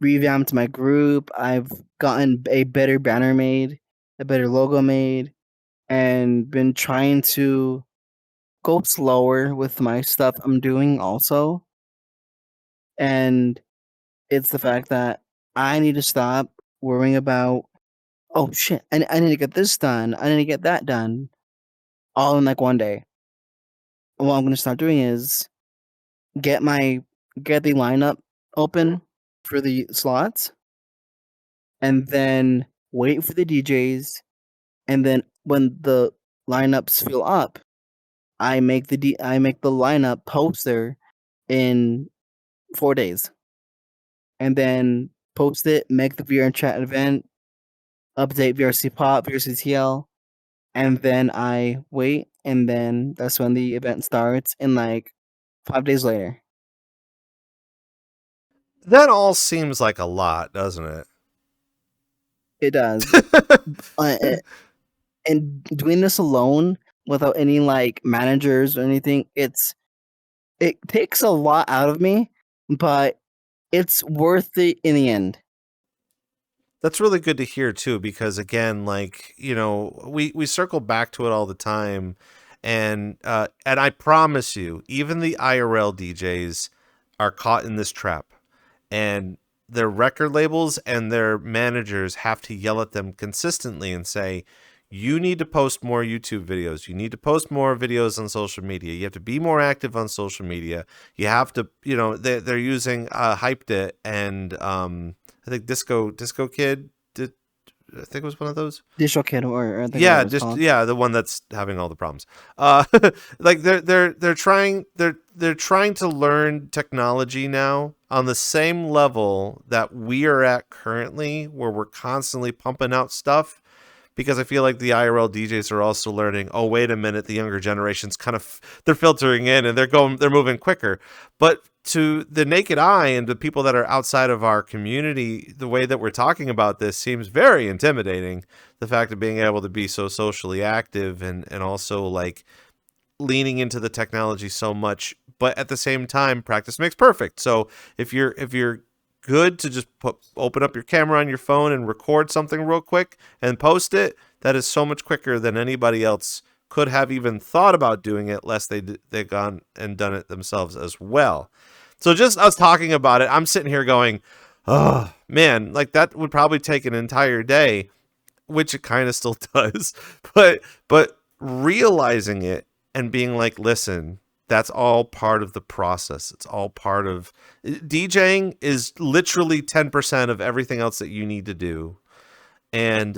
[SPEAKER 3] revamped my group. I've gotten a better banner made, a better logo made, and been trying to go slower with my stuff I'm doing also. And it's the fact that I need to stop worrying about, oh shit, I need to get this done. I need to get that done all in like one day. And what I'm going to start doing is get the lineup open for the slots, and then wait for the DJs, and then when the lineups fill up, I make the lineup poster in 4 days, and then post it, make the VRChat event, update VRC Pop, VRCTL, and then I wait, and then that's when the event starts in like 5 days later.
[SPEAKER 2] That all seems like a lot, doesn't it?
[SPEAKER 3] It does. And doing this alone without any like managers or anything, it takes a lot out of me, but it's worth it in the end.
[SPEAKER 2] That's really good to hear too, because again, like, we circle back to it all the time. And I promise you, even the IRL DJs are caught in this trap, and their record labels and their managers have to yell at them consistently and say, you need to post more YouTube videos. You need to post more videos on social media. You have to be more active on social media. You have to, they're using Hyped It and I think Disco Kid I think it was one of those.
[SPEAKER 3] DistroKid, or I think
[SPEAKER 2] Yeah,
[SPEAKER 3] whatever it's called.
[SPEAKER 2] the one that's having all the problems. Like they're trying to learn technology now on the same level that we are at currently, where we're constantly pumping out stuff. Because I feel like the IRL DJs are also learning, oh, wait a minute, the younger generation's kind of, they're filtering in and they're moving quicker. But to the naked eye and the people that are outside of our community, the way that we're talking about this seems very intimidating. The fact of being able to be so socially active and also like leaning into the technology so much, but at the same time, practice makes perfect. So if you're good to just open up your camera on your phone and record something real quick and post it, that is so much quicker than anybody else could have even thought about doing it, lest they've gone and done it themselves as well. So just us talking about it, I'm sitting here going, oh man, like that would probably take an entire day, which it kind of still does. But realizing it and being like, listen, that's all part of the process. It's all part of DJing is literally 10% of everything else that you need to do. And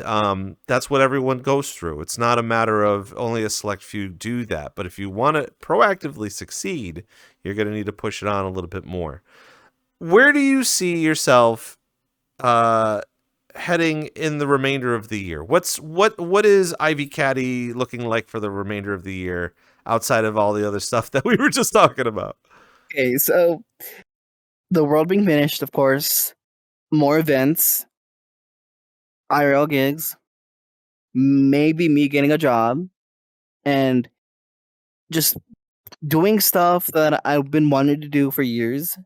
[SPEAKER 2] that's what everyone goes through. It's not a matter of only a select few do that. But if you want to proactively succeed, you're going to need to push it on a little bit more. Where do you see yourself heading in the remainder of the year? What is IvyCatty looking like for the remainder of the year outside of all the other stuff that we were just talking about?
[SPEAKER 3] Okay, so the world being finished, of course, more events, IRL gigs, maybe me getting a job, and just doing stuff that I've been wanting to do for years.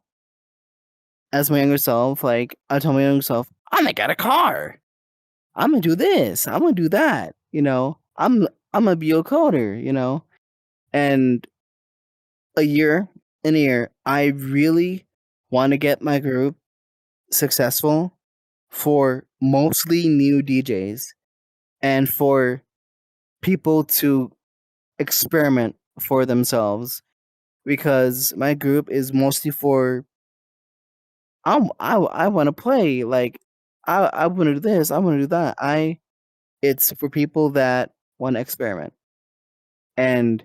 [SPEAKER 3] As my younger self, like I told my younger self, I'm gonna get a car. I'm gonna do this. I'm gonna do that. I'm gonna be a coder. And in a year, I really want to get my group successful for mostly new DJs and for people to experiment for themselves, because my group is mostly for I want to play, like I want to do this, I want to do that. It's for people that want to experiment. And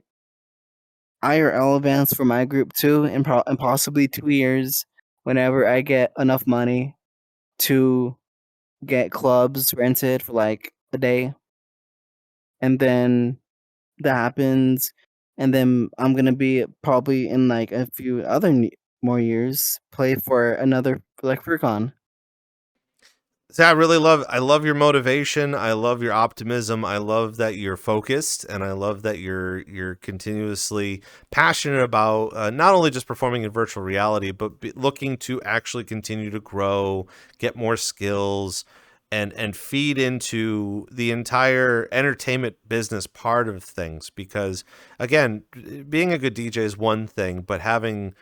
[SPEAKER 3] IRL events for my group too, and possibly 2 years, whenever I get enough money to get clubs rented for like a day, and then that happens, and then I'm gonna be probably in like a few other more years play for another like FurCon.
[SPEAKER 2] So I love your motivation. I love your optimism. I love that you're focused, and I love that you're continuously passionate about not only just performing in virtual reality, but looking to actually continue to grow, get more skills, and feed into the entire entertainment business part of things. Because again, being a good DJ is one thing, but having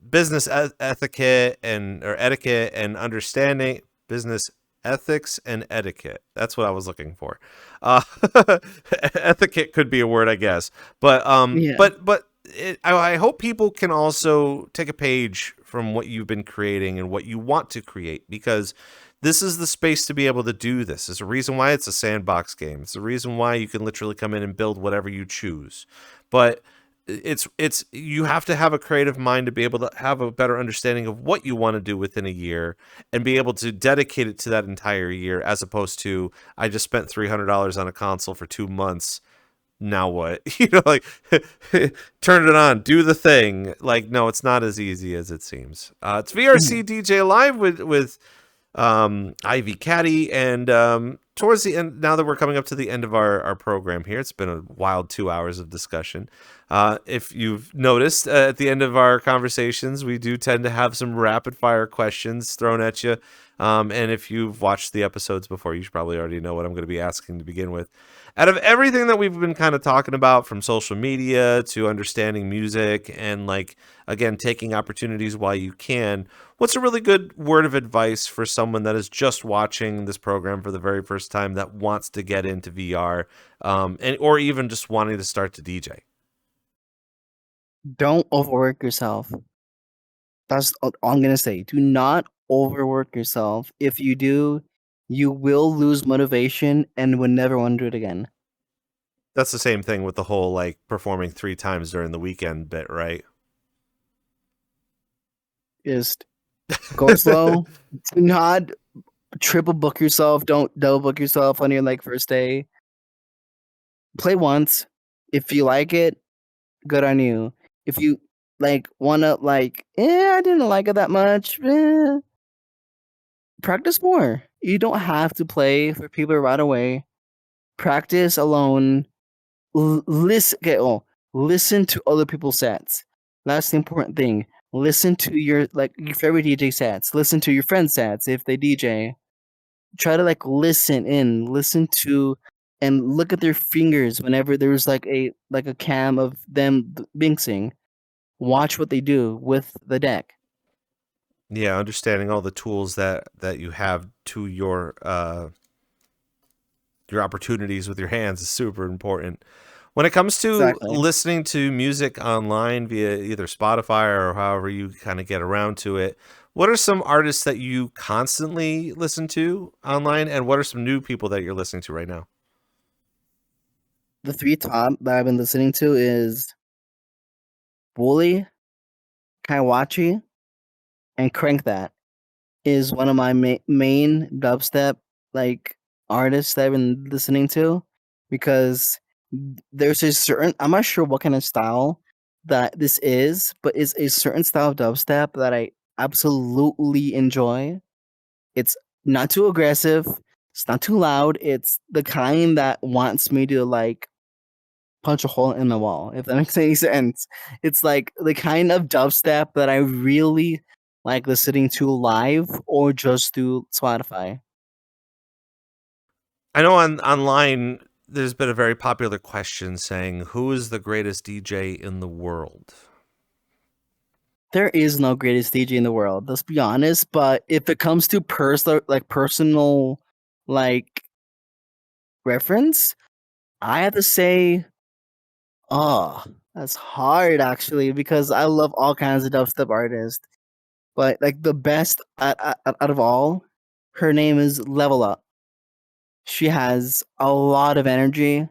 [SPEAKER 2] business etiquette or etiquette and understanding business ethics and etiquette. That's what I was looking for. Uh, etiquette could be a word, I guess. But
[SPEAKER 3] Yeah.
[SPEAKER 2] I hope people can also take a page from what you've been creating and what you want to create, because this is the space to be able to do this. There's a reason why it's a sandbox game. It's the reason why you can literally come in and build whatever you choose. But it's you have to have a creative mind to be able to have a better understanding of what you want to do within a year and be able to dedicate it to that entire year, as opposed to, I just spent $300 on a console for 2 months, now what? Like turn it on, do the thing. Like, no, it's not as easy as it seems. It's VRC DJ Live with IvyCatty, and towards the end, now that we're coming up to the end of our program here, it's been a wild 2 hours of discussion. If you've noticed, at the end of our conversations, we do tend to have some rapid fire questions thrown at you. And if you've watched the episodes before, you should probably already know what I'm going to be asking to begin with. Out of everything that we've been kind of talking about, from social media to understanding music and, like, again, taking opportunities while you can, what's a really good word of advice for someone that is just watching this program for the very first time that wants to get into VR, or even just wanting to start to DJ?
[SPEAKER 3] Don't overwork yourself. That's all I'm gonna say. Do not overwork yourself. If you do, you will lose motivation and would never want to do it again.
[SPEAKER 2] That's the same thing with the whole like performing 3 times during the weekend bit, right?
[SPEAKER 3] Just go slow. Do not triple book yourself. Don't double book yourself on your like first day. Play once. If you like it, good on you. If you like wanna like, I didn't like it that much. Practice more. You don't have to play for people right away. Practice alone. Listen to other people's sets. That's the important thing. Listen to your favorite DJ sets. Listen to your friends' sets if they DJ. Try to like listen to, and look at their fingers whenever there's like a cam of them binxing. Watch what they do with the deck.
[SPEAKER 2] Yeah, understanding all the tools that you have to your opportunities with your hands is super important. When it comes to
[SPEAKER 3] Exactly.
[SPEAKER 2] listening to music online via either Spotify or however you kind of get around to it, what are some artists that you constantly listen to online, and what are some new people that you're listening to right now?
[SPEAKER 3] The 3 top that I've been listening to is Wooly, Kaiwachi, and Crank That. Is one of my main dubstep like artists that I've been listening to, because there's a certain, I'm not sure what kind of style that this is, but it's a certain style of dubstep that I absolutely enjoy. It's not too aggressive, it's not too loud, it's the kind that wants me to like punch a hole in the wall, if that makes any sense. It's like the kind of dubstep that I really like listening to live or just through Spotify.
[SPEAKER 2] I know online there's been a very popular question saying, who is the greatest DJ in the world?
[SPEAKER 3] There is no greatest DJ in the world, let's be honest. But if it comes to personal like reference, I have to say, oh, that's hard actually, because I love all kinds of dubstep artists. But like the best out of all, her name is Level Up. She has a lot of energy.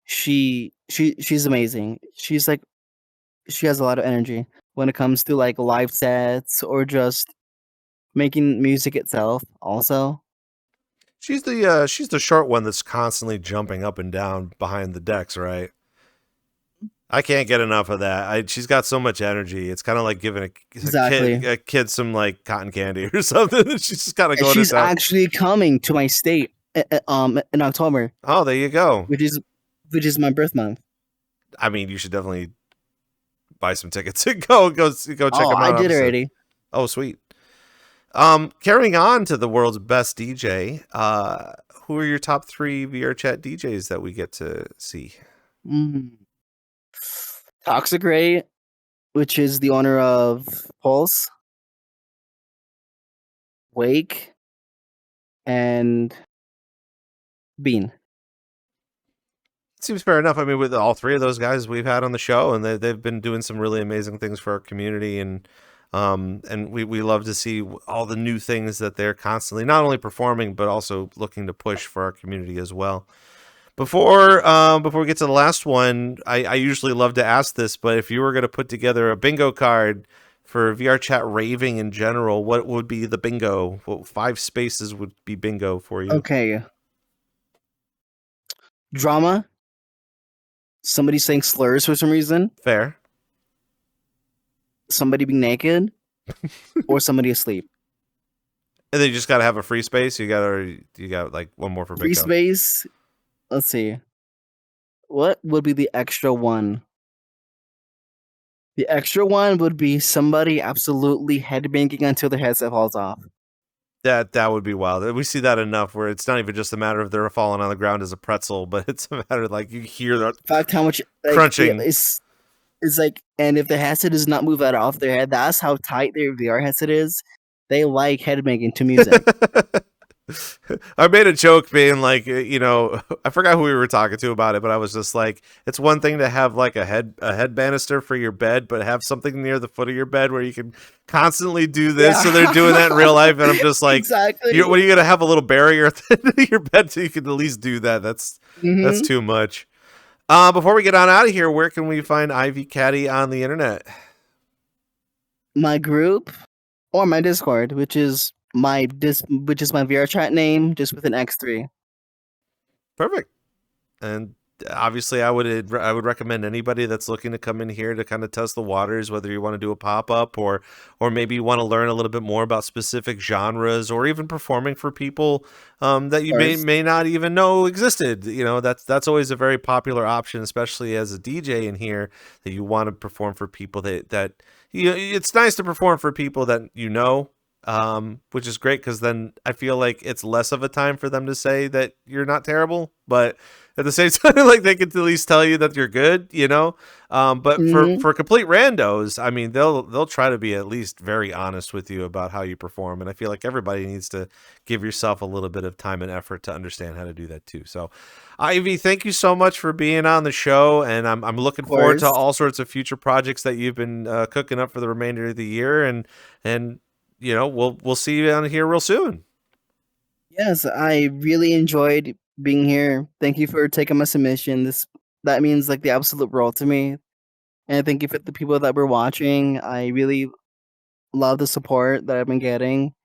[SPEAKER 3] She's amazing. She has a lot of energy when it comes to like live sets or just making music itself also.
[SPEAKER 2] She's the short one that's constantly jumping up and down behind the decks, right? I can't get enough of that. She's got so much energy. It's kind of like giving
[SPEAKER 3] Exactly.
[SPEAKER 2] a kid some like cotton candy or something. She's just kind of
[SPEAKER 3] And
[SPEAKER 2] going to
[SPEAKER 3] she's
[SPEAKER 2] town.
[SPEAKER 3] actually coming to my state in October,
[SPEAKER 2] Oh, there you go.
[SPEAKER 3] which is my birth month.
[SPEAKER 2] I mean, you should definitely buy some tickets and go check
[SPEAKER 3] Oh,
[SPEAKER 2] them
[SPEAKER 3] I
[SPEAKER 2] out.
[SPEAKER 3] did
[SPEAKER 2] Obviously.
[SPEAKER 3] already.
[SPEAKER 2] Oh, sweet. Carrying on to the world's best DJ, who are your top 3 VRChat DJs that we get to see?
[SPEAKER 3] Mm. Toxic Ray, which is the owner of Pulse, Wake, and Bean.
[SPEAKER 2] Seems fair enough. I mean, with all 3 of those guys we've had on the show, and they've been doing some really amazing things for our community, and we love to see all the new things that they're constantly not only performing but also looking to push for our community as well. Before we get to the last one, I usually love to ask this, but if you were going to put together a bingo card for VRChat raving in general, what would be the bingo? What 5 spaces would be bingo for you?
[SPEAKER 3] Okay. Drama. Somebody saying slurs for some reason.
[SPEAKER 2] Fair.
[SPEAKER 3] Somebody being naked. Or somebody asleep.
[SPEAKER 2] And then you just got to have a free space. You got like one more for
[SPEAKER 3] Free
[SPEAKER 2] bingo.
[SPEAKER 3] space. Let's see. What would be the extra one? The extra one would be somebody absolutely headbanging until their headset falls off.
[SPEAKER 2] That would be wild. We see that enough where it's not even just a matter of they're falling on the ground as a pretzel, but it's a matter of like you hear that
[SPEAKER 3] In fact, how much like,
[SPEAKER 2] crunching.
[SPEAKER 3] It's like, and if the headset does not move that off their head, that's how tight their VR headset is. They like headbanging to music.
[SPEAKER 2] I made a joke being like, I forgot who we were talking to about it, but I was just like, it's one thing to have like a head banister for your bed, but have something near the foot of your bed where you can constantly do this.
[SPEAKER 3] Yeah.
[SPEAKER 2] So they're doing that in real life, and I'm just like,
[SPEAKER 3] Exactly.
[SPEAKER 2] what are you gonna have a little barrier at the end of your bed so you can at least do that? That's too much. Before we get on out of here, where can we find IvyCatty on the internet?
[SPEAKER 3] My group or my Discord, which is my VRChat name, just with an X3.
[SPEAKER 2] Perfect. And obviously, I would recommend anybody that's looking to come in here to kind of test the waters, whether you want to do a pop-up or maybe you want to learn a little bit more about specific genres, or even performing for people that you may not even know existed. That's always a very popular option, especially as a DJ in here, that you want to perform for people that it's nice to perform for people that which is great, because then I feel like it's less of a time for them to say that you're not terrible, but at the same time, like, they can at least tell you that you're good, but for complete randos, I mean, they'll try to be at least very honest with you about how you perform, and I feel like everybody needs to give yourself a little bit of time and effort to understand how to do that too. So Ivy, thank you so much for being on the show, and I'm looking forward to all sorts of future projects that you've been cooking up for the remainder of the year, and we'll see you on here real soon.
[SPEAKER 3] Yes, I really enjoyed being here. Thank you for taking my submission. That means like the absolute world to me. And thank you for the people that were watching. I really love the support that I've been getting.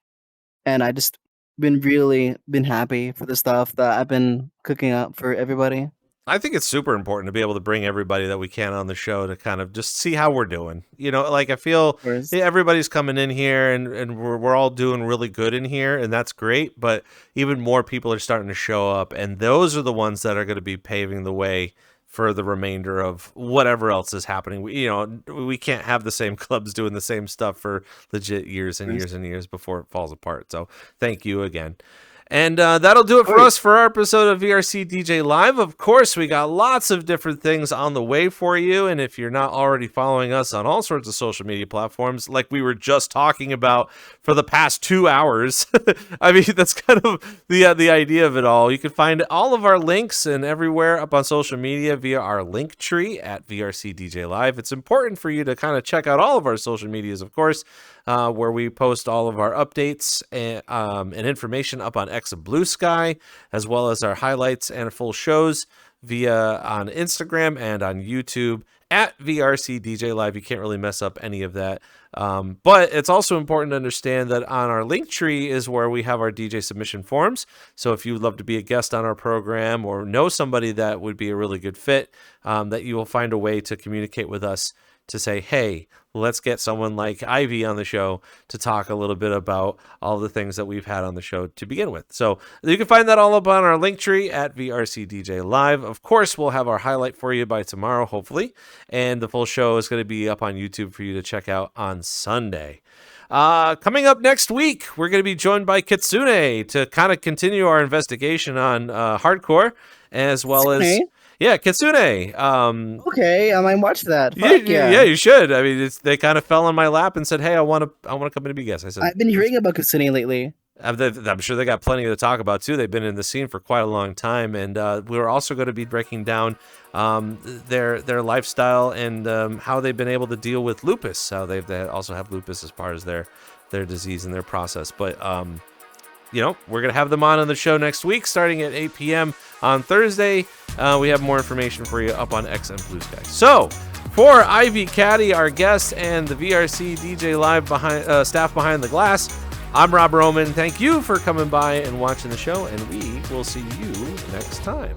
[SPEAKER 3] And I just been happy for the stuff that I've been cooking up for everybody.
[SPEAKER 2] I think it's super important to be able to bring everybody that we can on the show to kind of just see how we're doing. Like, I feel everybody's coming in here and we're all doing really good in here, and that's great. But even more people are starting to show up, and those are the ones that are going to be paving the way for the remainder of whatever else is happening. We can't have the same clubs doing the same stuff for legit years and years and years before it falls apart. So thank you again. And that'll do it for us for our episode of VRCDJ Live. Of course, we got lots of different things on the way for you. And if you're not already following us on all sorts of social media platforms, like we were just talking about for the past 2 hours, I mean, that's kind of the idea of it all. You can find all of our links and everywhere up on social media via our link tree at VRCDJ Live. It's important for you to kind of check out all of our social medias, of course, where we post all of our updates and information up on X and Blue Sky, as well as our highlights and full shows on Instagram and on YouTube at VRCDJLive. You can't really mess up any of that. But it's also important to understand that on our link tree is where we have our DJ submission forms. So if you'd love to be a guest on our program or know somebody that would be a really good fit, that you will find a way to communicate with us to say, hey, let's get someone like Ivy on the show to talk a little bit about all the things that we've had on the show to begin with. So you can find that all up on our link tree at VRCDJ Live. Of course, we'll have our highlight for you by tomorrow, hopefully. And the full show is going to be up on YouTube for you to check out on Sunday. Coming up next week, we're going to be joined by Kitsune to kind of continue our investigation on hardcore, as well as... Yeah, Kitsune.
[SPEAKER 3] Okay, I might watch that.
[SPEAKER 2] Yeah, you should. I mean, they kind of fell on my lap and said, "Hey, I want to come in and be a guest." I said,
[SPEAKER 3] "I've been hearing about Kitsune lately."
[SPEAKER 2] I'm sure they got plenty to talk about too. They've been in the scene for quite a long time, and we're also going to be breaking down their lifestyle and how they've been able to deal with lupus. How they also have lupus as part of their disease and their process, but. We're going to have them on the show next week, starting at 8 p.m. on Thursday. We have more information for you up on X and Blue Sky. So, for IvyCatty, our guest, and the VRCDJ Live staff behind the glass, I'm Rob Roman. Thank you for coming by and watching the show, and we will see you next time.